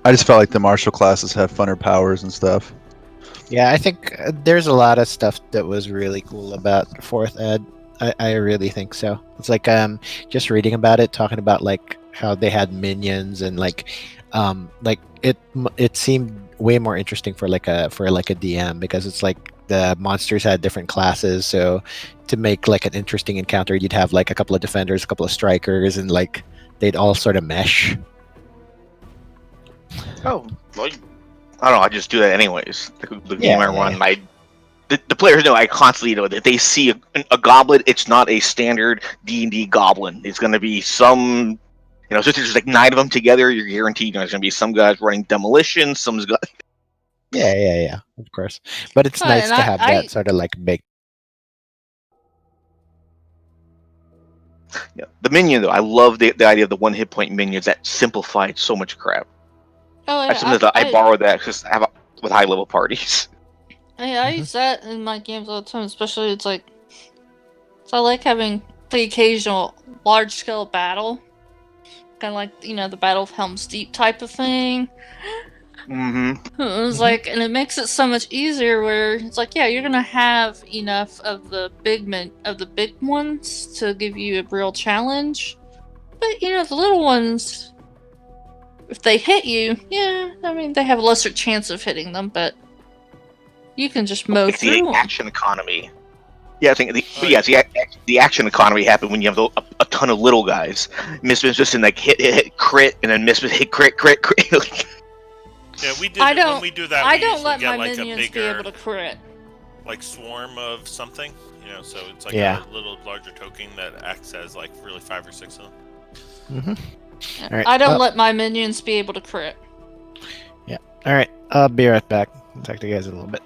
I just felt like the martial classes have funner powers and stuff. Yeah, I think there's a lot of stuff that was really cool about fourth ed. I really think so. It's like just reading about it, talking about like how they had minions and like it seemed way more interesting for like a DM because it's like the monsters had different classes. So to make like an interesting encounter, you'd have like a couple of defenders, a couple of strikers, and like they'd all sort of mesh. Oh, well, I don't know. I just do that anyways. The game I run, yeah. The players know I constantly know that if they see a goblin, it's not a standard D&D goblin. It's going to be some, so if there's like 9 of them together, you're guaranteed there's going to be some guys running demolition, some guys. Yeah, of course. But it's nice to have that sort of like big. Yeah, the minion though, I love the idea of the 1 hit point minions. That simplified so much crap. Oh, yeah, I borrow that because I have with high level parties. I use that in my games all the time, especially it's like, so I like having the occasional large scale battle, kind of like the Battle of Helm's Deep type of thing. Mm-hmm. It was like, and it makes it so much easier where it's like, yeah, you're gonna have enough of the big ones to give you a real challenge, but the little ones, if they hit you, yeah, I mean they have a lesser chance of hitting them, but you can just mow through them. The action economy. Yeah, I think the action economy happened when you have a ton of little guys. Misfits just in like hit, crit, and then Misfits hit, crit. Yeah, we did. When we do that, I we don't usually let get my like minions a bigger, be able to crit. like swarm of something. So it's like Yeah. a little larger token that acts as like really 5 or 6 of them. Mm-hmm. All right. I don't let my minions be able to crit. Yeah. All right. I'll be right back. I'll talk to you guys in a little bit.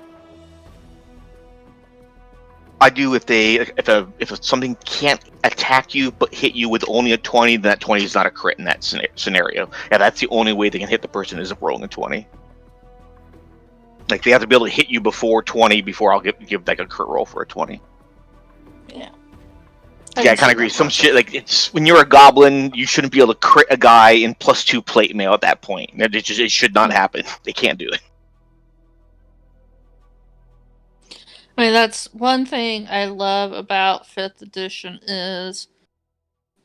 I do if something can't attack you but hit you with only a 20, then that 20 is not a crit in that scenario. Yeah, that's the only way they can hit the person is rolling a 20. Like they have to be able to hit you before 20 before I'll give like a crit roll for a 20. Yeah. Yeah, I kind of agree. Some shit like it's when you're a goblin, you shouldn't be able to crit a guy in +2 plate mail at that point. It should not happen. They can't do it. I mean, that's one thing I love about 5th edition is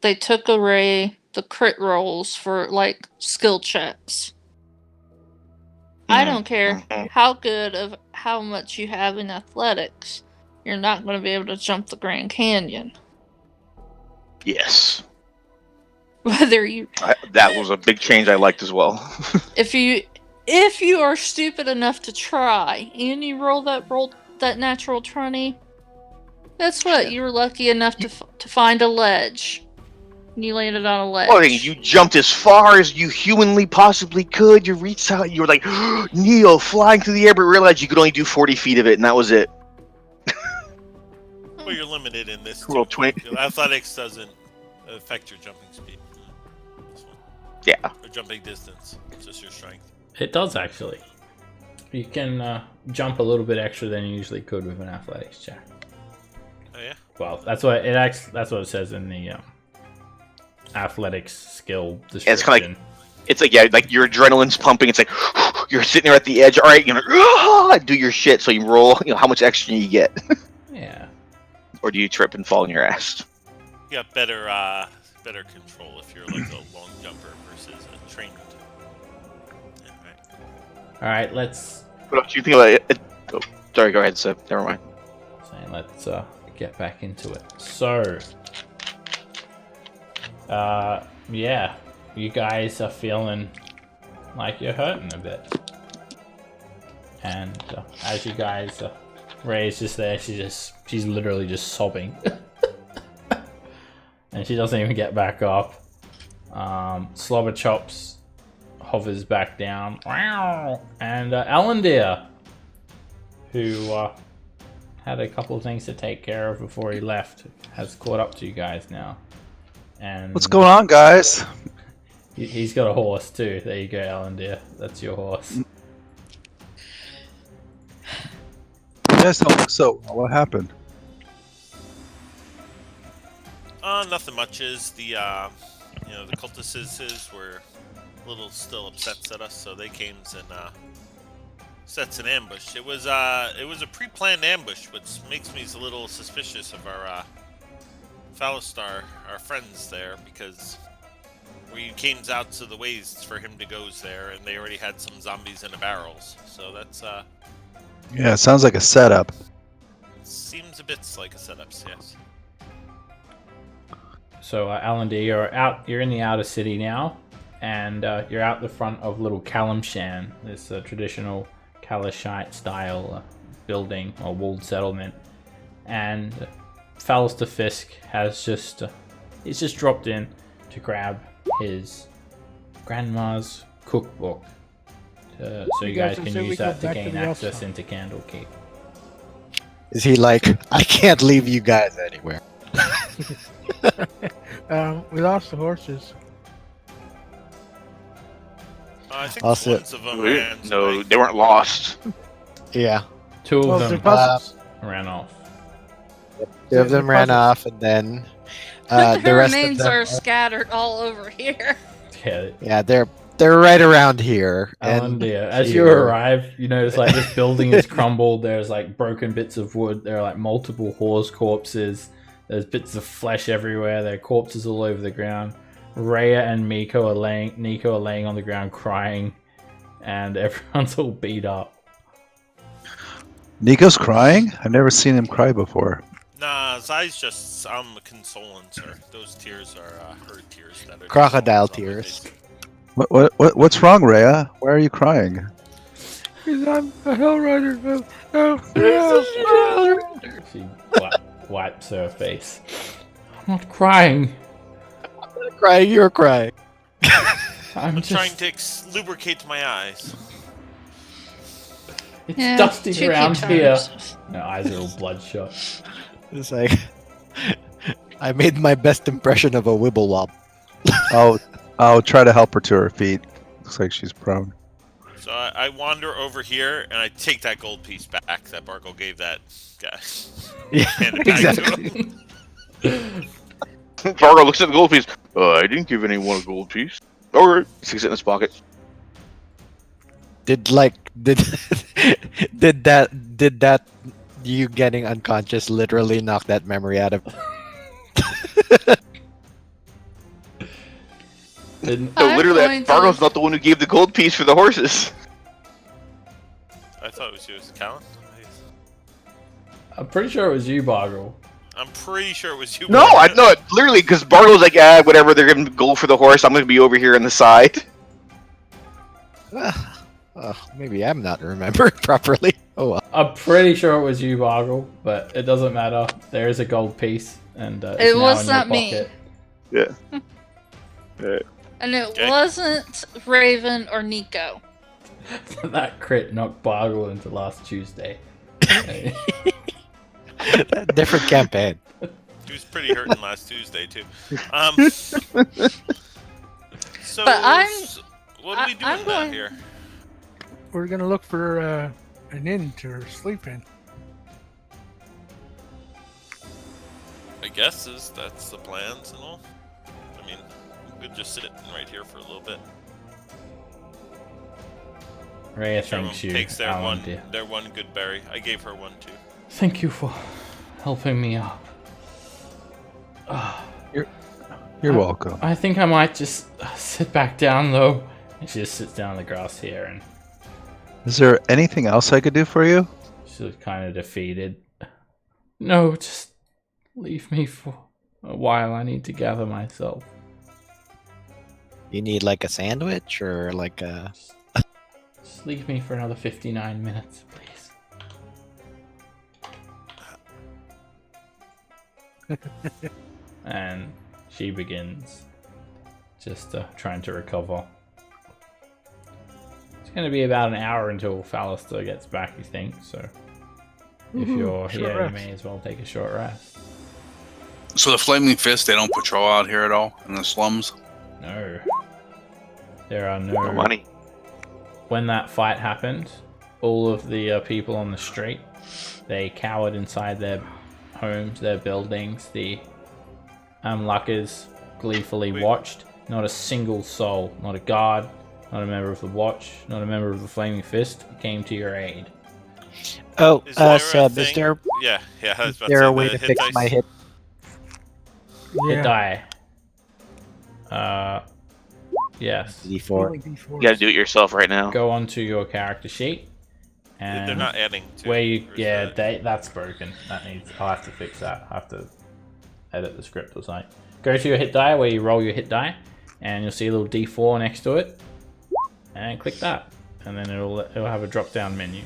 they took away the crit rolls for like skill checks. I don't care how much you have in athletics, you're not going to be able to jump the Grand Canyon. Yes. Whether you that was a big change I liked as well. if you are stupid enough to try and you roll that natural 20, that's what you were lucky enough to find a ledge. And you landed on a ledge. Well, you jumped as far as you humanly possibly could. You reached out. You were like Neo flying through the air, but realized you could only do 40 feet of it, and that was it. Well, you're limited in this. Roll 20. Athletics doesn't affect your jumping speed. Yeah. Or jumping distance. It's just your strength. It does actually. You can jump a little bit extra than you usually could with an athletics check. Oh yeah. Well, that's what it says in the athletics skill description. It's kind of like It's like, yeah, like your adrenaline's pumping. It's like you're sitting there at the edge. All right, do your shit. So you roll. How much extra you get, Yeah. or do you trip and fall on your ass? You got better control if you're like a long jumper versus a trained. Yeah, right. All right, let's What else do you think about it? Oh, sorry, go ahead, Seb. Never mind. let's get back into it. So, yeah, you guys are feeling like you're hurting a bit, and as you guys, Ray's just there. She's literally just sobbing, and she doesn't even get back up. Slobber Chops hovers back down, and Alandir, who had a couple of things to take care of before he left, has caught up to you guys now. And What's going on, guys? He's got a horse too. There you go, Alandir. That's your horse. You guys don't look so. What happened? Nothing much. Is the the cultists were a little still upset at us, so they came and sets an ambush. It was a pre-planned ambush, which makes me a little suspicious of our Phalistar, our friends there, because we came out to the ways for him to go there, and they already had some zombies in the barrels. So that's Yeah, it sounds like a setup. seems a bit like a setup, yes. So, Alandir, you're in the outer city now, and you're out the front of little Calimshan, this traditional Kalashite style building or walled settlement, and Phalistar Fisk has he's just dropped in to grab his grandma's cookbook, so you guys can use that to gain access into Candlekeep. Is he like, I can't leave you guys anywhere? We lost the horses. I think Also- ones of them ran. No, they weren't lost. Yeah. Two Well, of they're them puzzles. ran off. Two of them ran off, and then the the rest of remains them are scattered all over here. Yeah, Yeah, they're right around here. And Alandir, as you here. arrive, you notice like this building is crumbled. There's like broken bits of wood. There are like multiple horse corpses. There's bits of flesh everywhere. There are corpses all over the ground. Rhea and Nico are laying on the ground crying, and everyone's all beat up. Nico's crying? I've never seen him cry before. Nah, Zai's just consoling her. Those tears are her tears that are Crocodile just on my tears. face. What's wrong, Rhea? Why are you crying? Because I'm a hell rider. She wipes her face. I'm not crying. crying, you're crying. I'm I'm just. trying to lubricate my eyes. It's Yeah, dusty cheeky around here. terms. My eyes are all bloodshot. It's like, I made my best impression of a Wibblewop. I'll try to help her to her feet. Looks like she's prone. So I wander over here and I take that gold piece back that Bargle gave that guy. Yeah, Hand it back exactly. to him. Fargo looks at the gold piece. I didn't give anyone a gold piece. Alright. Sticks it in his pocket. Did that you getting unconscious literally knock that memory out of? Didn't. So I'm literally, going to- Fargo's not the one who gave the gold piece for the horses. I thought it was you, Callan. I'm pretty sure it was you, Boggle. I'm pretty sure it was you. No, I know it literally because Bargo's like, whatever. They're gonna go for the horse. I'm gonna be over here on the side. Maybe I'm not remembering properly. Oh well. I'm pretty sure it was you, Boggle, but it doesn't matter. There is a gold piece, and it's It now was in your not me. pocket. Yeah. And it Okay. wasn't Raven or Nico. That crit knocked Boggle into last Tuesday. Different campaign. He was pretty hurting last Tuesday too. So But what are we doing I'm now going- here? We're gonna look for an inn to sleep in. I guess that's the plans and all. I mean, we could just sit right here for a little bit. Rhea Everyone thanks you, takes their Alan, one dear. good berry. I gave her one too. Thank you for helping me up. You're welcome. I think I might just sit back down though. And she just sits down on the grass here and Is there anything else I could do for you? she's kind of defeated. No, just leave me for a while. I need to gather myself. You need like a sandwich or like a. Just leave me for another 59 minutes, please. And she begins just trying to recover. It's going to be about an hour until Fallister gets back, you think, so if you're short here, rest. you may as well take a short rest. So the Flaming Fist, they don't patrol out here at all in the slums? No. There are No no... money. When that fight happened, all of the people on the street, they cowered inside their homes, their buildings. The Amluckers gleefully watched. Not a single soul, not a guard, not a member of the Watch, not a member of the Flaming Fist came to your aid. Oh, Is there a Seb, is thing- there Yeah, I was about there to a say way the to fix dice. my hit? Hit die. Yes. D4. Only D4s. You gotta do it yourself right now. Go onto your character sheet. And They're not adding to where it, you, or is yeah, that- that's broken. That needs, I'll have to fix that. I have to edit the script or something. Go to your hit die where you roll your hit die, and you'll see a little D4 next to it, and click that, and then it'll have a drop down menu,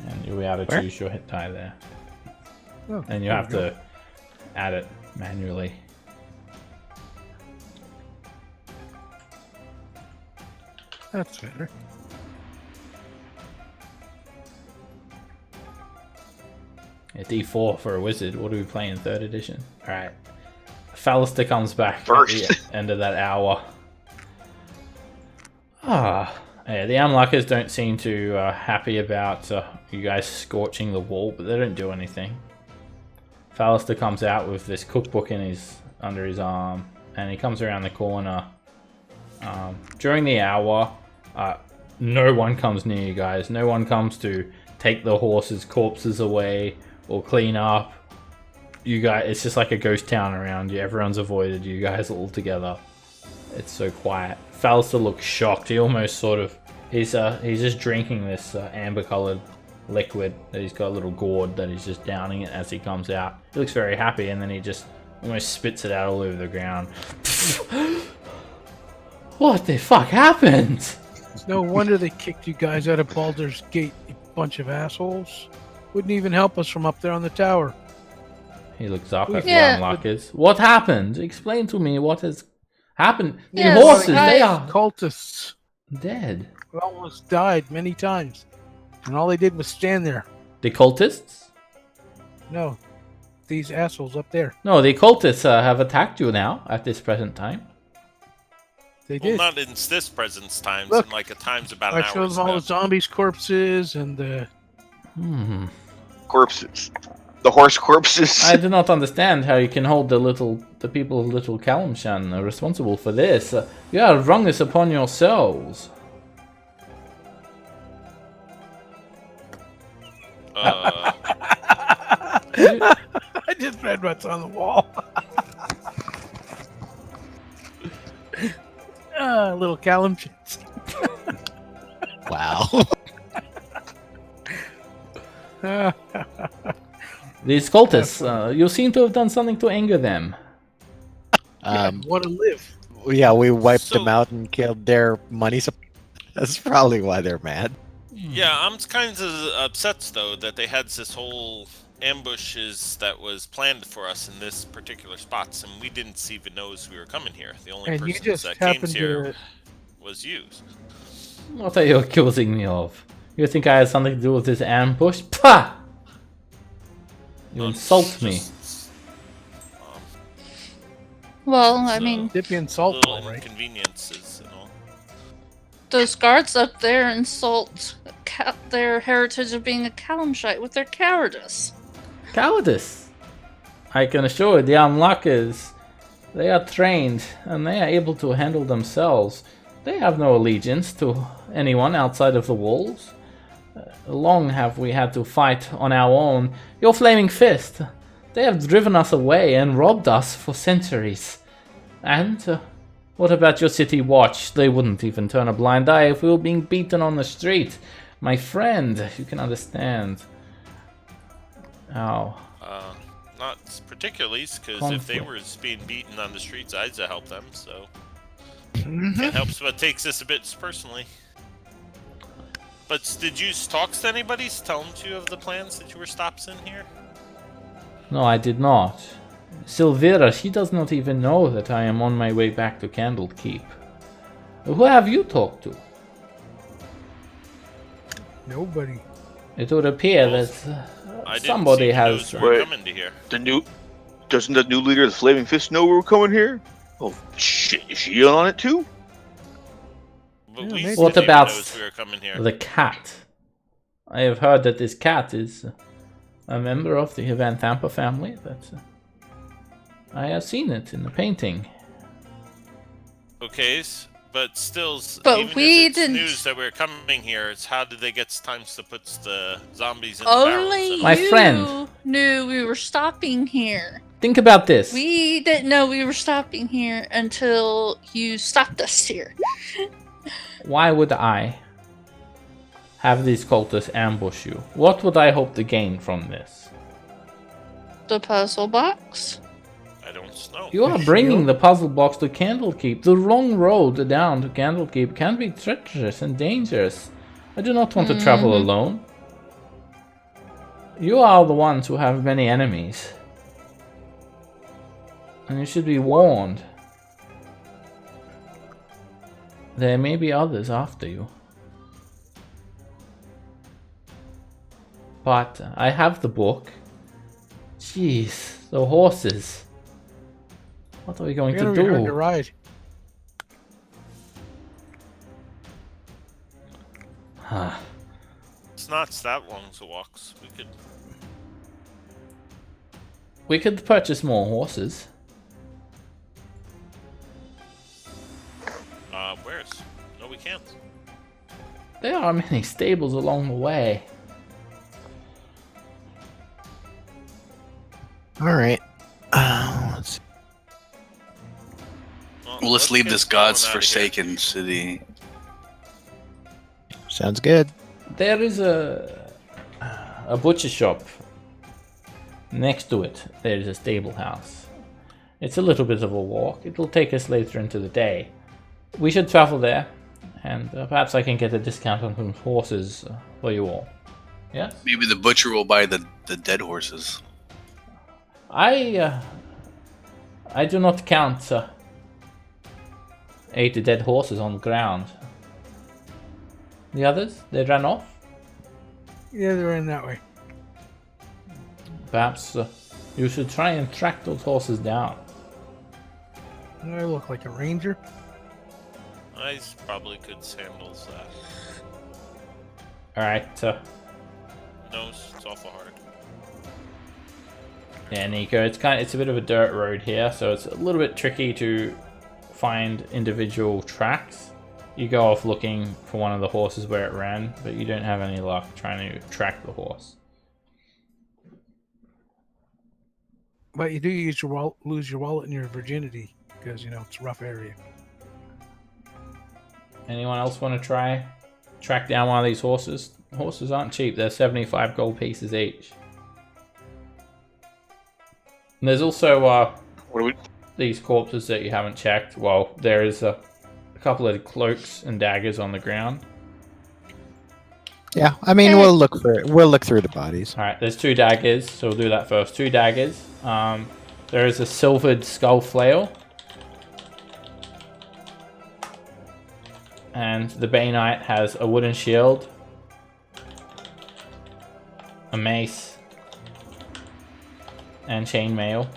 and you'll be able to Where? choose your hit die there. Oh, And you there have we go. to add it manually. That's better. A D4 for a wizard. What are we playing in 3rd edition? Alright. Fallister comes back First. at the end of that hour. Yeah, the Amluckers don't seem too happy about you guys scorching the wall, but they don't do anything. Fallister comes out with this cookbook under his arm, and he comes around the corner. During the hour, no one comes near you guys. No one comes to take the horses' corpses away or clean up. You guys, it's just like a ghost town around you. Everyone's avoided you guys altogether. It's so quiet. Fallister looks shocked. He almost sort of he's just drinking this amber-colored liquid that he's got a little gourd that he's just downing it as he comes out. He looks very happy, and then he just almost spits it out all over the ground. What the fuck happened? It's no wonder they kicked you guys out of Baldur's Gate, you bunch of assholes. Wouldn't even help us from up there on the tower. He looks up at Yeah. the Amluckers. What happened? Explain to me what has happened. The Yes, horses, they I- are Cultists dead. almost died many times. And all they did was stand there. The cultists? No, these assholes up there. No, the cultists have attacked you now at this present time. They Well, did. not in this present times, Look, in like a time's about an I hour. showed them all the zombies' corpses and the. Corpses. The horse corpses. I do not understand how you can hold the people of Little Calimshan responsible for this. You have wrung this upon yourselves. I just read what's on the wall. Little Calimshans. Wow. These cultists, you seem to have done something to anger them. Want to live. Yeah, we wiped So- them out and killed their money supply. That's probably why they're mad. Yeah, I'm kind of upset though that they had this whole ambushes that was planned for us in this particular spots, and we didn't even know we were coming here. The only And you person just that came happened here to. was you. What are you accusing me of? You think I had something to do with this ambush? Pah! You insult me. Well, I So- mean, Dip insult, Little all right. inconveniences and all. those guards up there insult their heritage of being a Calimshite with their cowardice. Cowardice. I can assure you, the Amluckers, they are trained and they are able to handle themselves. They have no allegiance to anyone outside of the walls. Long have we had to fight on our own. Your Flaming Fist, they have driven us away and robbed us for centuries. And what about your city watch? They wouldn't even turn a blind eye if we were being beaten on the street. My friend, you can understand. Ow. Not particularly, because if they were being beaten on the streets, I'd help them, so... Can't help but takes this a bit personally. But did you talk to anybody? Tell them to you of the plans that you were stops in here? No, I did not. Silvera, she does not even know that I am on my way back to Candlekeep. Who have you talked to? Nobody. It would appear that somebody has... We're coming to here. Doesn't the new leader of the Flaming Fist know we're coming here? Oh, shit, is she on it too? What about we were coming here. the cat? I have heard that this cat is a member of the Van Thampa family. I have seen it in the painting. Okay, but still, But even we if it's didn't- news that we're coming here, it's how did they get time to put the zombies in the barrels? Only and- My you friend. knew we were stopping here. Think about this. We didn't know we were stopping here until you stopped us here. Why would I have these cultists ambush you? What would I hope to gain from this? The puzzle box? I don't know. You are bringing the puzzle box to Candlekeep. The long road down to Candlekeep can be treacherous and dangerous. I do not want to travel alone. You are the ones who have many enemies. And you should be warned. There may be others after you. But I have the book. Jeez, the horses. What are we going They're to gonna be hard to do? ride. It's not that long to walks. We could purchase more horses. Where's? No, we can't. There are many stables along the way. All right. Let's see. Well, let's leave get this going god's outta here. forsaken city. Sounds good. There is a butcher shop. Next to it, there is a stable house. It's a little bit of a walk. It will take us later into the day. We should travel there, and perhaps I can get a discount on some horses for you all. Yes? Maybe the butcher will buy the dead horses. I do not count 8 dead horses on the ground. The others, they ran off? Yeah, they ran that way. Perhaps you should try and track those horses down. I look like a ranger. I probably could handle that. Alright, No, it's awful hard. yeah, Nico, it's a bit of a dirt road here, so it's a little bit tricky to find individual tracks. You go off looking for one of the horses where it ran, but you don't have any luck trying to track the horse. But you do lose your wallet and your virginity because, it's a rough area. Anyone else want to try track down one of these horses? Horses aren't cheap, they're 75 gold pieces each. And there's also these corpses that you haven't checked. Well, there is a couple of cloaks and daggers on the ground. Yeah, I mean we'll look through the bodies. Alright, there's 2 daggers, so we'll do that first. 2 daggers. There is a silvered skull flail. And the Bay Knight has a wooden shield, a mace, and chainmail.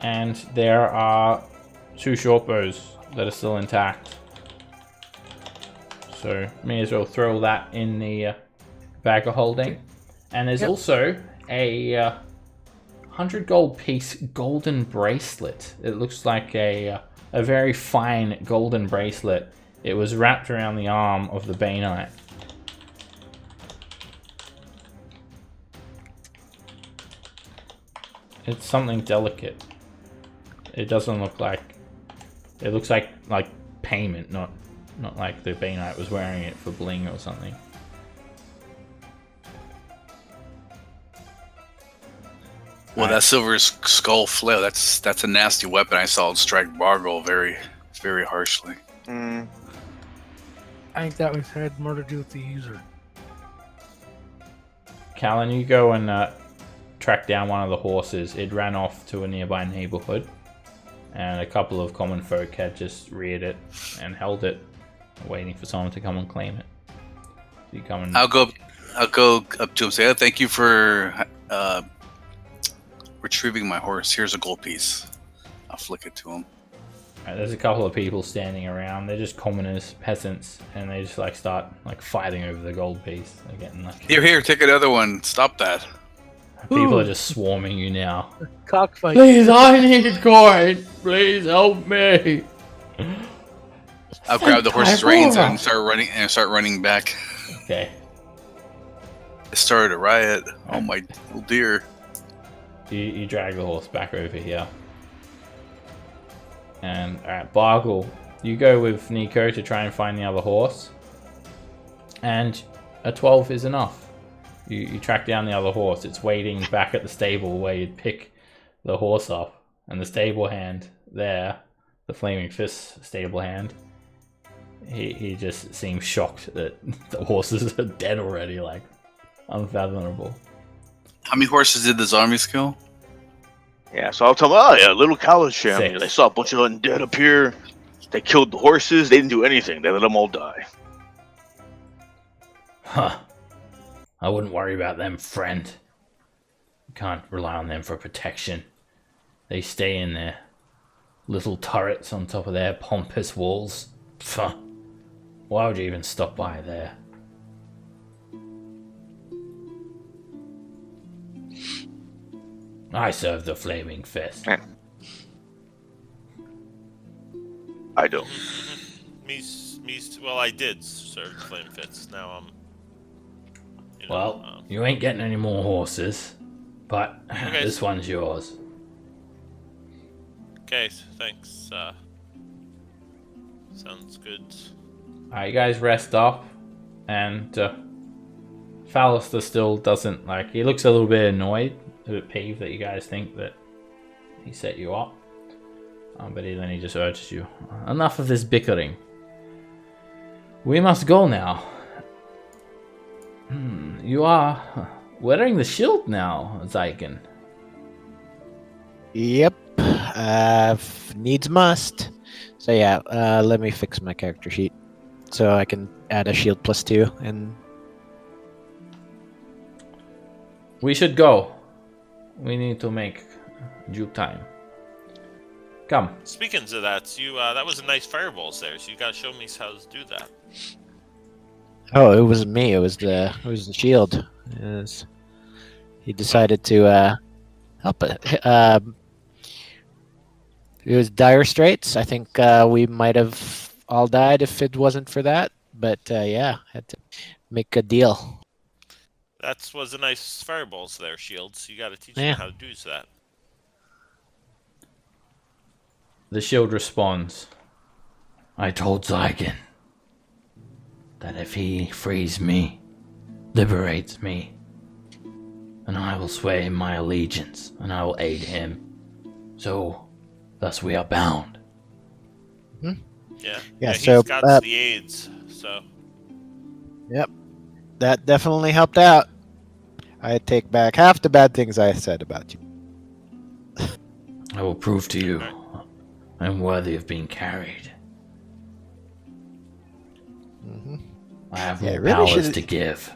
And there are 2 short bows that are still intact. So may as well throw that in the bag of holding. And there's also a 100 gold piece golden bracelet. It looks like a a very fine golden bracelet. It was wrapped around the arm of the Bay Knight. It's something delicate. It doesn't look like... It looks like payment, not like the Bay Knight was wearing it for bling or something. Well, that silver skull flail, that's a nasty weapon. I saw it strike Bargle very, very harshly. Mm. I think that had more to do with the user. Callan, you go and track down one of the horses. It ran off to a nearby neighborhood, and a couple of common folk had just reared it and held it, waiting for someone to come and claim it. So you come and... I'll go up to him and say, thank you for retrieving my horse. Here's a gold piece. I'll flick it to him. Right, there's a couple of people standing around. They're just commoners, peasants, and they just start fighting over the gold piece. They're getting Here, take another one. Stop that. People are just swarming you now. Cockfight. Please, I need coin. Please help me. I'll grab the horse's reins and start running back. Okay. It started a riot. Oh my dear. You drag the horse back over here. And alright, Bargle, you go with Nico to try and find the other horse. And a 12 is enough. You track down the other horse. It's waiting back at the stable where you'd pick the horse up. And the stable hand there, the Flaming Fist stable hand, he just seems shocked that the horses are dead already, unfathomable. How many horses did the zombies kill? Yeah, so I'll tell them, oh yeah, little Calimshan. 6. They saw a bunch of undead up here. They killed the horses. They didn't do anything. They let them all die. Huh. I wouldn't worry about them, friend. You can't rely on them for protection. They stay in their little turrets on top of their pompous walls. Pfft. Why would you even stop by there? I serve the Flaming Fist. I don't. Well, I did serve Flame Fits. Now I'm... you ain't getting any more horses, but okay. This one's yours. Okay, thanks. Sounds good. Alright, you guys rest up, and Fallister still doesn't he looks a little bit annoyed, a bit peeved that you guys think that he set you up. But then he just urges you, enough of this bickering. We must go now. You are wearing the shield now, Zyken. Yep. Needs must. So yeah, let me fix my character sheet so I can add a shield +2 and... We should go. We need to make due time. Come. Speaking of that, you that was a nice fireballs there. So you gotta show me how to do that. Oh, it wasn't me. It was the shield. He decided to help it. It was dire straits. I think we might have all died if it wasn't for that. But yeah, had to make a deal. That was a nice fireballs there, Shields. You gotta teach me how to do that. The shield responds, I told Zyken that if he frees me, liberates me, then I will sway my allegiance, and I will aid him. So, thus we are bound. Yeah, Yeah. he's So got the aids, so... Yep, that definitely helped out. I take back half the bad things I said about you. I will prove to you I am worthy of being carried. I have more powers to give.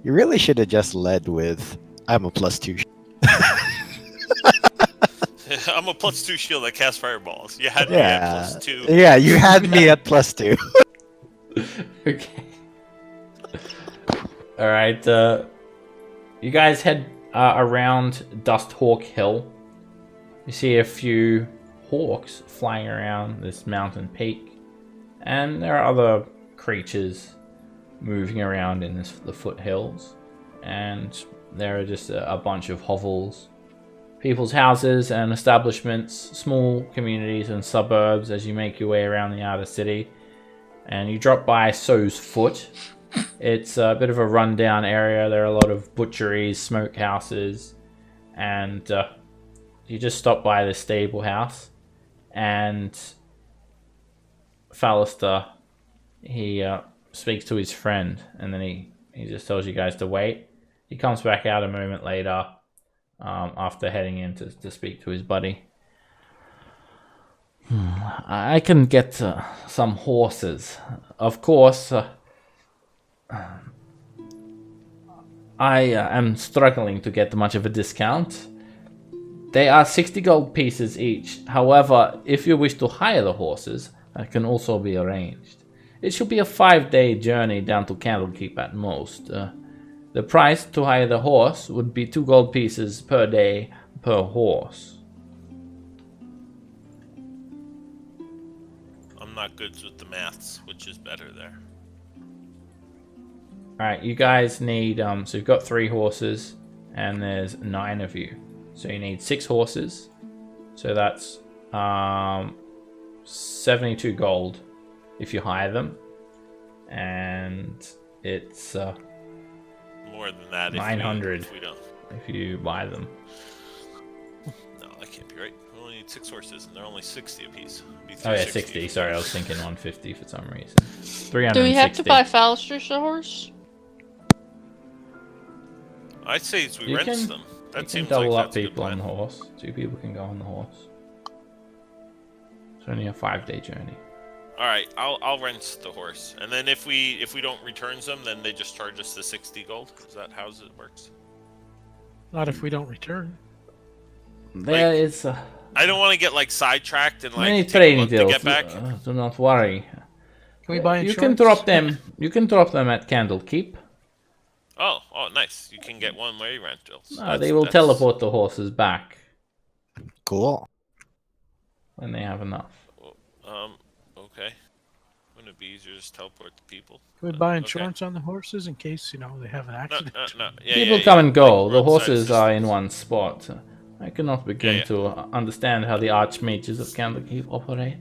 You really should have just led with, I'm a +2. I'm a +2 shield that casts fireballs. You had me at +2. Yeah, you had me at +2. Okay. Alright, you guys head around Dusthawk Hill. You see a few hawks flying around this mountain peak, and there are other creatures moving around in the foothills, and there are just a bunch of hovels, people's houses and establishments, small communities and suburbs as you make your way around the outer city. And you drop by So's Foot. It's a bit of a rundown area. There are a lot of butcheries, smokehouses, and you just stop by the stable house, and Fallister, he speaks to his friend, and then he just tells you guys to wait. He comes back out a moment later after heading in to speak to his buddy. I can get some horses. Of course, I am struggling to get much of a discount. They are 60 gold pieces each. However, if you wish to hire the horses, that can also be arranged. It should be a 5-day journey down to Candlekeep at most. The price to hire the horse would be 2 gold pieces per day per horse. I'm not good with the maths, which is better there. Alright, you guys need, so you've got 3 horses, and there's 9 of you. So you need 6 horses. So that's 72 gold if you hire them. And it's more than that 900 if we don't. if you buy them. No, that can't be right. We only need 6 horses, and they're only 60 apiece. Oh yeah, 60. Sorry, I was thinking 150 for some reason. 360. Do we have to buy Fallister's horse? I'd say we You rent can- them. You That can seems double like up that's a good people on plan. the horse. 2 people can go on the horse. It's only a 5-day journey. All right, I'll rent the horse, and then if we don't return them, then they just charge us the 60 gold. Is that how it works? Not if we don't return. There Like, is I don't want to get like sidetracked and many like take a trading look to deals. get back. Do not worry. Can we buy You insurance? can drop them. You can drop them at Candlekeep. Oh, nice! You can get one-way rentals. They will teleport the horses back Cool. when they have enough. Okay. Wouldn't it be easier to just teleport the people? Can we buy Okay. insurance on the horses in case they have an No, accident? no. Yeah, People yeah, come yeah. and go. Like The roadside horses are in assistance. one spot. I cannot begin Yeah. to understand how the archmages of Candlekeep operate.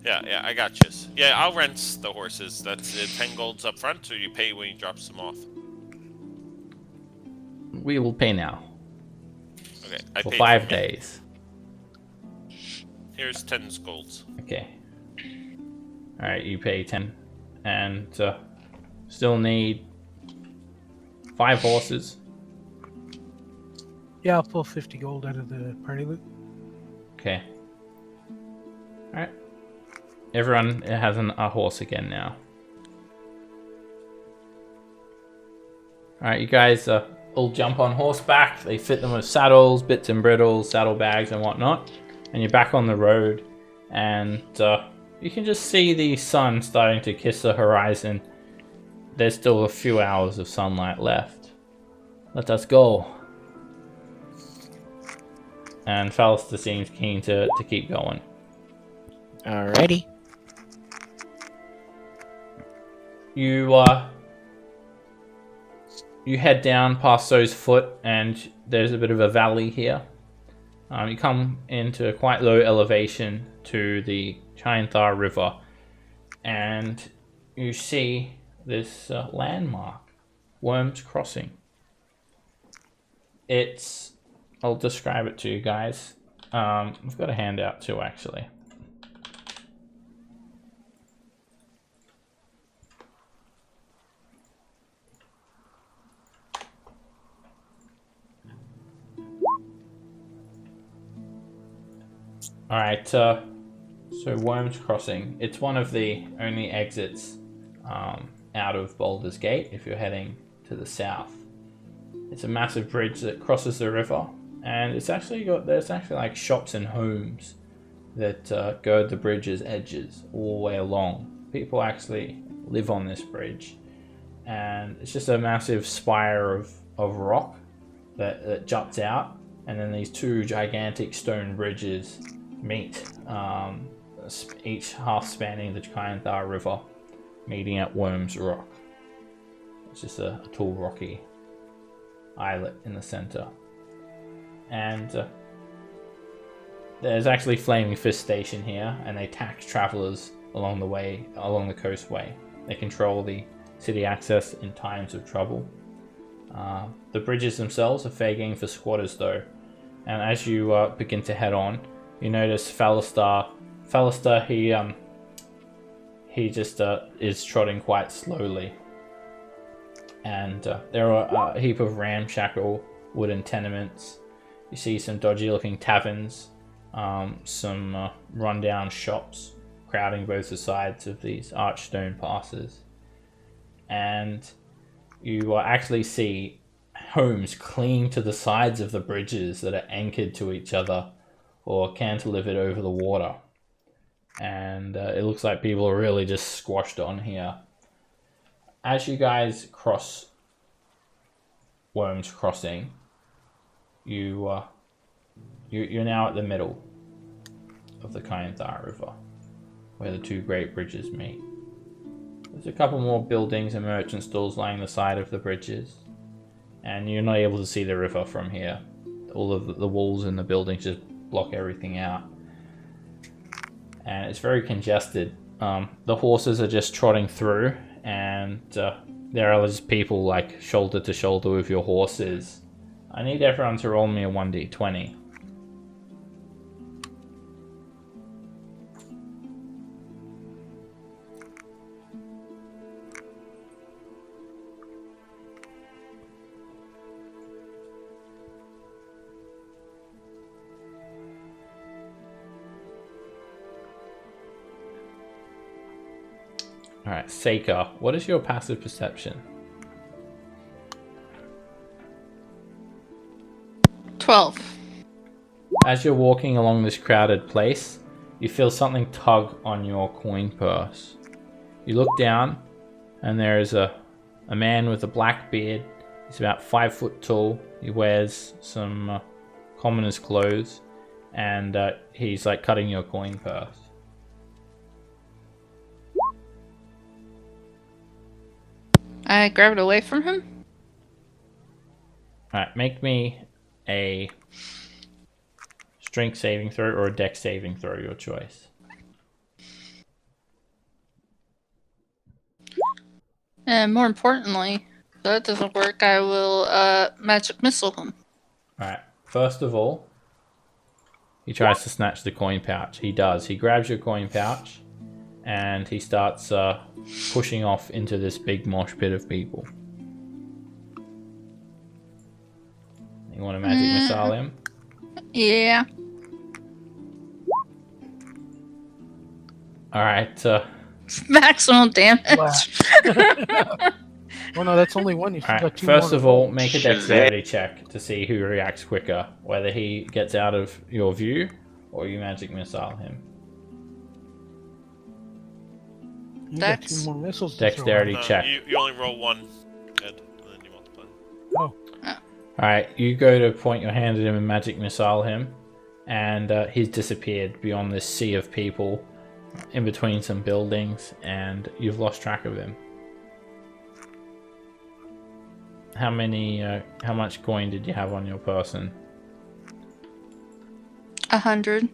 Yeah, I got you. Yeah, I'll rent the horses. That's 10 golds up front, or you pay when you drop them off. We will pay now Okay, I for paid 5 for me. days. Here's 10 golds. Okay. Alright, you pay 10. And still need 5 horses. Yeah, I'll pull 50 gold out of the party loot. Okay. Alright. Everyone has a horse again now. Alright, you guys all jump on horseback. They fit them with saddles, bits and brittles, saddlebags and whatnot. And you're back on the road. And you can just see the sun starting to kiss the horizon. There's still a few hours of sunlight left. Let us go. And Fallister seems keen to keep going. Alrighty. You head down past So's Foot, and there's a bit of a valley here. You come into a quite low elevation to the Chainthar River, and you see this landmark, Wyrm's Crossing. I'll describe it to you guys. I've got a handout too, actually. Alright, so Wyrm's Crossing. It's one of the only exits out of Baldur's Gate if you're heading to the south. It's a massive bridge that crosses the river, and there's actually like shops and homes that gird the bridge's edges all the way along. People actually live on this bridge, and it's just a massive spire of rock that juts out, and then these 2 gigantic stone bridges meet, each half spanning the Calimshan River, meeting at Wyrm's Rock. It's just a tall rocky islet in the center. And there's actually Flaming Fist Station here, and they tax travelers along the coastway. They control the city access in times of trouble. The bridges themselves are fair game for squatters though, and as you begin to head on, you notice Phalistar, he just is trotting quite slowly, and there are a heap of ramshackle wooden tenements. You see some dodgy looking taverns, some rundown shops crowding both the sides of these arched stone passes, and you actually see homes clinging to the sides of the bridges that are anchored to each other or cantilevered over the water. And it looks like people are really just squashed on here. As you guys cross Wyrm's Crossing, you're now at the middle of the Calimshan River, where the two great bridges meet. There's a couple more buildings and merchant stalls lining the side of the bridges, and you're not able to see the river from here. All of the walls and the buildings just block everything out, and it's very congested. The horses are just trotting through, and there are just people like shoulder to shoulder with your horses. I need everyone to roll me a 1d20. Alright, Seika, what is your passive perception? 12. As you're walking along this crowded place, you feel something tug on your coin purse. You look down, and there is a man with a black beard. He's about 5 foot tall. He wears some commoner's clothes, and he's like cutting your coin purse. I grab it away from him. Alright, make me a strength saving throw or a dex saving throw, your choice. And more importantly, if that doesn't work, I will magic missile him. Alright, first of all, he tries to snatch the coin pouch. He does. He grabs your coin pouch, and he starts pushing off into this big mosh pit of people. You want to magic missile him? Yeah. Alright, Maximum damage. Well, no, that's only one. You still got two first more. of all, make a Shazam. dexterity check to see who reacts quicker. Whether he gets out of your view, or you magic missile him. You got Dex. two more missiles. to throw Dexterity out. check. You only roll one, Ed, and then you multiply. Oh, Alright, you go to point your hand at him and magic missile him, and he's disappeared beyond this sea of people, in between some buildings, and you've lost track of him. How much coin did you have on your person? 100.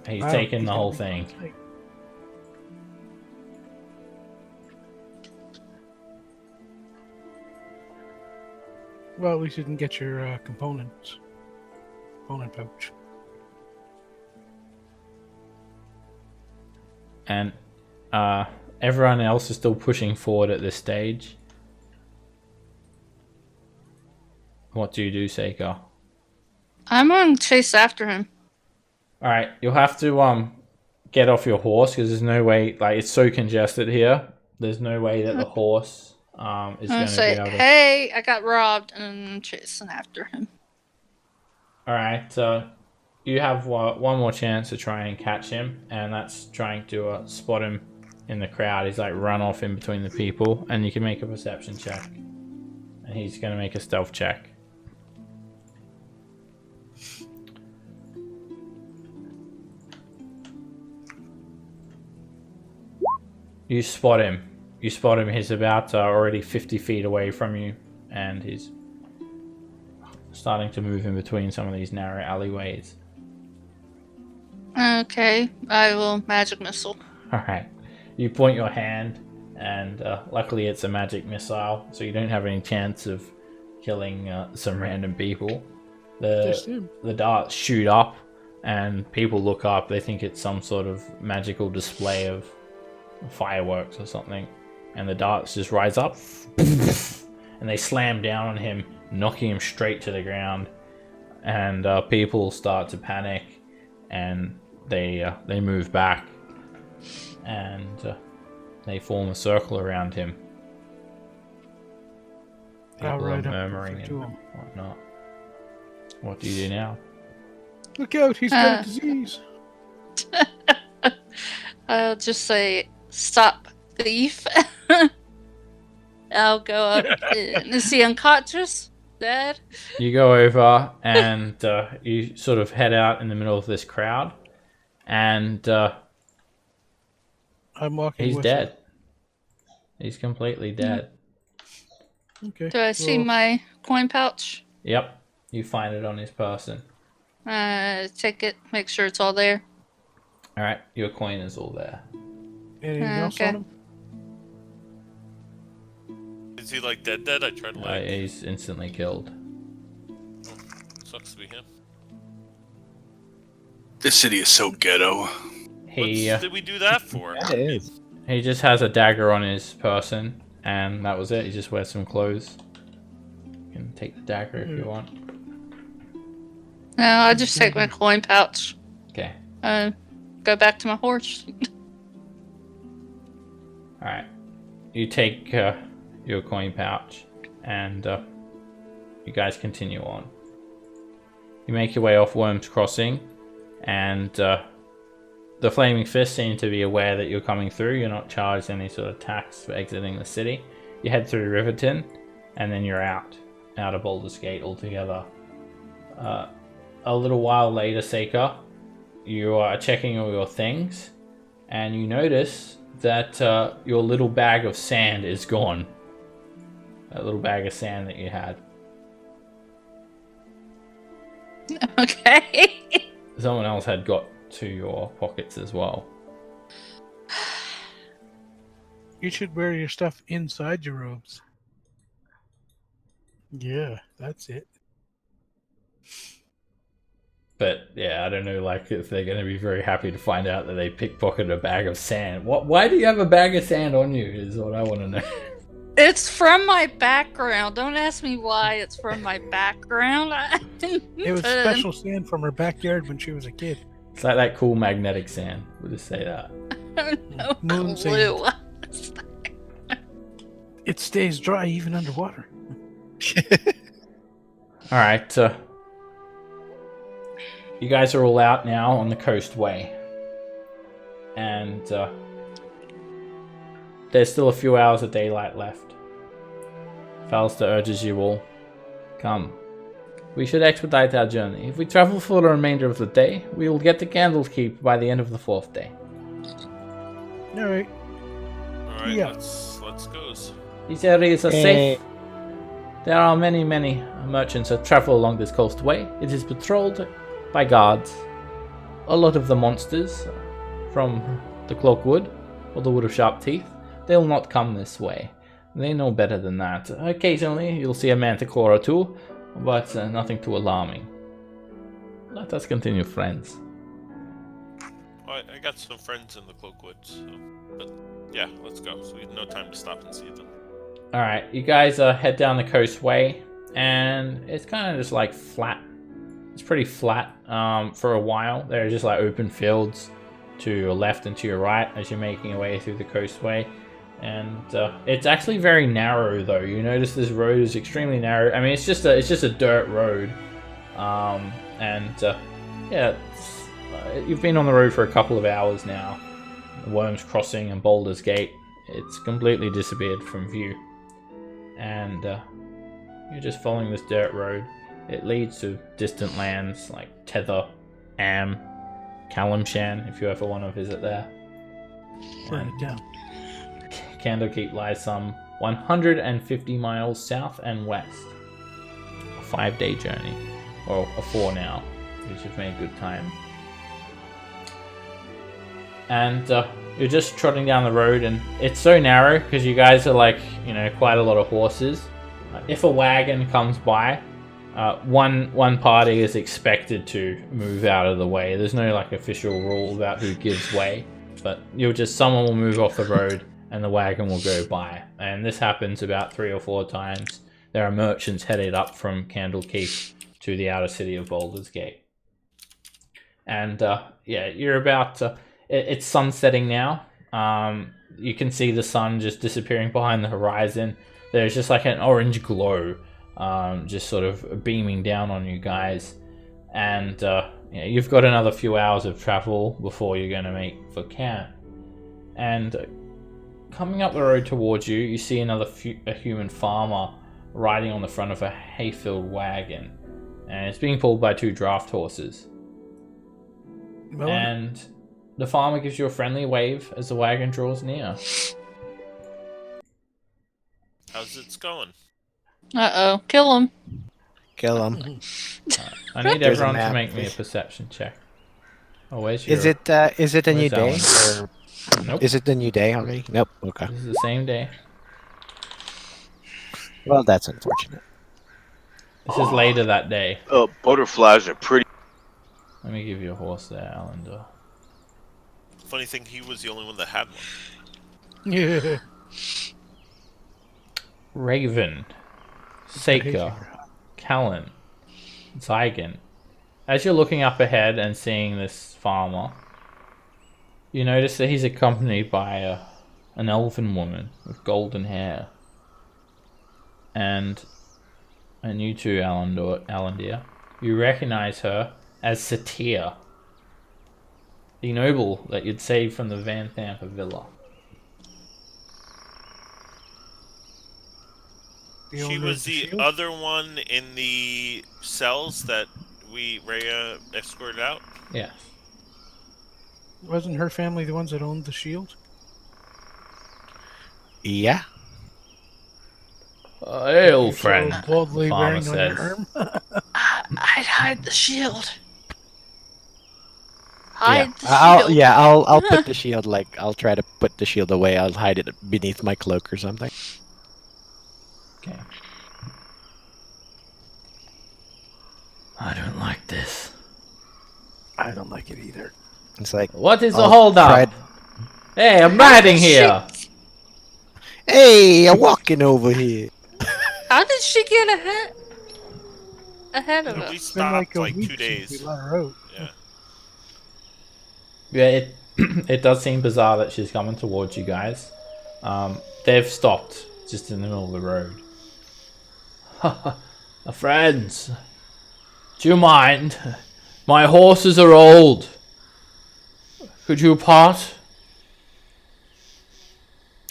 He's wow, taken he's the gonna whole be thing. tight. Well, at least you can get your components. Component pouch. And everyone else is still pushing forward at this stage. What do you do, Seika? I'm going to chase after him. Alright, you'll have to get off your horse, because there's no way, like, it's so congested here. There's no way that the horse is I'm going going to to be say, able to... hey, I got robbed, and I'm chasing after him. Alright, you have one more chance to try and catch him, and that's trying to spot him in the crowd. He's like run off in between the people, and you can make a perception check. And he's going to make a stealth check. You spot him. He's about already 50 feet away from you, and he's starting to move in between some of these narrow alleyways. Okay, I will magic missile. Alright. You point your hand, and luckily it's a magic missile, so you don't have any chance of killing some random people. The darts shoot up, and people look up. They think it's some sort of magical display of fireworks or something. And the darts just rise up, and they slam down on him, knocking him straight to the ground. And people start to panic, and they move back, and they form a circle around him. People are murmuring and whatnot. What do you do now? Look out, he's got a disease. I'll just say, stop, thief. I'll go up. Is he unconscious? Dead? You go over, and you sort of head out in the middle of this crowd, and I'm walking. he's with dead. him. He's completely dead. Okay. Do I see well, my coin pouch? Yep. You find it on his person. Take it, make sure it's all there. Alright, your coin is all there. Anything else okay. on him? Is he like dead? I tried to like. He's instantly killed. Sucks to be him. This city is so ghetto. What did we do that for? It is. He just has a dagger on his person, and that was it. He just wears some clothes. You can take the dagger if you want. No, I'll just take my coin pouch. Okay. Go back to my horse. Alright. You take your coin pouch, and you guys continue on. You make your way off Wyrm's Crossing, and the Flaming Fist seem to be aware that you're coming through. You're not charged any sort of tax for exiting the city. You head through Riverton, and then you're out of Baldur's Gate altogether. A little while later, Seika, you are checking all your things, and you notice that your little bag of sand is gone. That little bag of sand that you had. Okay. Someone else had got to your pockets as well. You should wear your stuff inside your robes. Yeah, that's it. But yeah, I don't know, like, if they're going to be very happy to find out that they pickpocketed a bag of sand. Why do you have a bag of sand on you is what I want to know. It's from my background. Don't ask me why it's from my background. It was special sand from her backyard when she was a kid. It's like that cool magnetic sand. We'll just say that. No Moon clue. It stays dry even underwater. Alright, you guys are all out now on the coastway. And there's still a few hours of daylight left. Falster urges you all, come. We should expedite our journey. If we travel for the remainder of the day, we will get to Candlekeep by the end of the 4th day. Alright. Alright, Yeah. let's go. These areas are safe. There are many merchants that travel along this coastway. It is patrolled by guards. A lot of the monsters from the Cloakwood or the Wood of Sharp Teeth, they'll not come this way. They know better than that. Occasionally you'll see a manticore or two, but nothing too alarming. Let us continue, friends. I got some friends in the Cloakwood, so, but yeah, let's go. So we have no time to stop and see them. Alright, you guys head down the coastway, and it's kind of just like flat. It's pretty flat for a while. There are just like open fields to your left and to your right as you're making your way through the coastway. And it's actually very narrow though. You notice this road is extremely narrow. I mean, it's just a dirt road. Yeah, you've been on the road for a couple of hours now. Wyrm's Crossing and Baldur's Gate. It's completely disappeared from view. And you're just following this dirt road. It leads to distant lands like Tether, Am, Calimshan, if you ever want to visit there. Write it down. Candlekeep lies some 150 miles south and west. A 5-day journey. Or a 4 now, which you've made good time. And you're just trotting down the road, and it's so narrow because you guys are like, you know, quite a lot of horses. If a wagon comes by, one party is expected to move out of the way. There's no like official rule about who gives way, but someone will move off the road and the wagon will go by. And this happens about 3 or 4 times. There are merchants headed up from Candlekeep to the outer city of Baldur's Gate. And yeah, you're about it's sunsetting now. You can see the sun just disappearing behind the horizon. There's just like an orange glow just sort of beaming down on you guys. And yeah, you've got another few hours of travel before you're going to make for camp. And coming up the road towards you, you see a human farmer riding on the front of a hay-filled wagon. And it's being pulled by 2 draft horses. And the farmer gives you a friendly wave as the wagon draws near. How's it going? Uh-oh. Kill him. Kill him. I need There's a everyone to map. make me a perception check. Oh, where's your... Is it a new day? Where's Or Nope. is it the new day already? Nope. Okay. This is the same day. Well, that's unfortunate. This is later that day. Butterflies are pretty. Let me give you a horse there, Allender. Funny thing, he was the only one that had one. Yeah. Raven, Seika, Callan, Zygon. As you're looking up ahead and seeing this farmer, you notice that he's accompanied by an elven woman with golden hair. And you too, Allendir, you recognize her as Satir, the noble that you'd saved from the Van Thamper villa. She was the other one in the cells that Rhea escorted out? Yes. Wasn't her family the ones that owned the shield? Yeah. Hail, friend. So boldly Farmer wearing on your says. arm. I'd hide the shield. Yeah. Hide the shield. I'll put the shield, like, I'll try to put the shield away. I'll hide it beneath my cloak or something. Okay. I don't like this. I don't like it either. It's like, What is the I'll hold try up? Hey, I'm riding here. hey, I'm walking over here. How did she get ahead of We us? It's been stopped a like week 2 since days. we let her out. Yeah. Yeah, it does seem bizarre that she's coming towards you guys. They've stopped just in the middle of the road. Friends, do you mind? My horses are old. Could you part?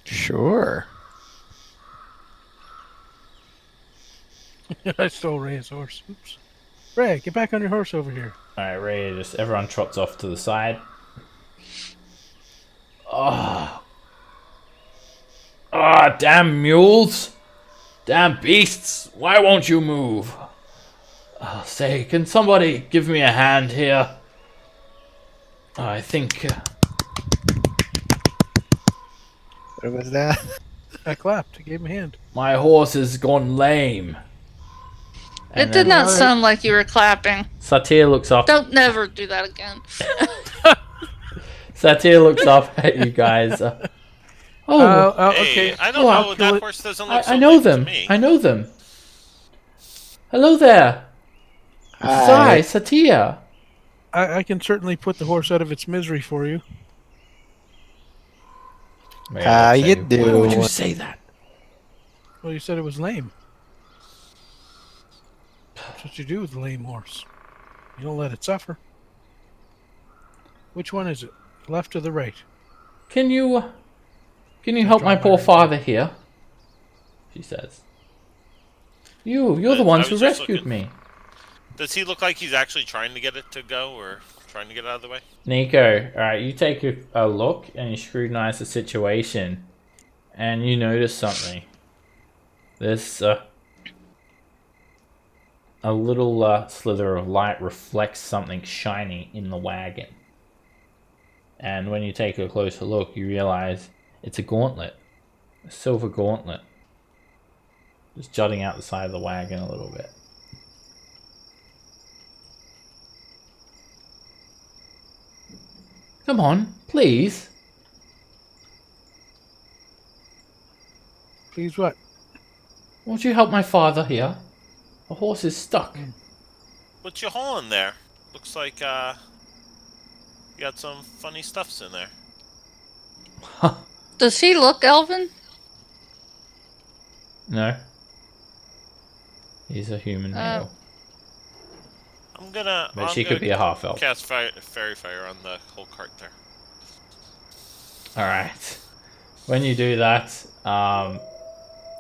Sure. I stole Ray's horse. Oops. Ray, get back on your horse over here. Alright, Ray, everyone trots off to the side. Ah, damn mules! Damn beasts! Why won't you move? Say, can somebody give me a hand here? I think... What was that? I clapped. I gave him a hand. my horse has gone lame. It did not sound like you were clapping. Satir looks up. Don't never do that again. Satir looks up at you guys. Hey, Okay. I don't know. That horse doesn't look so I know lame to them. me. I know them. Hello there. Hi. Sai, Satir. I can certainly put the horse out of its misery for you. How you Why would you doing? say that? Well, you said it was lame. That's what you do with a lame horse. You don't let it suffer. Which one is it? Left or the right? Can you help my poor father here? She says. You're the ones I who was just rescued looking. me. Does he look like he's actually trying to get it to go, or trying to get out of the way? Nico, alright, you take a look and you scrutinize the situation. and you notice something. There's a little slither of light reflects something shiny in the wagon. And when you take a closer look, you realize it's a gauntlet. A silver gauntlet. Just jutting out the side of the wagon a little bit. Come on, please. Please what? Won't you help my father here? The horse is stuck. What you hauling there? Looks like you got some funny stuffs in there. Does he look elven? No. He's a human male. I'm gonna. But she could be a half elf. Cast fairy fire on the whole cart there. Alright. When you do that,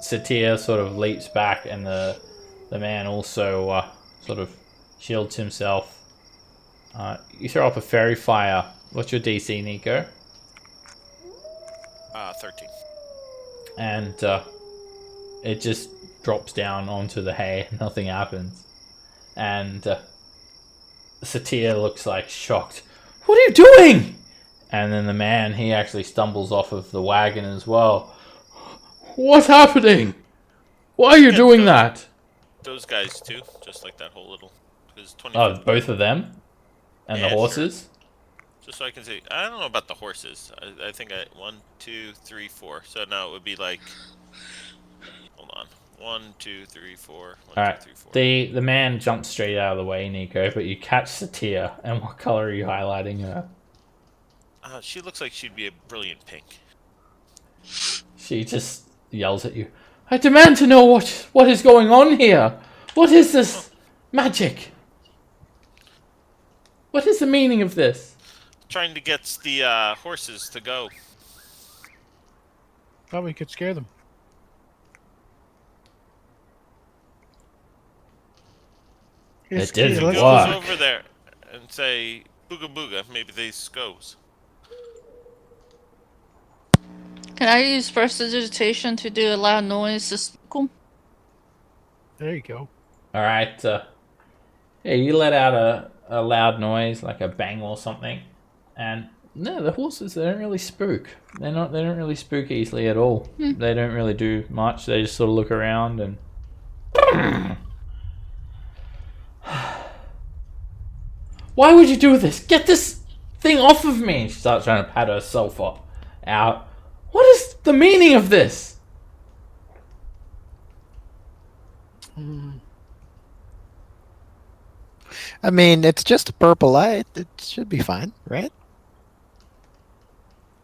Satir sort of leaps back, and the man also sort of shields himself. You throw up a fairy fire. What's your DC, Nico? 13. And it just drops down onto the hay. Nothing happens. And Satir looks like shocked. What are you doing? And then the man, he actually stumbles off of the wagon as well. What's happening? Why are you doing that? Those guys too, just like that whole little. Oh, both of them? And the horses? Sure. Just so I can see. I don't know about the horses. I think 1, 2, 3, 4. So now it would be like. Hold on. 1, 2, 3, 4. Alright. The man jumps straight out of the way, Nico, but you catch Satir. And what color are you highlighting her? She looks like she'd be a brilliant pink. She just yells at you. I demand to know what is going on here. What is this magic? What is the meaning of this? Trying to get the horses to go. Thought we could scare them. It didn't Goes work. over there and say booga booga. Maybe they goes. Can I use prestidigitation to do a loud noise to spook 'em? There you go. Alright, yeah, you let out a loud noise, like a bang or something. And no, the horses, they don't really spook. They don't really spook easily at all. They don't really do much. They just sort of look around and why would you do this? Get this thing off of me! She starts trying to pat herself out. What is the meaning of this? I mean, it's just a purple light. It should be fine, right?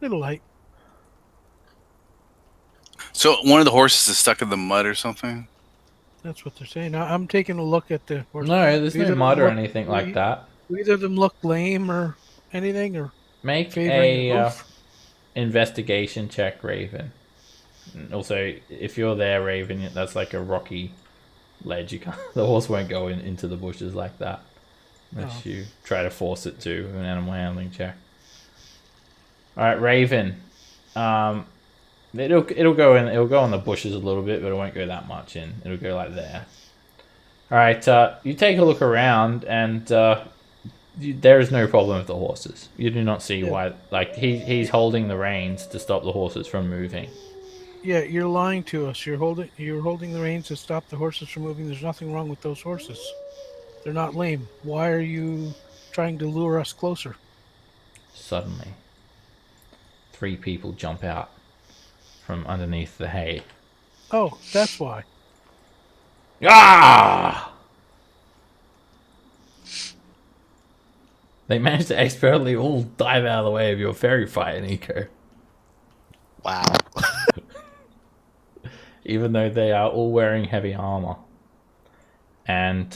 Little light. So one of the horses is stuck in the mud or something? That's what they're saying. I'm taking a look at the horse. No, there's Either no mud or look- anything like that. Do either of them look lame or anything, or Make favoring a both? investigation check, Raven. And also, if you're there, Raven, that's like a rocky ledge. You can't, the horse won't go into the bushes like that unless you try to force it to an animal handling check. All right, Raven. It'll go in. It'll go in the bushes a little bit, but it won't go that much in. It'll go like there. All right. You take a look around, and there is no problem with the horses. You do not see why. Like he's holding the reins to stop the horses from moving. Yeah, you're lying to us. You're holding the reins to stop the horses from moving. There's nothing wrong with those horses. They're not lame. Why are you trying to lure us closer? Suddenly, 3 people jump out from underneath the hay. Oh, that's why. Ah! They managed to expertly all dive out of the way of your fairy fire, Nico. Wow. Even though they are all wearing heavy armor. And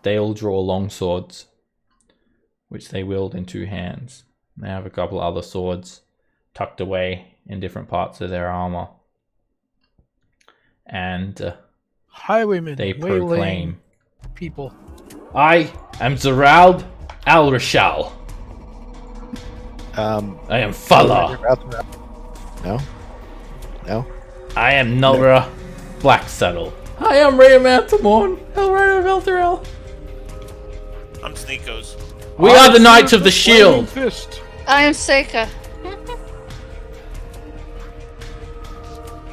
they all draw long swords, which they wield in 2 hands. They have a couple other swords tucked away in different parts of their armor. And Highwaymen. they waylaying proclaim, people. I am Zerald Al-Rashal. Um, I am Fala. No? No. I am Nulra Blacksaddle. I am Rheamantamorn, Hellrider of Elturel. I'm Sneakos. We are the Knights of the Flaming Shield. Fist. I am Seika.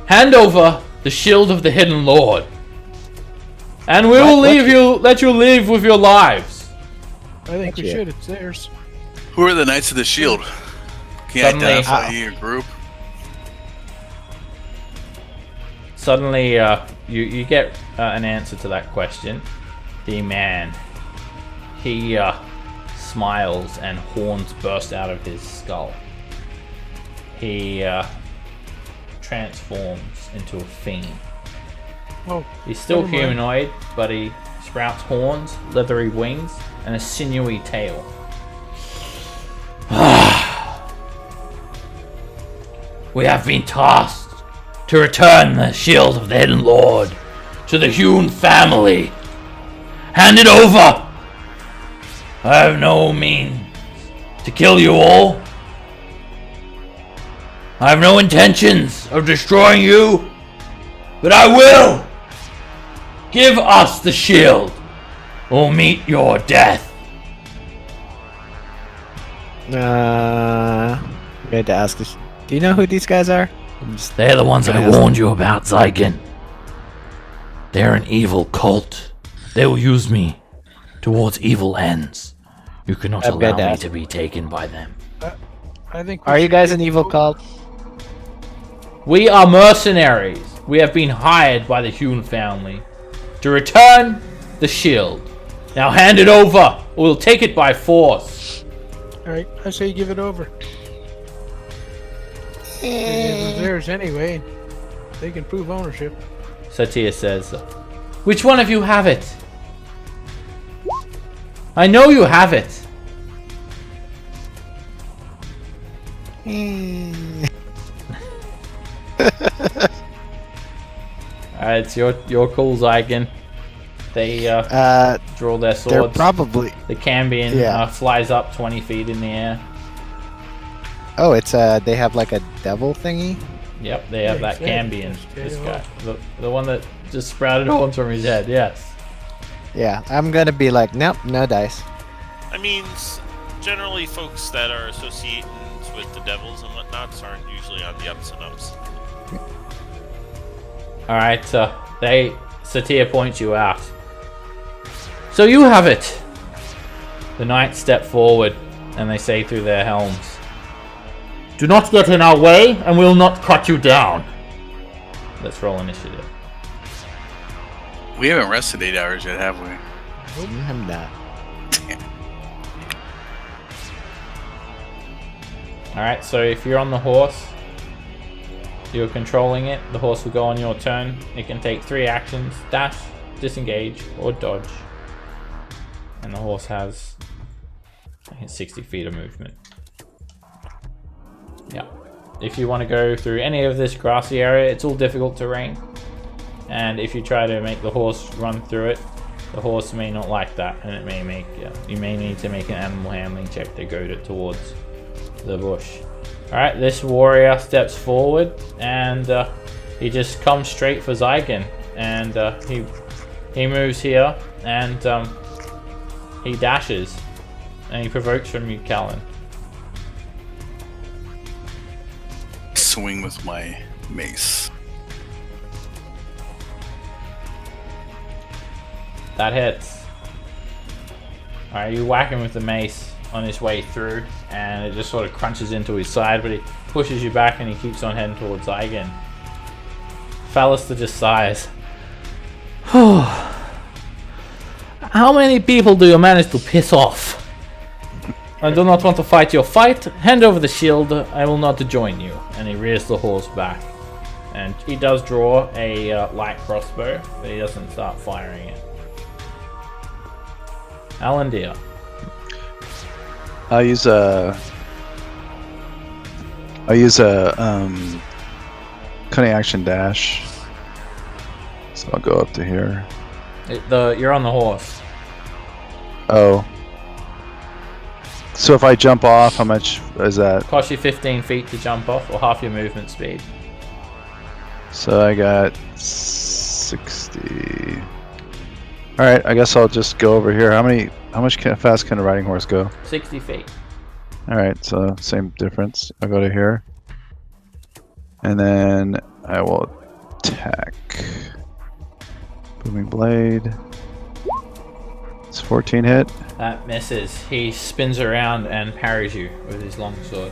Hand over the shield of the Hidden Lord, and we will let you live with your lives. I think we Gotcha. should. It's theirs. Who are the Knights of the Shield? Can you Suddenly- identify your group? Suddenly, you get an answer to that question. The man, he smiles and horns burst out of his skull. He transforms into a fiend. Oh, He's still never mind. humanoid, but he sprouts horns, leathery wings, and a sinewy tail. We have been tasked to return the shield of the Hidden Lord to the Hewn family. Hand it over! I have no means to kill you all. I have no intentions of destroying you, but I will! Give us the shield, or meet your death. I had to ask this. Do you know who these guys are? They're the ones I Yes. warned you about, Zygon. They're an evil cult. They will use me towards evil ends. You cannot I'm allow good, me Dad. to be taken by them. I think. we Are you should guys get an evil vote. cult? We are mercenaries. We have been hired by the Hewn family to return the shield. Now hand it over, or we'll take it by force. All right, I say give it over. It's theirs anyway. They can prove ownership. Satya says, which one of you have it? I know you have it. Alright, it's your call, Zygon. They draw their They're swords. probably. The Cambion Yeah. flies up 20 feet in the air. Oh, it's they have like a devil thingy. Yep, they have Yeah, that he said, Cambion. just This get guy. it The one that just sprouted horns from his head, yes. Yeah, I'm gonna be like, nope, no dice. I mean, generally, folks that are associated with the devils and whatnots aren't usually on the ups and ups. Alright, Satya points you out. So you have it! The knights step forward and they say through their helms, do not get in our way and we'll not cut you down. Let's roll initiative. We haven't rested 8 hours yet, have we? I'm not. Alright, so if you're on the horse, you're controlling it, the horse will go on your turn. It can take 3 actions, dash, disengage, or dodge. And the horse has, I think, 60 feet of movement. Yeah. If you want to go through any of this grassy area, it's all difficult terrain. And if you try to make the horse run through it, the horse may not like that, and it may make, you may need to make an animal handling check to goad it towards the bush. Alright, this warrior steps forward and he just comes straight for Zygon, and he moves here and he dashes and he provokes from you, Callan. Swing with my mace. That hits. Alright, you whack him with the mace on his way through, and it just sort of crunches into his side, but he pushes you back and he keeps on heading towards Zygon. Fallister just sighs. How many people do you manage to piss off? I do not want to fight your fight. Hand over the shield. I will not join you. And he rears the horse back. And he does draw a light crossbow, but he doesn't start firing it. Alandir. I'll use a cunning action dash. So I'll go up to here. You're on the horse. Oh. So if I jump off, how much is that? Costs you 15 feet to jump off, or half your movement speed. So I got 60. All right, I guess I'll just go over here. How much fast can a riding horse go? 60 feet. All right, so same difference. I'll go to here, and then I will attack. Booming blade. It's 14 hit. That misses. He spins around and parries you with his long sword.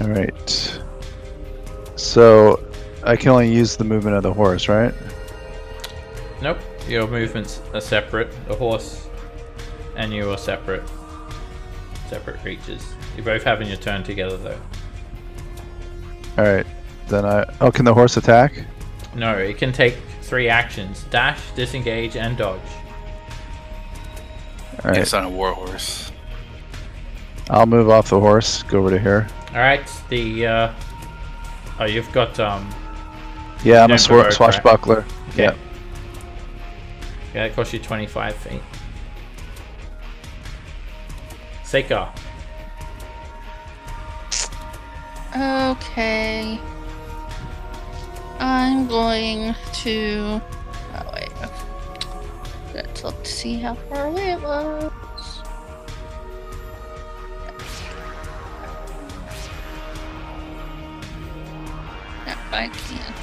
All right. So I can only use the movement of the horse, right? Nope. Your movements are separate. The horse and you are separate. Separate creatures. You're both having your turn together though. All right. Then oh, can the horse attack? No, it can take 3 actions: dash, disengage, and dodge. All right. It's on a war horse. I'll move off the horse. Go over to here. All right. The oh, you've got Yeah, I'm a don't provoke, swashbuckler. Okay. Yeah. Yeah, that costs you 25 feet. Seika. Okay. I'm going to. Oh wait. Let's look to see how far away it was. Yep, I can.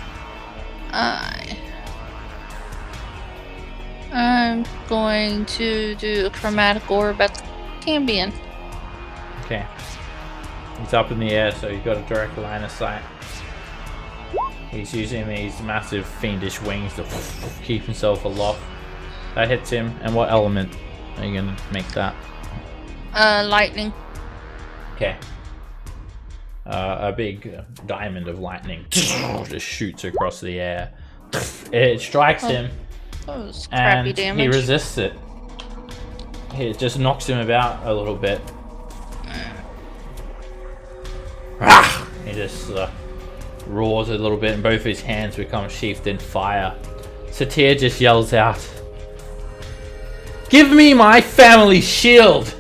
I'm going to do a chromatic orb at the Cambion. Okay. He's up in the air, so you've got a direct line of sight. He's using these massive fiendish wings to keep himself aloft. That hits him. And what element are you gonna make that? Lightning. Okay. A big diamond of lightning just shoots across the air. It strikes him, That was crappy and damage. he resists it. It just knocks him about a little bit. He just roars a little bit, and both his hands become sheathed in fire. Satir just yells out, "Give me my family shield!"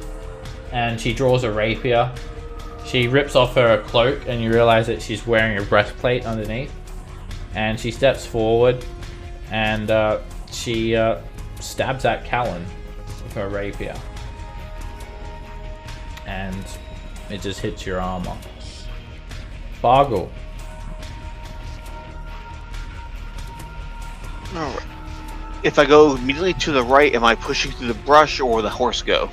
And she draws a rapier. She rips off her cloak, and you realize that she's wearing a breastplate underneath. And she steps forward, and she stabs at Callan with her rapier. And it just hits your armor. Bargle. Alright. If I go immediately to the right, am I pushing through the brush, or will the horse go?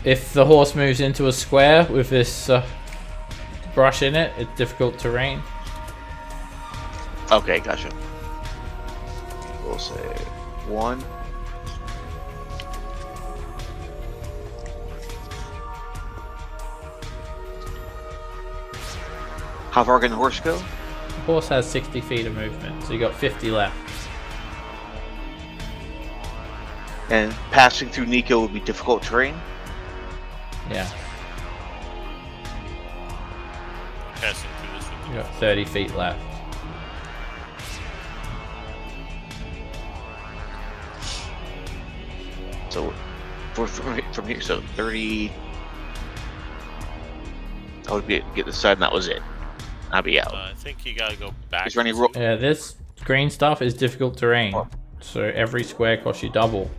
If the horse moves into a square with this brush in it, it's difficult terrain. Okay, gotcha. We'll say 1. How far can the horse go? The horse has 60 feet of movement, so you got 50 left. And passing through Nico would be difficult terrain? Yeah, Passing through this would you got 30 feet left. So, from here, so 30... I would be able to get this side, and that was it. I'll be out. I think you gotta go back. Is there any roll? Yeah, this green stuff is difficult terrain, so every square costs you double.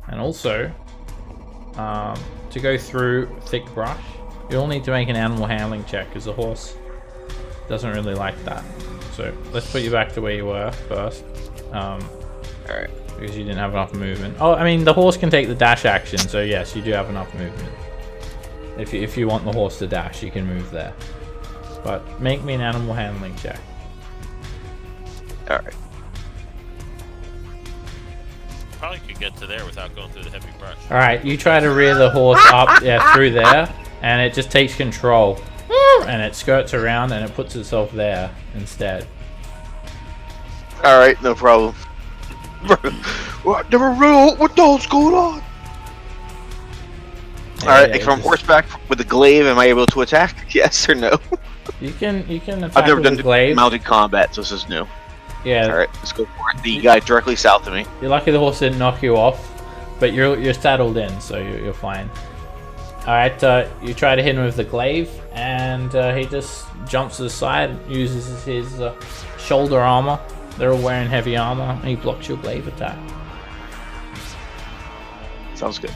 And also, to go through thick brush, you'll need to make an animal handling check, because the horse doesn't really like that. So let's put you back to where you were first. Alright. Because you didn't have enough movement. Oh, I mean, the horse can take the dash action, so yes, you do have enough movement. If you want the horse to dash, you can move there. But make me an animal handling check. Alright. Probably could get to there without going through the heavy brush. Alright, you try to rear the horse up through there, and it just takes control. And it skirts around and it puts itself there instead. Alright, no problem. What the hell's going on? Alright, from horseback with the glaive, am I able to attack? Yes or no? You can attack I've never with done a glaive. mounted combat, so this is new. Yeah, Alright, let's go for it. The guy directly south of me. you're lucky the horse didn't knock you off, but you're saddled in, so you're fine. Alright, you try to hit him with the glaive, and he just jumps to the side, uses his shoulder armor. They're all wearing heavy armor, and he blocks your glaive attack. Sounds good.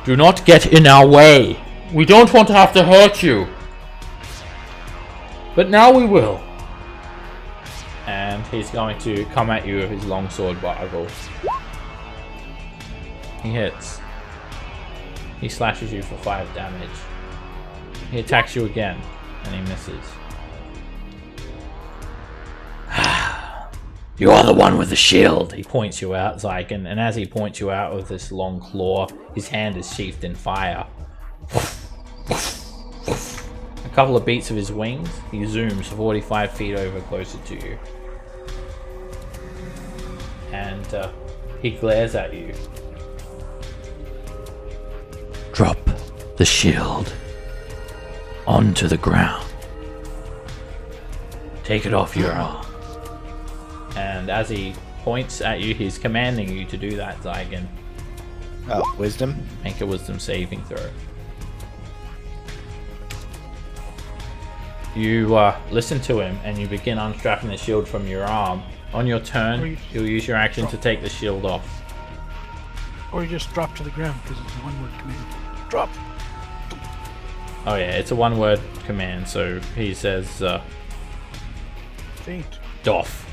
Do not get in our way. We don't want to have to hurt you. But now we will. And he's going to come at you with his longsword Bargle. He hits. He slashes you for 5 damage. He attacks you again, and he misses. You are the one with the shield. He points you out, Zygon, and as he points you out with this long claw, his hand is sheathed in fire. A couple of beats of his wings, he zooms 45 feet over closer to you. And he glares at you. Drop the shield onto the ground. Take it off your arm. And as he points at you, he's commanding you to do that, Zygon. Oh, wisdom? Make a wisdom saving throw. You listen to him and you begin unstrapping the shield from your arm. On your turn, you'll use your action to take the shield off. Or you just drop to the ground because it's a one-word command. Drop! Oh yeah, it's a one-word command, so he says, Faint. Doff.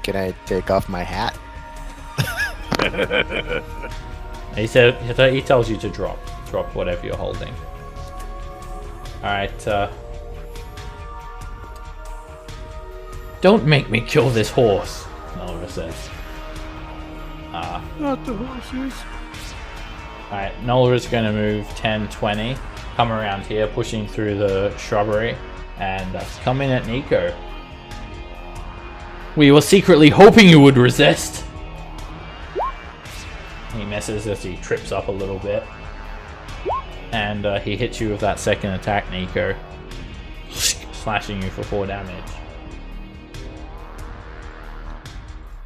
Can I take off my hat? He tells you to drop whatever you're holding. Alright, don't make me kill this horse, Nolra says. Not the horses. Alright, Nolra's gonna move 10, 20, come around here, pushing through the shrubbery, and come in at Nico. We were secretly hoping you would resist. He misses as he trips up a little bit. And he hits you with that second attack, Nico. Slashing you for 4 damage.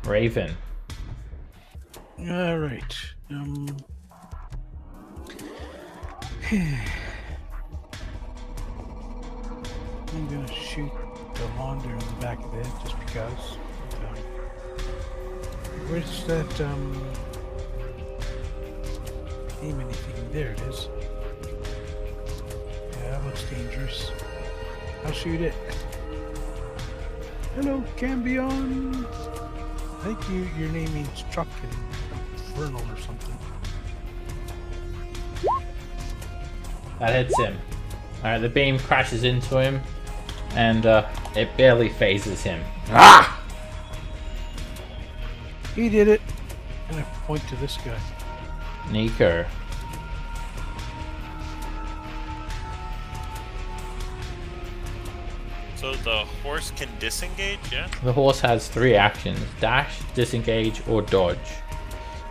Raven. Alright. I'm gonna shoot the Launder in the back of the head just because. Where's that aim anything? There it is. Yeah, that looks dangerous. I'll shoot it. Hello, Cambion. I think your name means truck in Infernal or something. That hits him. Alright, the beam crashes into him, and it barely phases him. Ah! He did it. I'm gonna point to this guy. Nico. So the horse can disengage, yeah? The horse has 3 actions: dash, disengage, or dodge.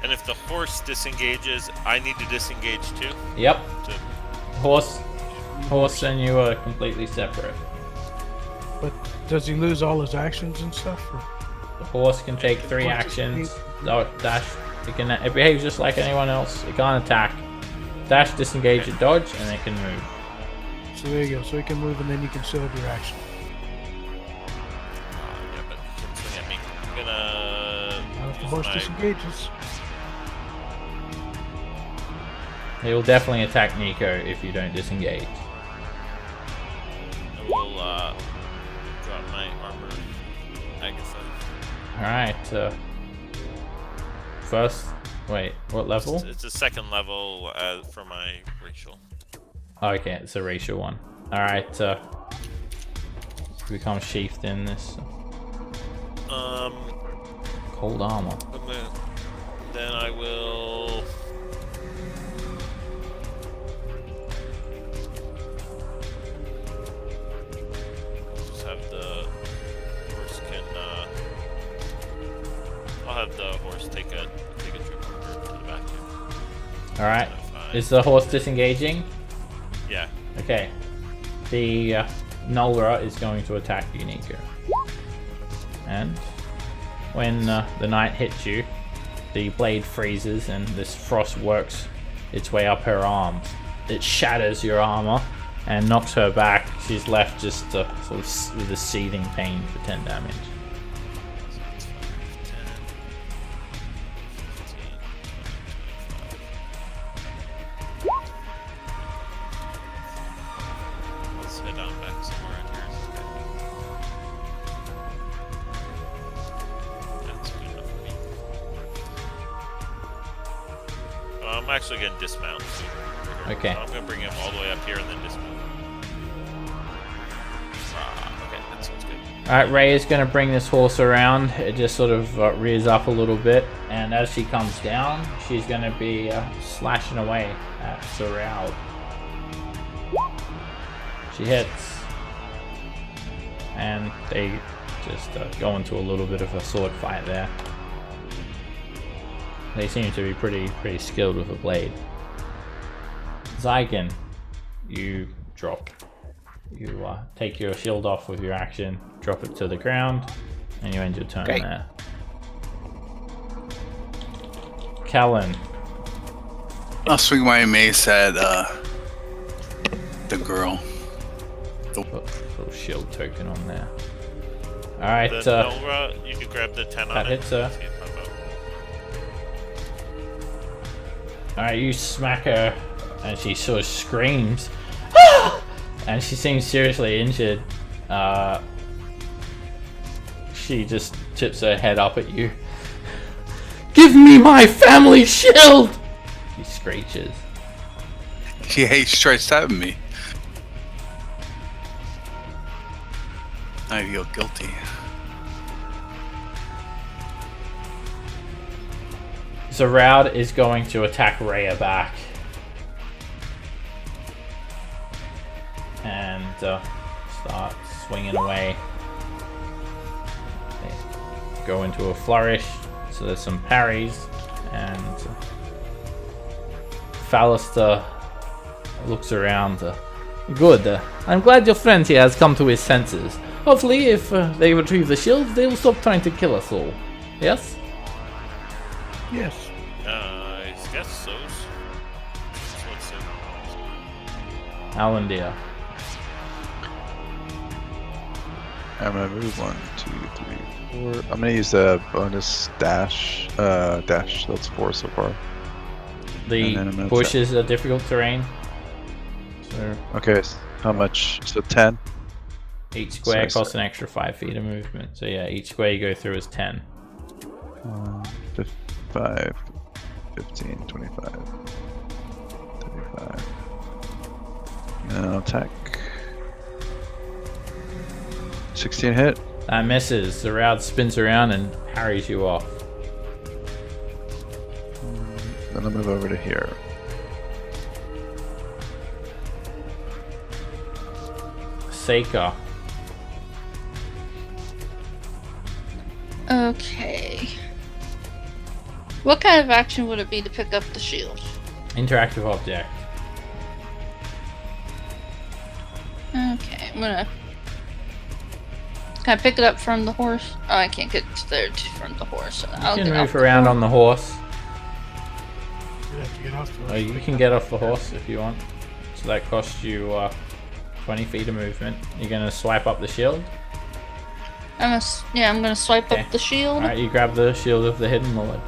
And if the horse disengages, I need to disengage too? Yep. To... Horse and you are completely separate. But does he lose all his actions and stuff? Or? The horse can take 3 actions. Dash. It behaves just like anyone else. It can't attack. Dash, disengage, and dodge, and it can move. So there you go. So he can move, and then you can still have your action. Yeah, but he can swing at me. I'm gonna. Now if the use horse my... disengages. He will definitely attack Nico if you don't disengage. I will drop my armor. Agatha. Alright, first, wait, what level? It's a second level for my racial. Okay, it's a racial one. Alright, become sheathed in this. Cold armor. Then I will. Just have the horse can. I'll have the horse take a trip over to the back here. Alright, is the horse disengaging? Yeah. Okay. The Nolra is going to attack you, Nico. And when the knight hits you, the blade freezes and this frost works its way up her arms. It shatters your armor and knocks her back. She's left just sort of with a seething pain for 10 damage. Let's head on back somewhere in here. Okay. That's good enough for me. I'm actually going to dismount. Okay. So I'm going to bring him all the way up here and then dismount. Okay, that sounds good. Alright, Ray is going to bring this horse around. It just sort of rears up a little bit, and as she comes down, she's going to be slashing away at Zoraud. She hits, and they just go into a little bit of a sword fight there. They seem to be pretty skilled with a blade. Zygon, you drop. You take your shield off with your action, drop it to the ground, and you end your turn Great. there. Callan. I'll swing my mace at the girl. Put a little shield token on there. Alright, You could grab the 10 on that it. hits her. See if I'm up. Alright, you smack her, and she sort of screams. "Ah!" And she seems seriously injured. She just tips her head up at you. "Give me my family shield!" She screeches. She tried stabbing me. I feel guilty. Zoraud is going to attack Rhea back. And start swinging away. They go into a flourish, so there's some parries, and Fallister looks around. Good. I'm glad your friend here has come to his senses. Hopefully, if they retrieve the shields, they will stop trying to kill us all. Yes? Yes. I guess so. So Alan, dear. I'm gonna move 1, 2, 3, 4. I'm gonna use the bonus dash. Dash. That's 4 so far. And then I'm The gonna bush is a difficult terrain. So Okay. How much? So 10. each square Sorry, costs an extra 5 feet of movement. So yeah, each square you go through is 10. 5, 15, 25, 35. And I'll attack. 16 hit. That misses. The Zoraud spins around and parries you off. Then I'll move over to here. Seika. Okay. What kind of action would it be to pick up the shield? Interactive object. Okay, I'm gonna. Can I pick it up from the horse? Oh, I can't get to there from the horse. So I'll You get can off move the around horse. on the horse. You have to get off the Or you can get off the horse if you want. So that costs you 20 feet of movement. You're gonna swipe up the shield. I'm gonna swipe Okay. up the shield. Alright, you grab the shield of the Hidden Lord.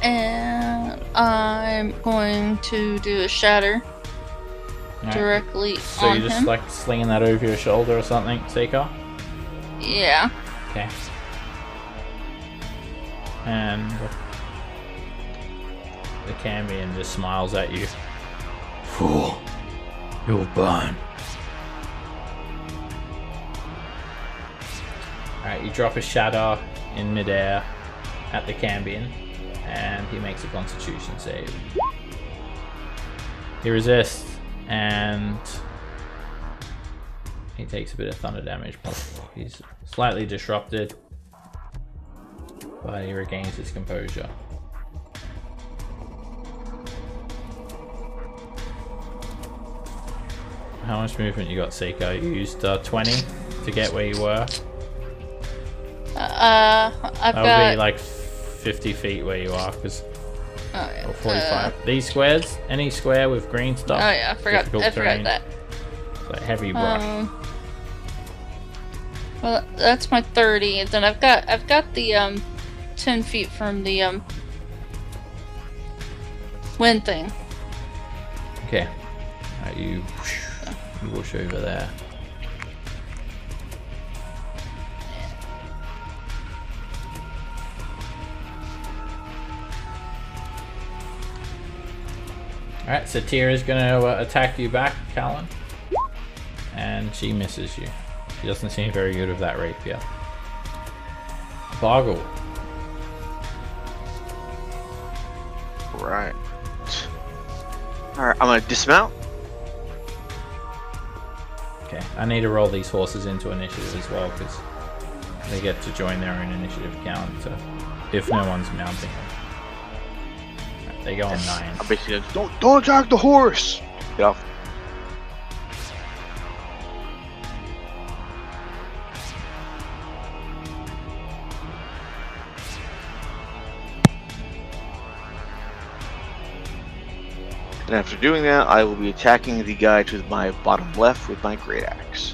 And I'm going to do a shatter Alright, directly so on you're just him. like slinging that over your shoulder or something, Seika? Yeah. Okay. And the Cambion just smiles at you. Fool, you'll burn. Alright, you drop a shadow in midair at the Cambion, and he makes a Constitution save. He resists, and he takes a bit of thunder damage. He's slightly disrupted, but he regains his composure. How much movement you got, Seiko? You used 20 to get where you were. I've That would got be like 50 feet where you are, because Oh yeah. or 45. These squares, any square with green stuff. Oh yeah, I forgot terrain, that. So heavy brush. Well, that's my 30, and then I've got the 10 feet from the wind thing. Okay. Alright, you whoosh over there. Alright, so Tira's gonna attack you back, Callan. And she misses you. She doesn't seem very good with that rapier. Boggle. Right. Alright, I'm gonna dismount. Okay, I need to roll these horses into initiative as well, because they get to join their own initiative count, so if no one's mounting them. Right, they go on 9. I'm basically gonna, don't attack the horse! Get off. And after doing that, I will be attacking the guy to my bottom left with my great axe.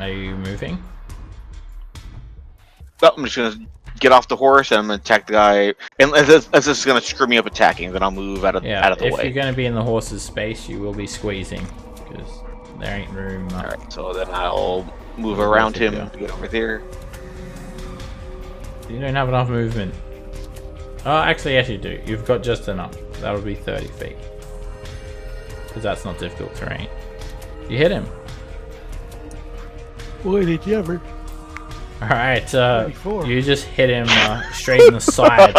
Are you moving? Well, I'm just gonna get off the horse and I'm gonna attack the guy. And if this is gonna screw me up attacking, then I'll move out of the If way. you're going to be in the horse's space, you will be squeezing, because there ain't room. Alright, so then I'll move around him to get over there. You don't have enough movement. Oh, actually, yes you do. You've got just enough. That'll be 30 feet. Because that's not difficult terrain. You hit him. Boy, did you ever. Alright, 34. you just hit him straight in the side.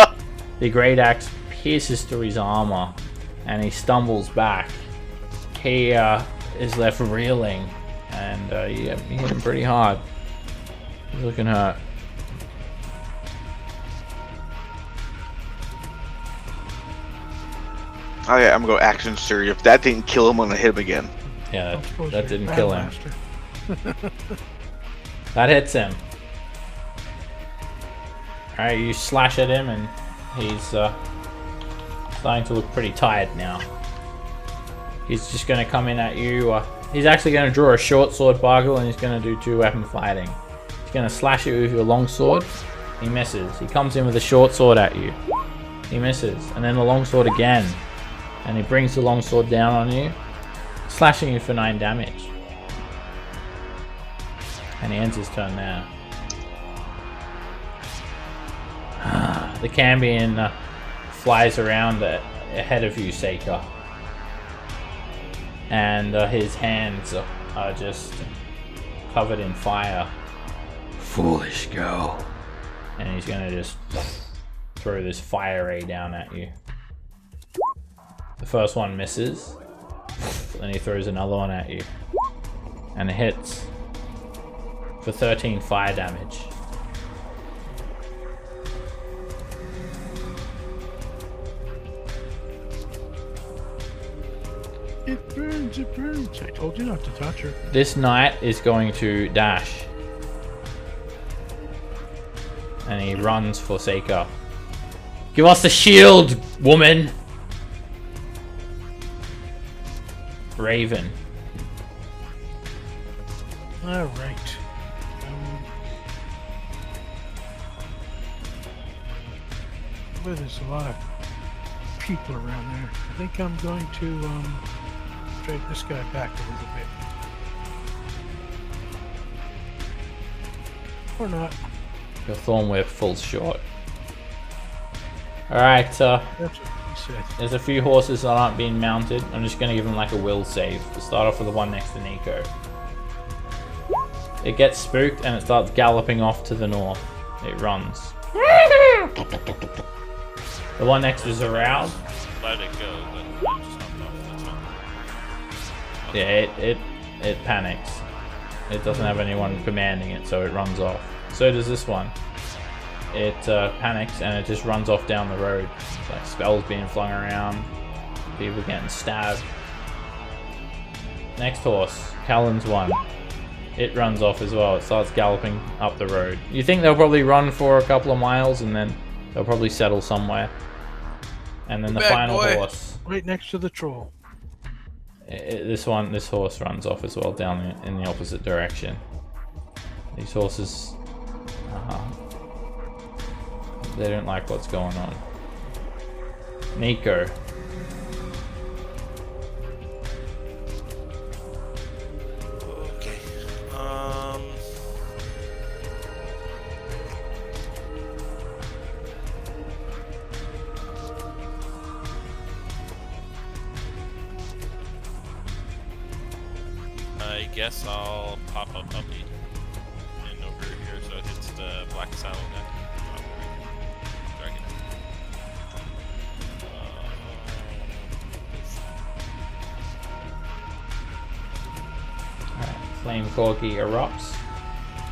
The great axe pierces through his armor, and he stumbles back. He is left reeling, and you hit him pretty hard. He's looking hurt. Oh yeah, I'm gonna go action surge. If that didn't kill him, I'm gonna hit him again. Yeah, Suppose that you're didn't a kill him. Grandmaster. That hits him. Alright, you slash at him, and he's starting to look pretty tired now. He's just going to come in at you. He's actually going to draw a short sword, Bargle, and he's going to do 2 weapon fighting. He's going to slash you with your long sword. He misses. He comes in with a short sword at you. He misses. And then the long sword again. And he brings the long sword down on you, slashing you for 9 damage. And he ends his turn there. The Cambion flies around ahead of you, Seika. And his hands are just covered in fire. Foolish girl. And he's gonna just throw this fire ray down at you. The first one misses. Then he throws another one at you. And it hits for 13 fire damage. It burns, it burns. I told you not to touch her. This knight is going to dash. And he runs for Seika. Give us the shield, woman! Raven. Alright. Well, there's a lot of people around there. I think I'm going to drag this guy back a little bit. Or not. Your thorn whip falls short. Alright, That's what he said. there's a few horses that aren't being mounted. I'm just gonna give them like a will save. We'll start off with the one next to Nico. It gets spooked and it starts galloping off to the north. It runs. The one next to Zaroud. Let it go, but it just hopped off. That's fine. Yeah, it panics. It doesn't have anyone commanding it, so it runs off. So does this one. It panics and it just runs off down the road. It's like spells being flung around, people getting stabbed. Next horse, Callan's one. it runs off as well. It starts galloping up the road. You think they'll probably run for a couple of miles and then they'll probably settle somewhere. And then the final horse. Right next to the troll. This horse runs off as well down in the opposite direction. These horses, they don't like what's going on. Nico. Okay. I guess I'll pop up Uppy and over here so it hits the black saddle guy. Dragon. Alright, Flame Corgi erupts,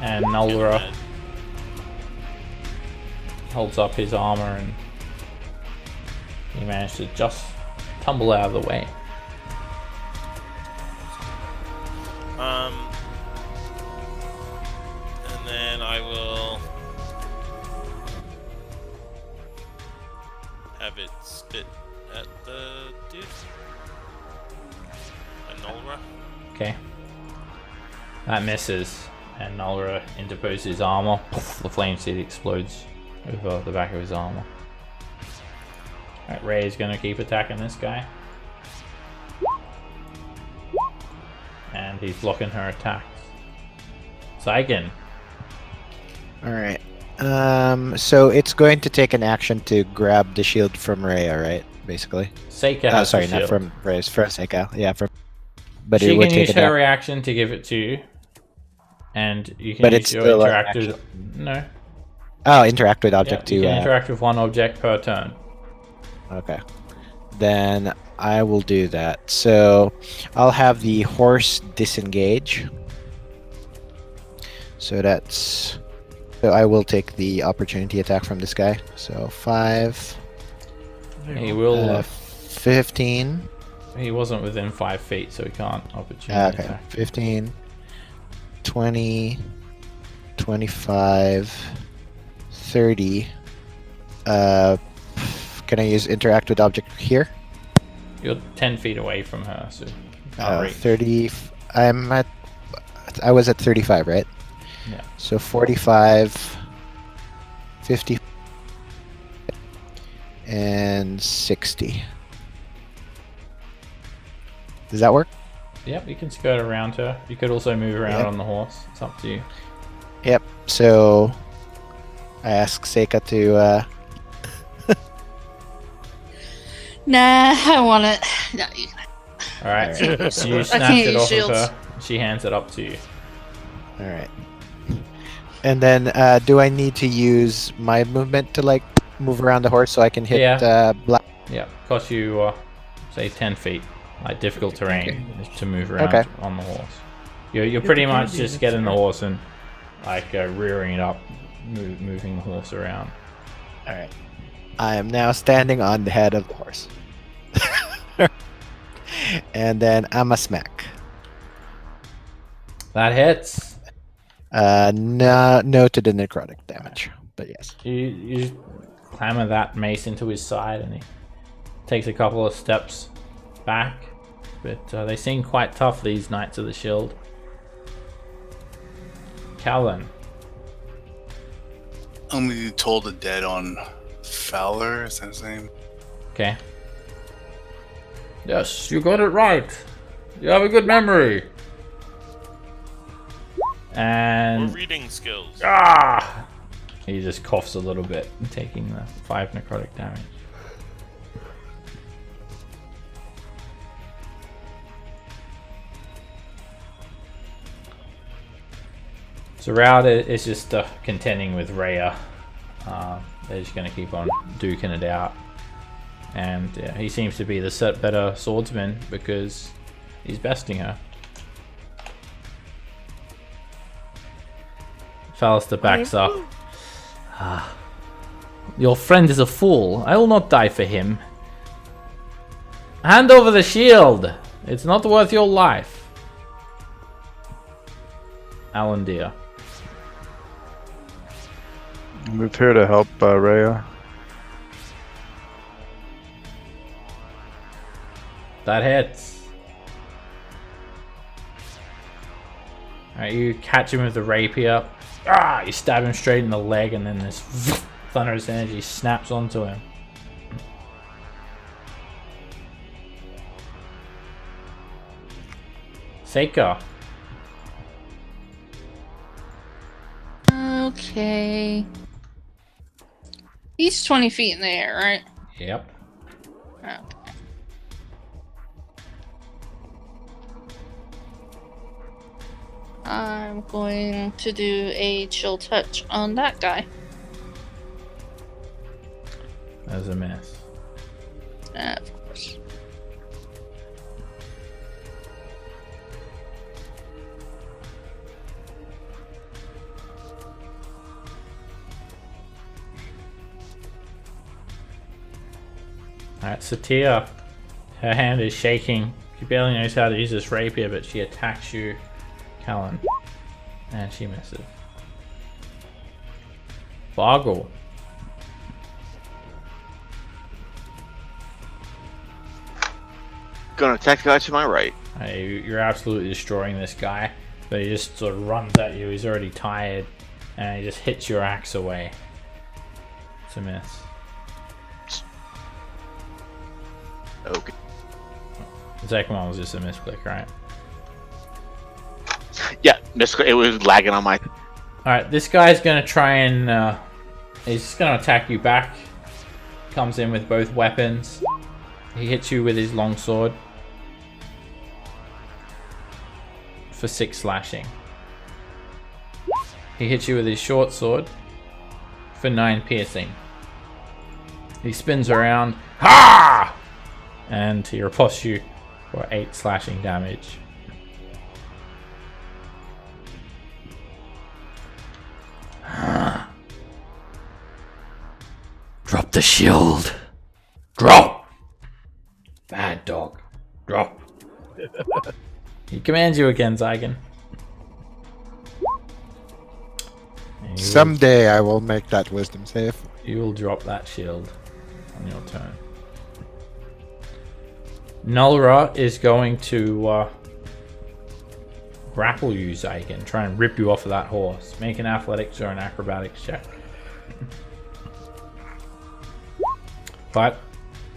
and Nulra holds up his armor, and he managed to just tumble out of the way. And then I will have it spit at the dude. And Nulra. Okay. That misses, and Nulra interposes his armor. Poof, the flame seed explodes over the back of his armor. Alright, Ray is going to keep attacking this guy. And he's blocking her attacks. Saigen. Alright. So it's going to take an action to grab the shield from Rhea, right? Basically. Seika has sorry, the not shield. from Rhea, for Seika. Yeah, from. But She it would can take use an her reaction to give it to you. And you can But use it's your still an interactive... No. Oh, interact with Yeah, object you to. can interact with one object per turn. Okay. Then I will do that. So I'll have the horse disengage. So that's. So I will take the opportunity attack from this guy. So 5. He will... 15. he wasn't within 5 feet, so he can't opportunity Okay. attack. 15. 20. 25. 30. Can I use interact with object here? You're 10 feet away from her, so you can't reach. 30. I was at 35, right? Yeah. So 45, 50, and 60. Does that work? Yep, you can skirt around her. You could also move around Yep. on the horse. It's up to you. Yep. So I ask Seika to. Nah, I want it. No, you Alright, Alright. so you I snatch can't it use Oh, off shields. of her. She hands it up to you. All right. And then, do I need to use my movement to like move around the horse so I can hit Yeah. black? Yeah, cost you, say 10 feet. Like difficult terrain to move around Okay. on the horse. You're pretty the much candy, just that's getting the right. horse and like rearing it up, moving the horse around. All right. I am now standing on the head of the horse. And then I'm a smack. That hits. No to the necrotic damage, but yes. You clamber that mace into his side, and he takes a couple of steps back. But they seem quite tough, these Knights of the Shield. Calvin. Only told the dead on Fowler, is that his name? Okay. Yes, you got it right. You have a good memory. Or And reading skills. he just coughs a little bit, taking the 5 necrotic damage. So Raud is just contending with Rhea. They're just going to keep on duking it out. And he seems to be the better swordsman because he's besting her. Fallister backs up. Your friend is a fool. I will not die for him. Hand over the shield. It's not worth your life. Alandir. Move here to help Rhea. That hits. Alright, you catch him with the rapier. Ah! You stab him straight in the leg, and then this thunderous energy snaps onto him. Seika. Okay. He's 20 feet in the air, right? Yep. Okay. I'm going to do a chill touch on that guy. That was a miss. Of course. Alright, Satia. Her hand is shaking. She barely knows how to use this rapier, but she attacks you, Callan. And she misses. Bargle. Gonna attack the guy to my right. You're absolutely destroying this guy, but he just sort of runs at you. He's already tired, and he just hits your axe away. It's a miss. Okay. The second one was just a misclick, right? Yeah, it was lagging on my. Alright, this guy's gonna try and he's just gonna attack you back. Comes in with both weapons. He hits you with his longsword for 6 slashing. He hits you with his short sword for 9 piercing. He spins around, ha! And he riposts you for 8 slashing damage. Drop the shield. Drop. Bad dog. Drop. He commands you again, Zygon. Someday I will make that wisdom save. You will drop that shield on your turn. Nulra is going to grapple you, Zygon. Try and rip you off of that horse. Make an athletics or an acrobatics check. But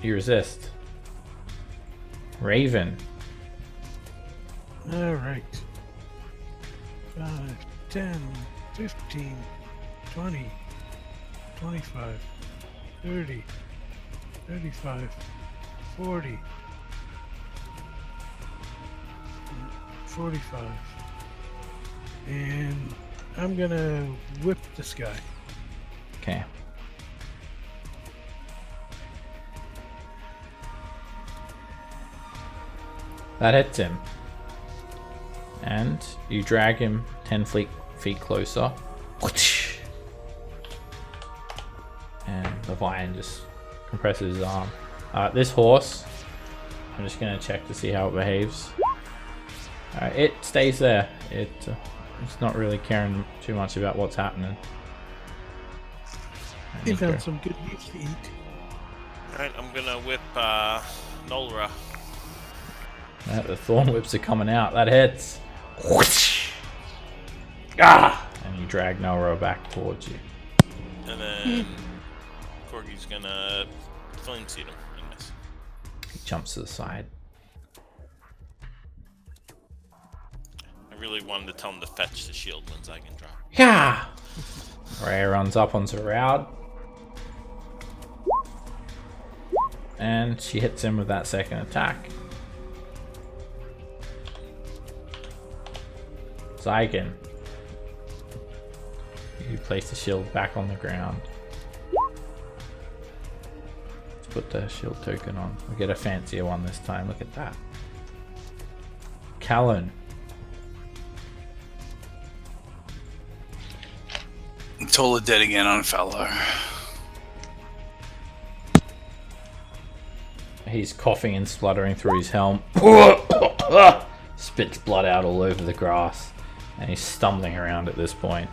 you resist. Raven. Alright. 5, 10, 15, 20, 25, 30, 35, 40, 45. And I'm gonna whip this guy. Okay. That hits him. And you drag him 10 feet closer. And the vine just compresses his arm. This horse, I'm just going to check to see how it behaves. It stays there. It's not really caring too much about what's happening. He found some good meat to eat. Alright, I'm gonna whip Nolra. The thorn whips are coming out. That hits. Ah! And you drag Nora back towards you. And then Corgi's gonna flame seed him and miss. He jumps to the side. I really wanted to tell him to fetch the shield once I can drop. Yeah! Ray runs up onto Raud. And she hits him with that second attack. Zygon. You place the shield back on the ground. Let's put the shield token on. We'll get a fancier one this time. Look at that. Callan. Tola dead again on Fowler. He's coughing and spluttering through his helm. Spits blood out all over the grass. And he's stumbling around at this point.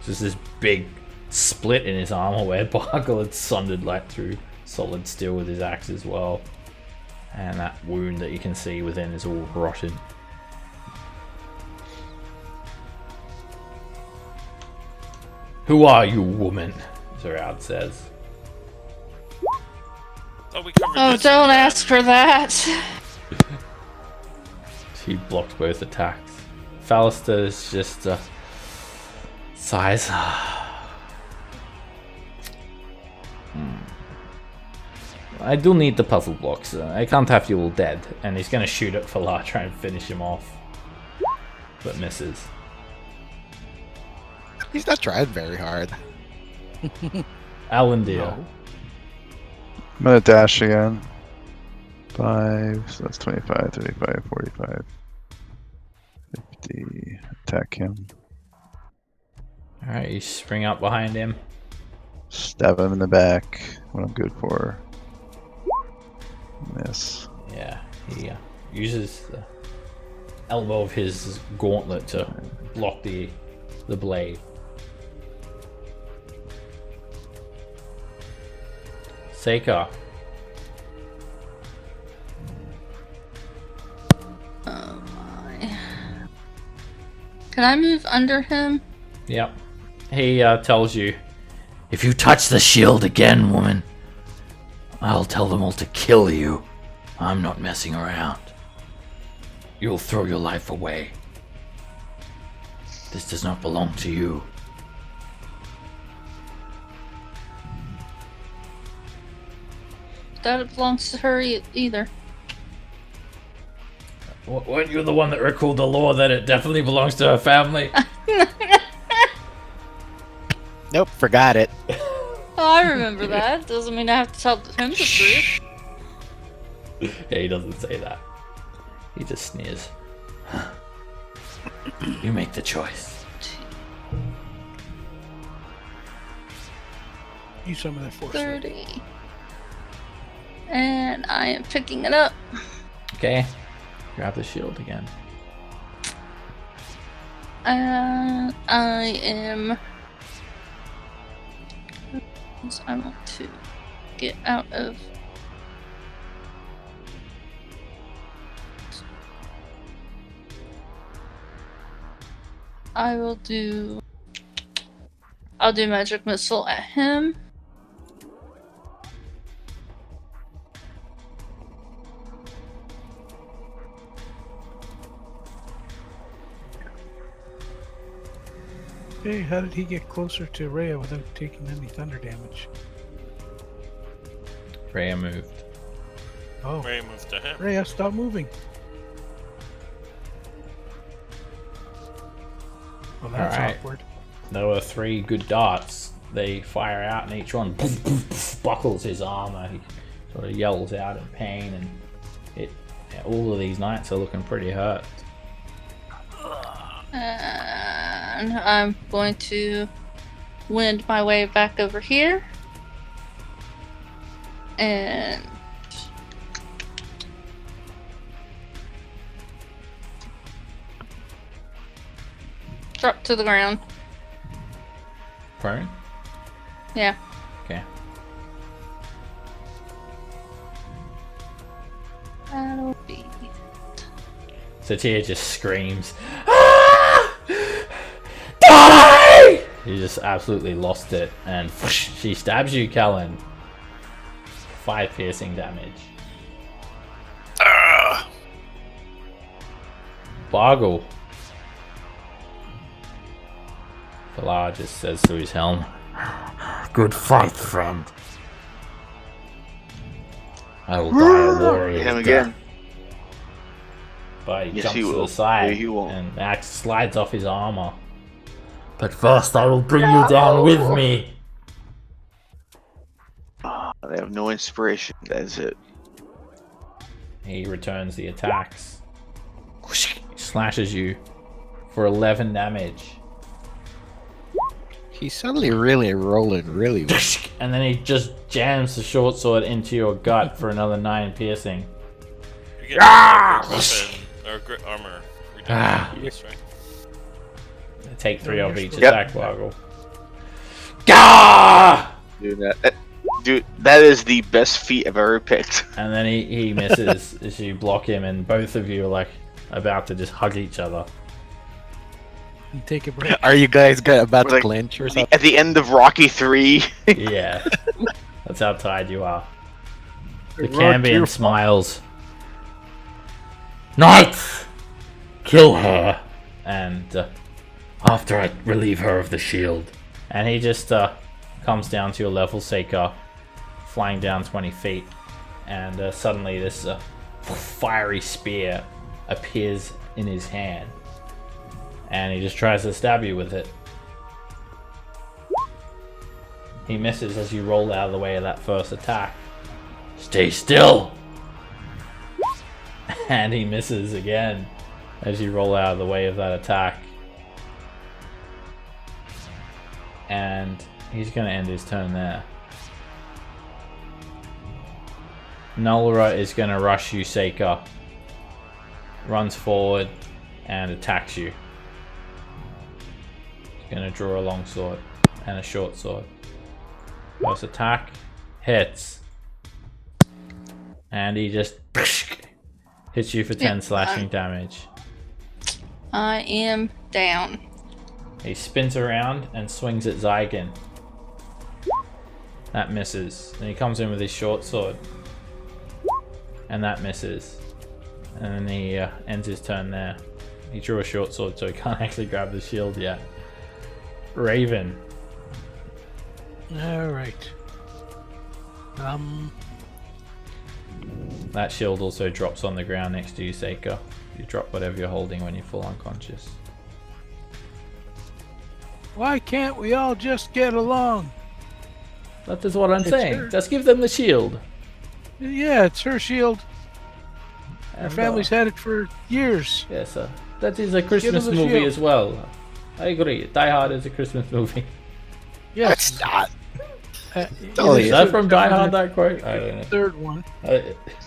There's this big split in his armor where Bargle had sundered like through solid steel with his axe as well. And that wound that you can see within is all rotted. Who are you, woman? Zorad says. Oh, we covered Oh, this. don't ask for that. He blocked both attacks. Fallister is just sighs. I do need the puzzle blocks. I can't have you all dead. And he's gonna shoot at Falar, try and finish him off. But misses. He's not trying very hard. Alandir. No. I'm gonna dash again. 5, so that's 25, 35, 45, 50. Attack him. Alright, you spring up behind him. Stab him in the back. What I'm good for. Miss. Yeah, he uses the elbow of his gauntlet to block the blade. Seika. Oh my. Can I move under him? Yep. He tells you, if you touch the shield again, woman, I'll tell them all to kill you. I'm not messing around. You'll throw your life away. This does not belong to you. That it belongs to her either. Weren't you the one that recalled the law that it definitely belongs to her family? Nope, forgot it. Oh, I remember that. Doesn't mean I have to tell him the truth. Yeah, he doesn't say that. He just sneers. You make the choice. Use some of that force. 30. And I am picking it up. Okay. Grab the shield again. And I am... I want to get out of... I'll do magic missile at him. Hey, how did he get closer to Rhea without taking any thunder damage? Freya moved. Oh, Ray moved to him. Rhea, stop moving. Well, that's Alright. awkward. There were 3 good darts. They fire out and each one buckles his armor. He sort of yells out in pain, and all of these knights are looking pretty hurt. And I'm going to wind my way back over here. And drop to the ground. Prone? Yeah. Okay. That'll be... Satia just screams, "Ah! Die!" He just absolutely lost it, and she stabs you, Kellen. 5 piercing damage. Bargle. Falar just says through his helm, "Good fight, friend. I will die a warrior's Him death." again. But he Yes, jumps he to the will. side, Yeah, he will. and the axe slides off his armor. But first, I will bring you down with me. They have no inspiration. That's it. He returns the attacks. Slashes you for 11 damage. He's suddenly really rolling really well. And then he just jams the short sword into your gut for another 9 piercing. You get weapon or armor. Ah. Yes, right? Take 3 off each Yep. attack, Bargle. Gah! Dude, that is the best feat I've ever picked. And then he misses as you block him, and both of you are like about to just hug each other. And take a break. Are you guys about We're to like, clinch or something? At the end of Rocky 3. Yeah. That's how tired you are. The Road Cambion to- smiles. Knights! Kill her! And after I relieve her of the shield. And he just comes down to your level, Seika, flying down 20 feet. And suddenly this fiery spear appears in his hand. And he just tries to stab you with it. He misses as you roll out of the way of that first attack. Stay still! And he misses again as you roll out of the way of that attack. And he's going to end his turn there. Nolra is going to rush you, Seika. Runs forward and attacks you. He's going to draw a long sword and a short sword. First attack hits. And he just hits you for 10 slashing damage. I am down. He spins around and swings at Zygon. That misses. And he comes in with his short sword. And that misses. And then he ends his turn there. He drew a short sword, so he can't actually grab the shield yet. Raven. Alright. That shield also drops on the ground next to you, Seika. You drop whatever you're holding when you fall unconscious. Why can't we all just get along? That is what I'm It's saying. her. Just give them the shield. Yeah, it's her shield. Our And, family's had it for years. yes, sir. That is a Christmas the movie shield. as well. I agree. Die Hard is a Christmas movie. Yes. It's not. Totally. Is that from Die Hard, that quote? I don't know. Third one. Uh,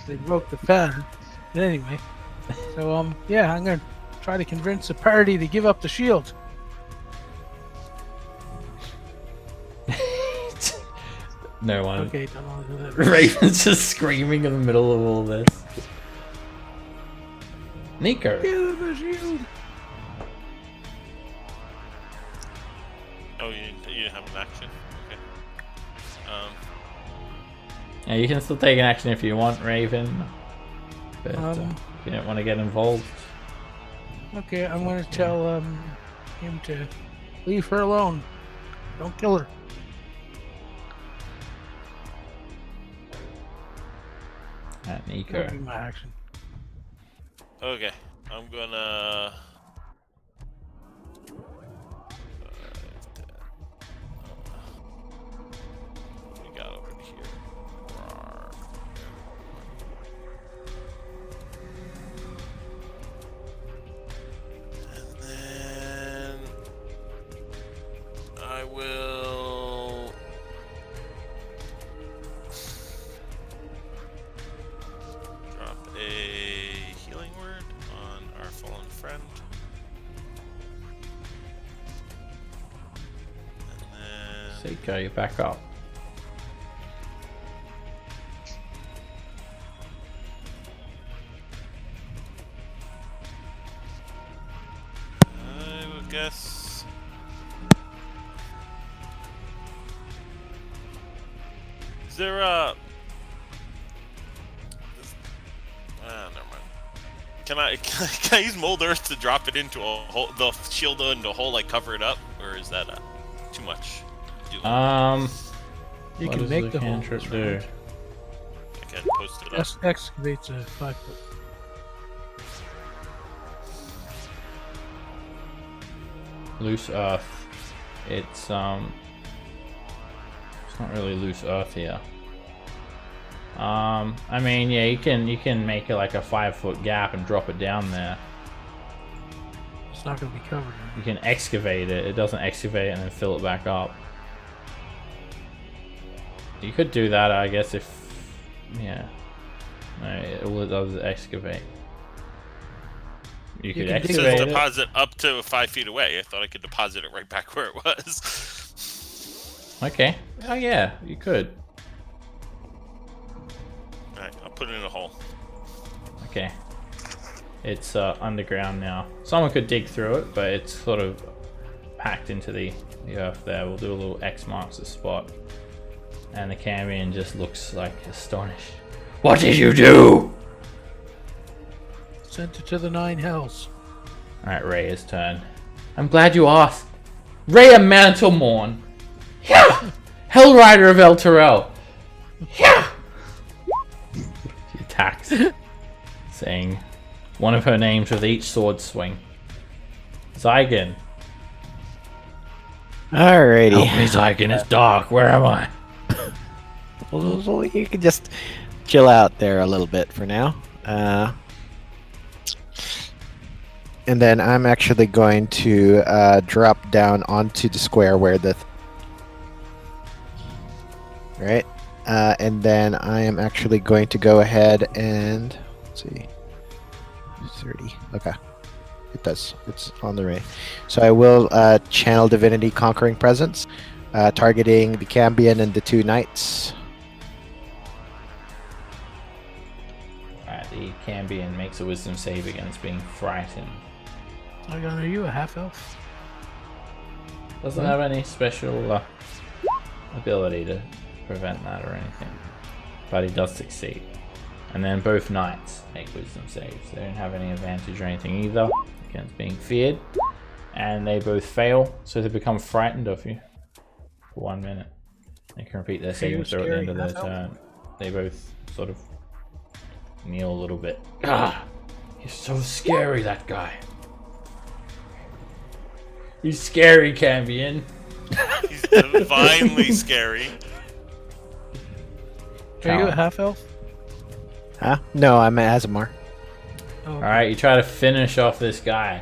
They broke the pattern. But anyway. So, yeah, I'm going to try to convince the party to give up the shield. no one. Okay, don't want to do that. Raven's just screaming in the middle of all this. Nico. Give them the shield. Oh, you didn't have an action. Okay. Yeah, you can still take an action if you want, Raven. But if you don't want to get involved. Okay, I'm going to tell him to leave her alone. Don't kill her. At Nico. That'll be my action. Okay, I'm gonna. What we got over here? And then I will. Drop a healing word on our fallen friend. And then Seiko, you back up. I would guess. Is there a? Never mind. Can I use mold earth to drop it into a hole, the shield into a hole, like cover it up, or is that too much? to do? You What can does make the hole. cantrip do? I can post it up. Excavates a 5 foot. Loose earth. It's not really loose earth here. I mean, yeah, you can make it like a 5 foot gap and drop it down there. It's not going to be covered. You can excavate it. It doesn't excavate and then fill it back up. You could do that, I guess, if yeah. No, all it does is excavate. You could can dig It it says excavate it. deposit up to 5 feet away. I thought I could deposit it right back where it was. Okay. Oh yeah, you could. Alright, I'll put it in a hole. Okay. It's underground now. Someone could dig through it, but it's sort of packed into the earth there. We'll do a little X marks the spot. And the Cambion just looks like astonished. What did you do? Sent it to the 9 hells. Alright, Rhea's turn. I'm glad you asked. Rhea Mantlemorn. Yeah! Hellrider of El Terrell. Yeah! She attacks, saying one of her names with each sword swing. Zygon. Alrighty. Help me, Zygon, it's dark. Where am I? Well, you can just chill out there a little bit for now. And then I'm actually going to drop down onto the square where the... Right? And then I am actually going to go ahead and... Let's see. 30. Okay. It does. It's on the ray. So I will channel Divinity Conquering Presence, targeting the Cambion and the 2 knights. Alright, the Cambion makes a wisdom save against being frightened. Zygon, are you a half elf? Doesn't have any special ability to prevent that or anything. But he does succeed. And then both knights make wisdom saves. They don't have any advantage or anything either against being feared. And they both fail, so they become frightened of you for 1 minute. They can repeat their saving throw at the end of their turn. They both sort of kneel a little bit. Ah! He's so scary, that guy. He's scary, Cambion. He's divinely scary. Are you a half elf? Huh? No, I'm an Azamar. Oh, Alright, you try to finish off this guy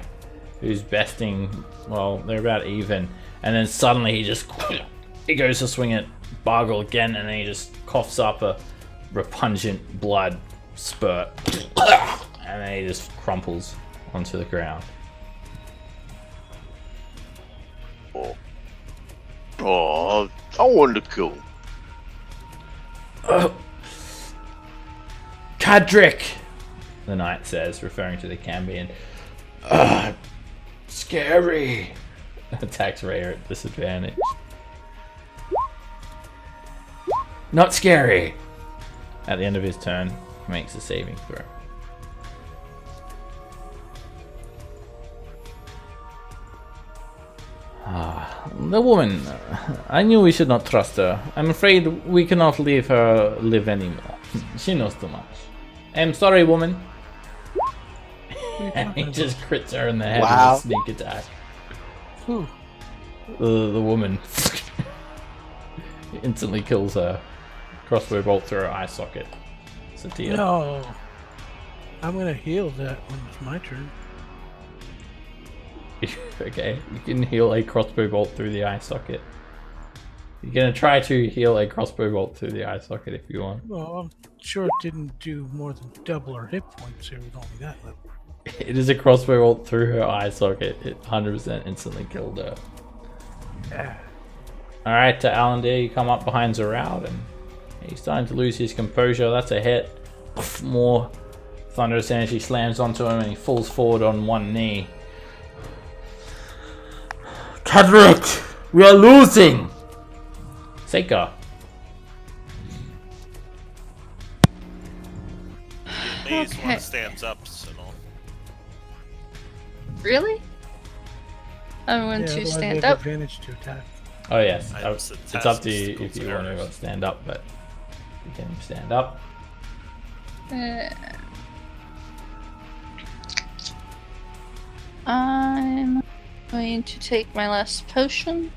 who's besting, well, they're about even. And then suddenly he goes to swing at Bargle again, and then he just coughs up a repugnant blood spurt. And then he just crumples onto the ground. Oh, I wanted to kill him. Cadric! The knight says, referring to the Cambion. Scary! Attacks Rhea at disadvantage. Not scary! At the end of his turn, he makes a saving throw. The woman. I knew we should not trust her. I'm afraid we cannot leave her live anymore. She knows too much. I'm sorry, woman. And he just crits her in the head Wow. with a sneak attack. Who? The woman. He instantly kills her. Crossbow bolt through her eye socket. It's a deal. No. I'm gonna heal that when it's my turn. Okay, you can heal a crossbow bolt through the eye socket. You're gonna try to heal a crossbow bolt through the eye socket if you want. Well, I'm sure it didn't do more than double her hit points. It was only that level. It is a crossbow bolt through her eye socket. It 100% instantly killed her. Yeah. Alright, to Alandir, you come up behind Zeraud, and he's starting to lose his composure. That's a hit. Poof, more thunderous energy slams onto him, and he falls forward on one knee. Cadric, we are losing! Seika. These Okay. one stands up, so no. Really? I'm going Yeah, to otherwise stand they have up. advantage to attack. Oh yes, Items, it's tasks, up to you if skills, you want errors. to stand up, but you can stand up. I'm going to take my last potion.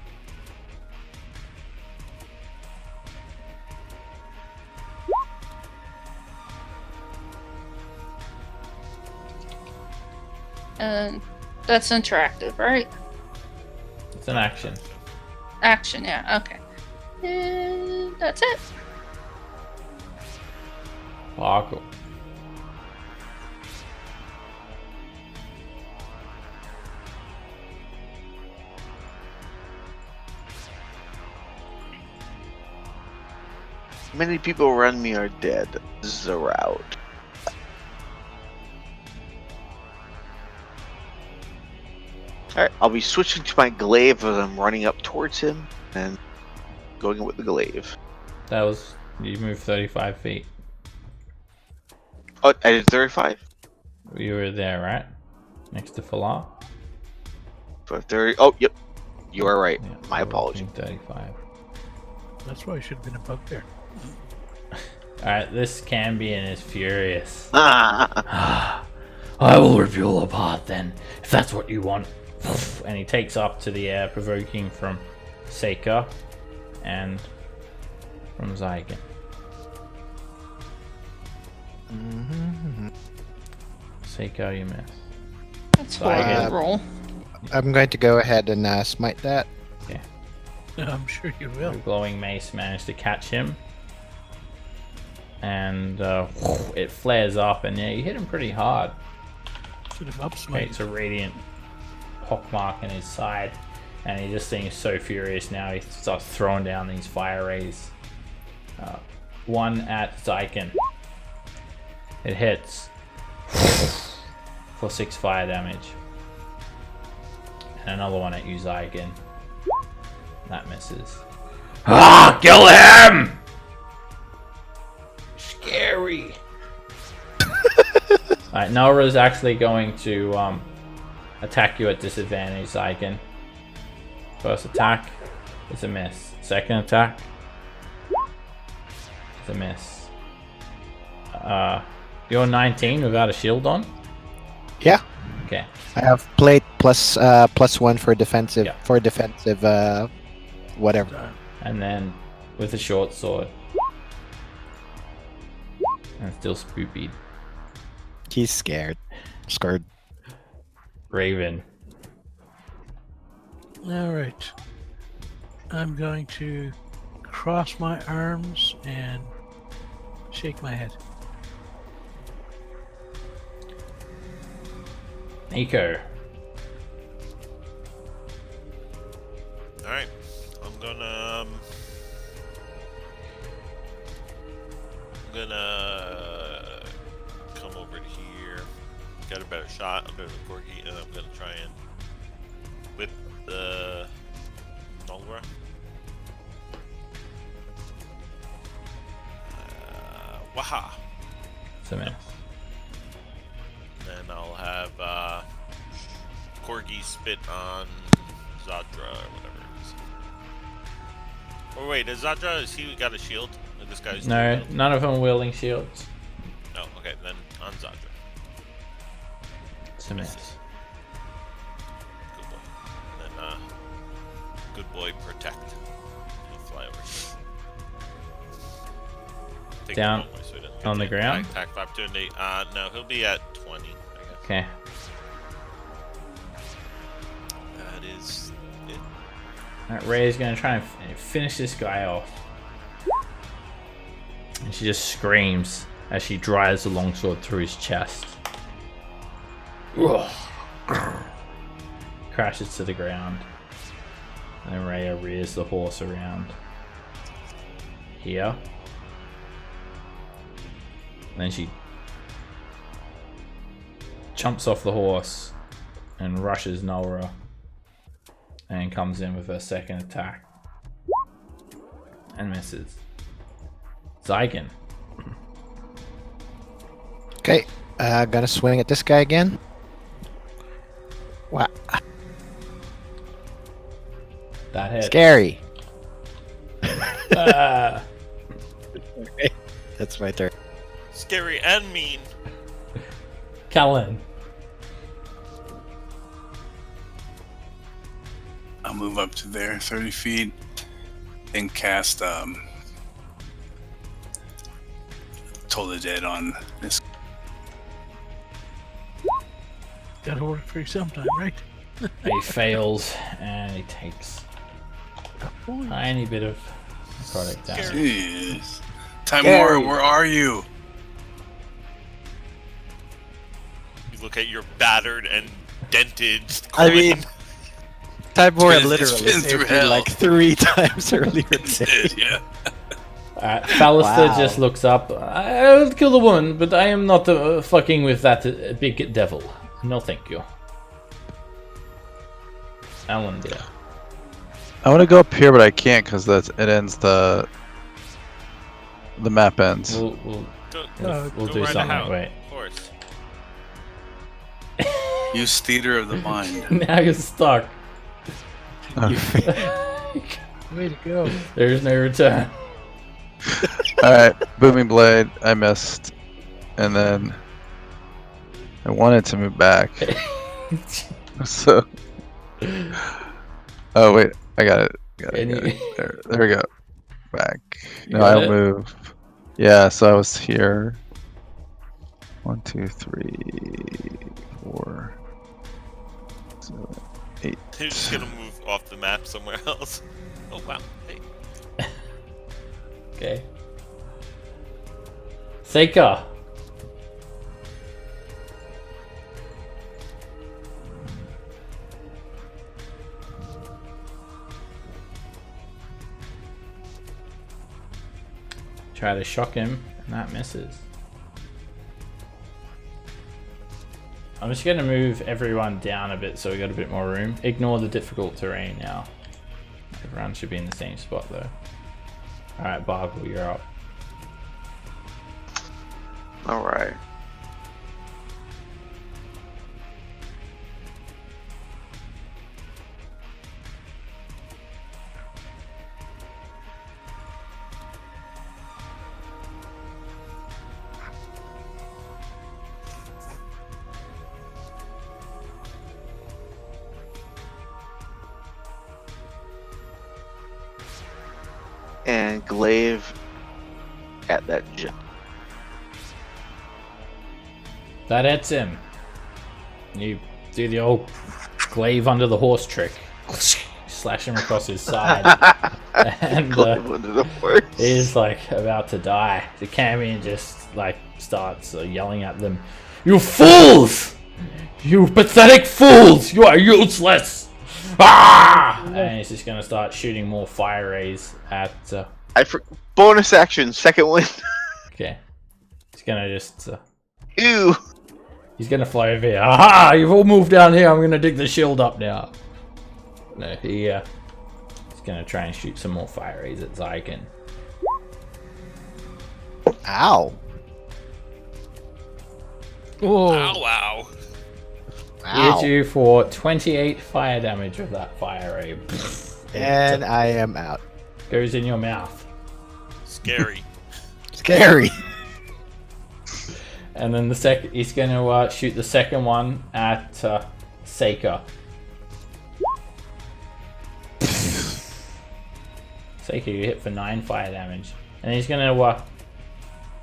And that's interactive, right? It's an action. Action, yeah, okay. And that's it. Sparkle. Many people around me are dead. This is a route. Alright, I'll be switching to my glaive as I'm running up towards him and going in with the glaive. That was you moved 35 feet. Oh, I did 35? You were there, right? Next to Falar. For 30. Oh, yep. You are right. Yeah, My you were apologies. between 35. That's why I should have been above there. Alright, this Cambion is furious. Ah, I will rip you all apart then, if that's what you want. And he takes up to the air, provoking from Seika and from Zygon. Seika, you miss. That's horrible roll. I'm going to go ahead and smite that. I'm sure you will. The glowing mace managed to catch him. And it flares up, and yeah, you hit him pretty hard. Should have up Creates a radiant pockmark in his side, and he just seems so furious now. He starts throwing down these fire rays. One at Zygon. It hits for 6 fire damage, and another one at you, Zygon. That misses. Ah! Kill him! Scary. Alright, Nora is actually going to attack you at disadvantage, Zygon. First attack is a miss. Second attack is a miss. You're 19 without a shield on? Yeah. Okay. I have plate plus +1 for defensive Yeah. Whatever. And then with a short sword. And still spoopied. He's scared. Scared. Raven. Alright. I'm going to cross my arms and shake my head. Nico. Alright. I'm gonna come over to here. Got a better shot. I'm better than Corgi, and I'm gonna try and whip the Nolra. Waha! It's a miss. Then I'll have Corgi spit on Zadra or whatever it is. Oh wait, is Zadra, is he got a shield? Like this guy's No, none of them are wielding shields. Oh, okay, then on Zadra. It's a miss. Good boy. And then good boy protect. He'll fly over. Take Down the wrong way, so he doesn't on the get ground? Attack 5 to 8. No, he'll be at 20, I guess. Okay. That is it. Alright, Ray's gonna try and finish this guy off. And she just screams as she drives the longsword through his chest. Crashes to the ground. And then Raya rears the horse around here. And then she jumps off the horse and rushes Nora and comes in with her second attack and misses. Zygon. Okay. Gonna swing at this guy again. Wow. That hit. Scary. Ah. That's my turn. Scary and mean. Callan. I'll move up to there, 30 feet, and cast Toll the Dead on this. Gotta work for you sometime, right? He fails and he takes a tiny bit of product damage. Jeez. Timora, where are you? You look at your battered and dented I coin. mean, Tybor It's literally been saved through me hell. like 3 times earlier today. Yeah. Fallister Wow. just looks up. I'll kill the woman, but I am not fucking with that big devil. No, thank you. Alan, dear. I want to go up here, but I can't because it ends the map ends. We'll Go do ride a something. house. Wait. Horse. Use theater of the mind. Now you're stuck. Way to go. There's no return. All right, booming blade. I missed, and then I wanted to move back. So, oh wait, I got it. There we go. Back. You No, got I'll it? move. Yeah, so I was here. 1, 2, 3, 4, 7, 8. You're just gonna move off the map somewhere else. Oh wow. Hey. Okay. Seika. Try to shock him, and that misses. I'm just gonna move everyone down a bit so we got a bit more room. Ignore the difficult terrain now. Everyone should be in the same spot though. Alright, Bargle, you're up. All right. And glaive at that gem. That hits him. You do the old glaive under the horse trick. Slash him across his side. And Glaive under the horse. he's like about to die. The Camion just like starts yelling at them. You fools! You pathetic fools! You are useless! Ah! And he's just gonna start shooting more fire rays at. Bonus action, second one. Okay. He's gonna just. Ew. He's gonna fly over here. Aha! You've all moved down here. I'm gonna dig the shield up now. No, he's gonna try and shoot some more fire rays at Zygon. Ow. Oh, Ow wow. He hit you for 28 fire damage with that fire ray. And I am out. Goes in your mouth. Scary. Scary. And then he's gonna shoot the second one at Seika. Seika, you hit for 9 fire damage. And he's gonna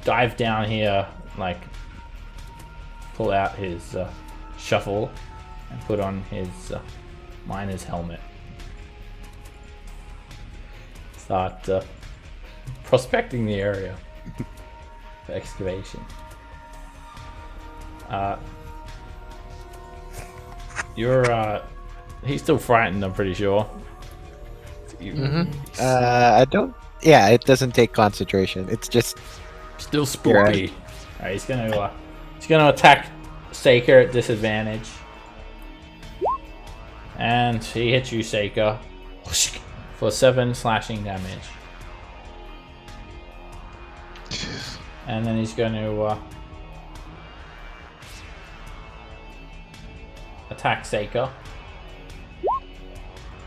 dive down here, like pull out his shuffle and put on his miner's helmet. Start prospecting the area for excavation. He's still frightened, I'm pretty sure. I don't. Yeah, it doesn't take concentration. It's just Still spooky. Alright, he's gonna attack Seika at disadvantage. And he hits you, Seika, for 7 slashing damage. And then he's gonna attack Seika.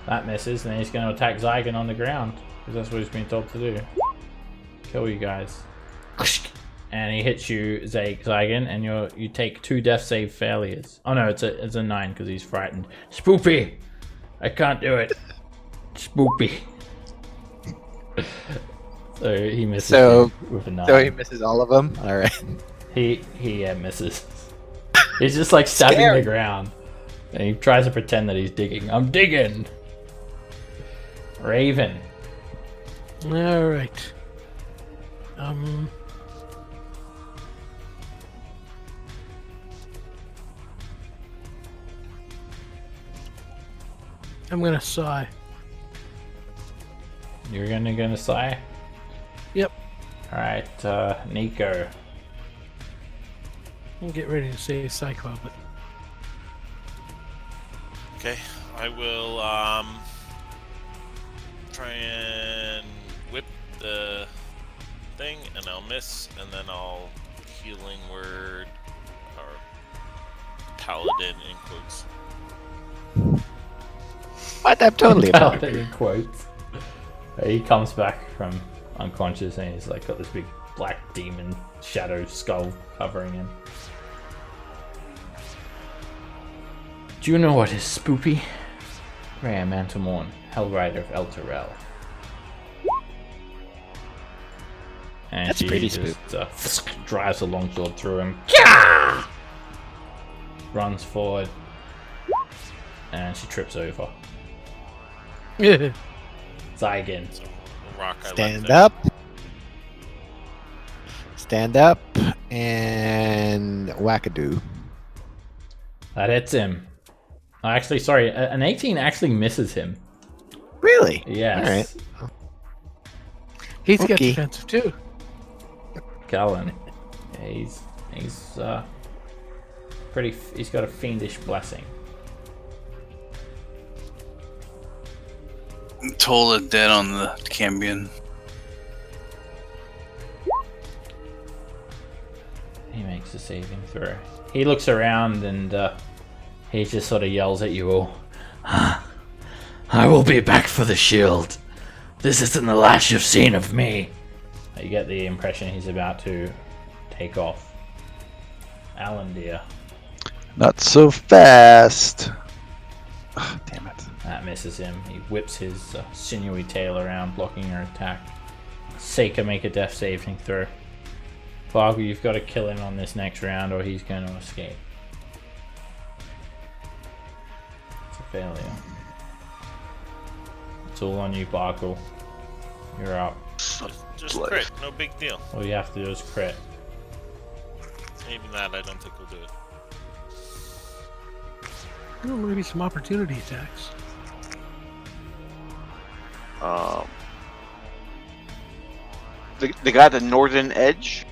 That misses, and then he's gonna attack Zygon on the ground, because that's what he's been told to do. Kill you guys. And he hits you, Zygon, and you take 2 death save failures. Oh no, it's a 9 because he's frightened. Spoopy! I can't do it. Spoopy. So he misses you with a 9. so he misses all of them. All right. He misses. He's just like stabbing Scary. the ground. And he tries to pretend that he's digging. I'm digging! Raven. all right. I'm gonna sigh. You're gonna sigh? Yep. Alright, Nico. I'll get ready to say Cyclops, but Okay, I will try and whip the thing, and I'll miss, and then I'll healing word or paladin in quotes. What? I'm totally about Paladin in quotes. He comes back from unconscious and he's like got this big black demon shadow skull covering him. Do you know what is spoopy? Rhea Mantamorn, Hellrider of Elturel. And That's she pretty just drives a longsword through him. Gah! Runs forward. And she trips over. yeah. Zygon. So the rock I left Stand there. up. Stand up and wackadoo. That hits him. Actually, sorry, an 18 actually misses him. Really? Yes. All right. He's got Okay. defensive too. Cullen. Yeah, he's pretty. He's got a fiendish blessing. Tola dead on the Cambion. He makes a saving throw. He looks around and he just sort of yells at you all. I will be back for the shield. This isn't the last you've seen of me. You get the impression he's about to take off. Alan, dear. Not so fast. Oh, damn it. That misses him. He whips his sinewy tail around, blocking your attack. Seika, make a death saving throw. Bargle, you've got to kill him on this next round or he's going to escape. It's a failure. It's all on you, Bargle. You're up. Just crit, no big deal. All you have to do is crit. Even that, I don't think we'll do it. Oh, maybe some opportunity attacks. The guy at the northern edge.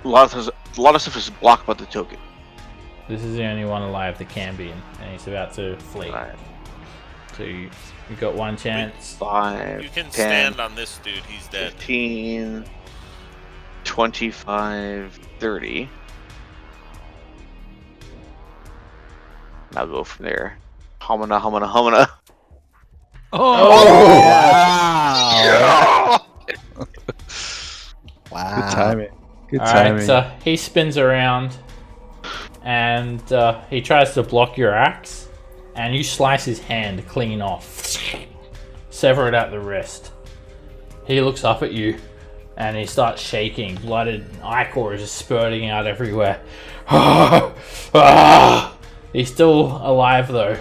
A lot of stuff is blocked by the token. This is the only one alive that can be, and he's about to flee. Right. So you've got one chance. 5, You can 10, stand on this dude, he's dead. 15, 25, 30. I'll go from there. Homina, homina, homina. Oh! Wow. Good timing. Good Alright, timing. so he spins around and he tries to block your axe, and you slice his hand clean off. Sever it at the wrist. He looks up at you and he starts shaking. Blooded ichor is just spurting out everywhere. He's still alive though.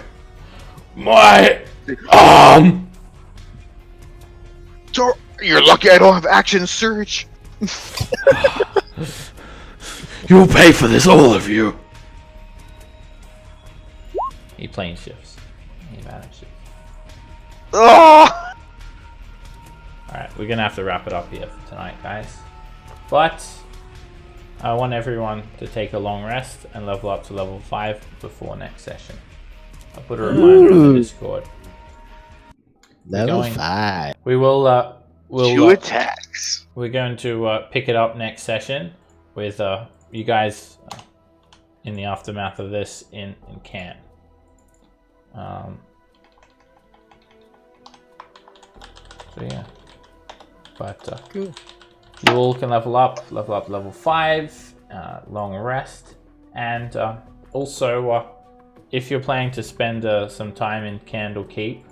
My arm! You're lucky I don't have action surge. You'll pay for this, all of you. He plane shifts. He vanishes. Oh! Alright, we're gonna have to wrap it up here for tonight, guys. But I want everyone to take a long rest and level up to level 5 before next session. I'll put a reminder in the Discord. Level going- 5. We will Two attacks. we're going to pick it up next session with you guys in the aftermath of this in Can. So yeah, but Cool. you all can level up level 5, long rest, and also if you're planning to spend some time in Candlekeep,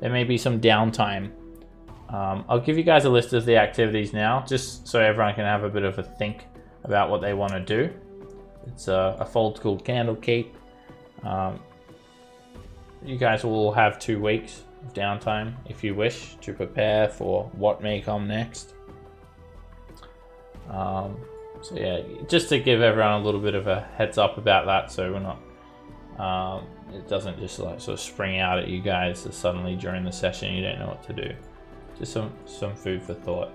there may be some downtime. I'll give you guys a list of the activities now, just so everyone can have a bit of a think about what they want to do. It's a fold called Candlekeep. You guys will have 2 weeks of downtime if you wish to prepare for what may come next. So yeah, just to give everyone a little bit of a heads up about that, so we're not, it doesn't just like sort of spring out at you guys suddenly during the session. You don't know what to do. Just some food for thought.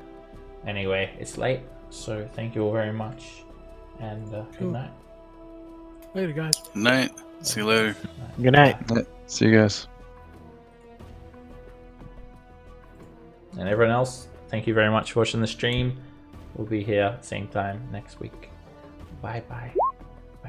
Anyway, it's late, so thank you all very much, and good Cool. night. Later, guys. Night. See you later. Good night. See you guys. And everyone else, thank you very much for watching the stream. We'll be here same time next week. Bye bye.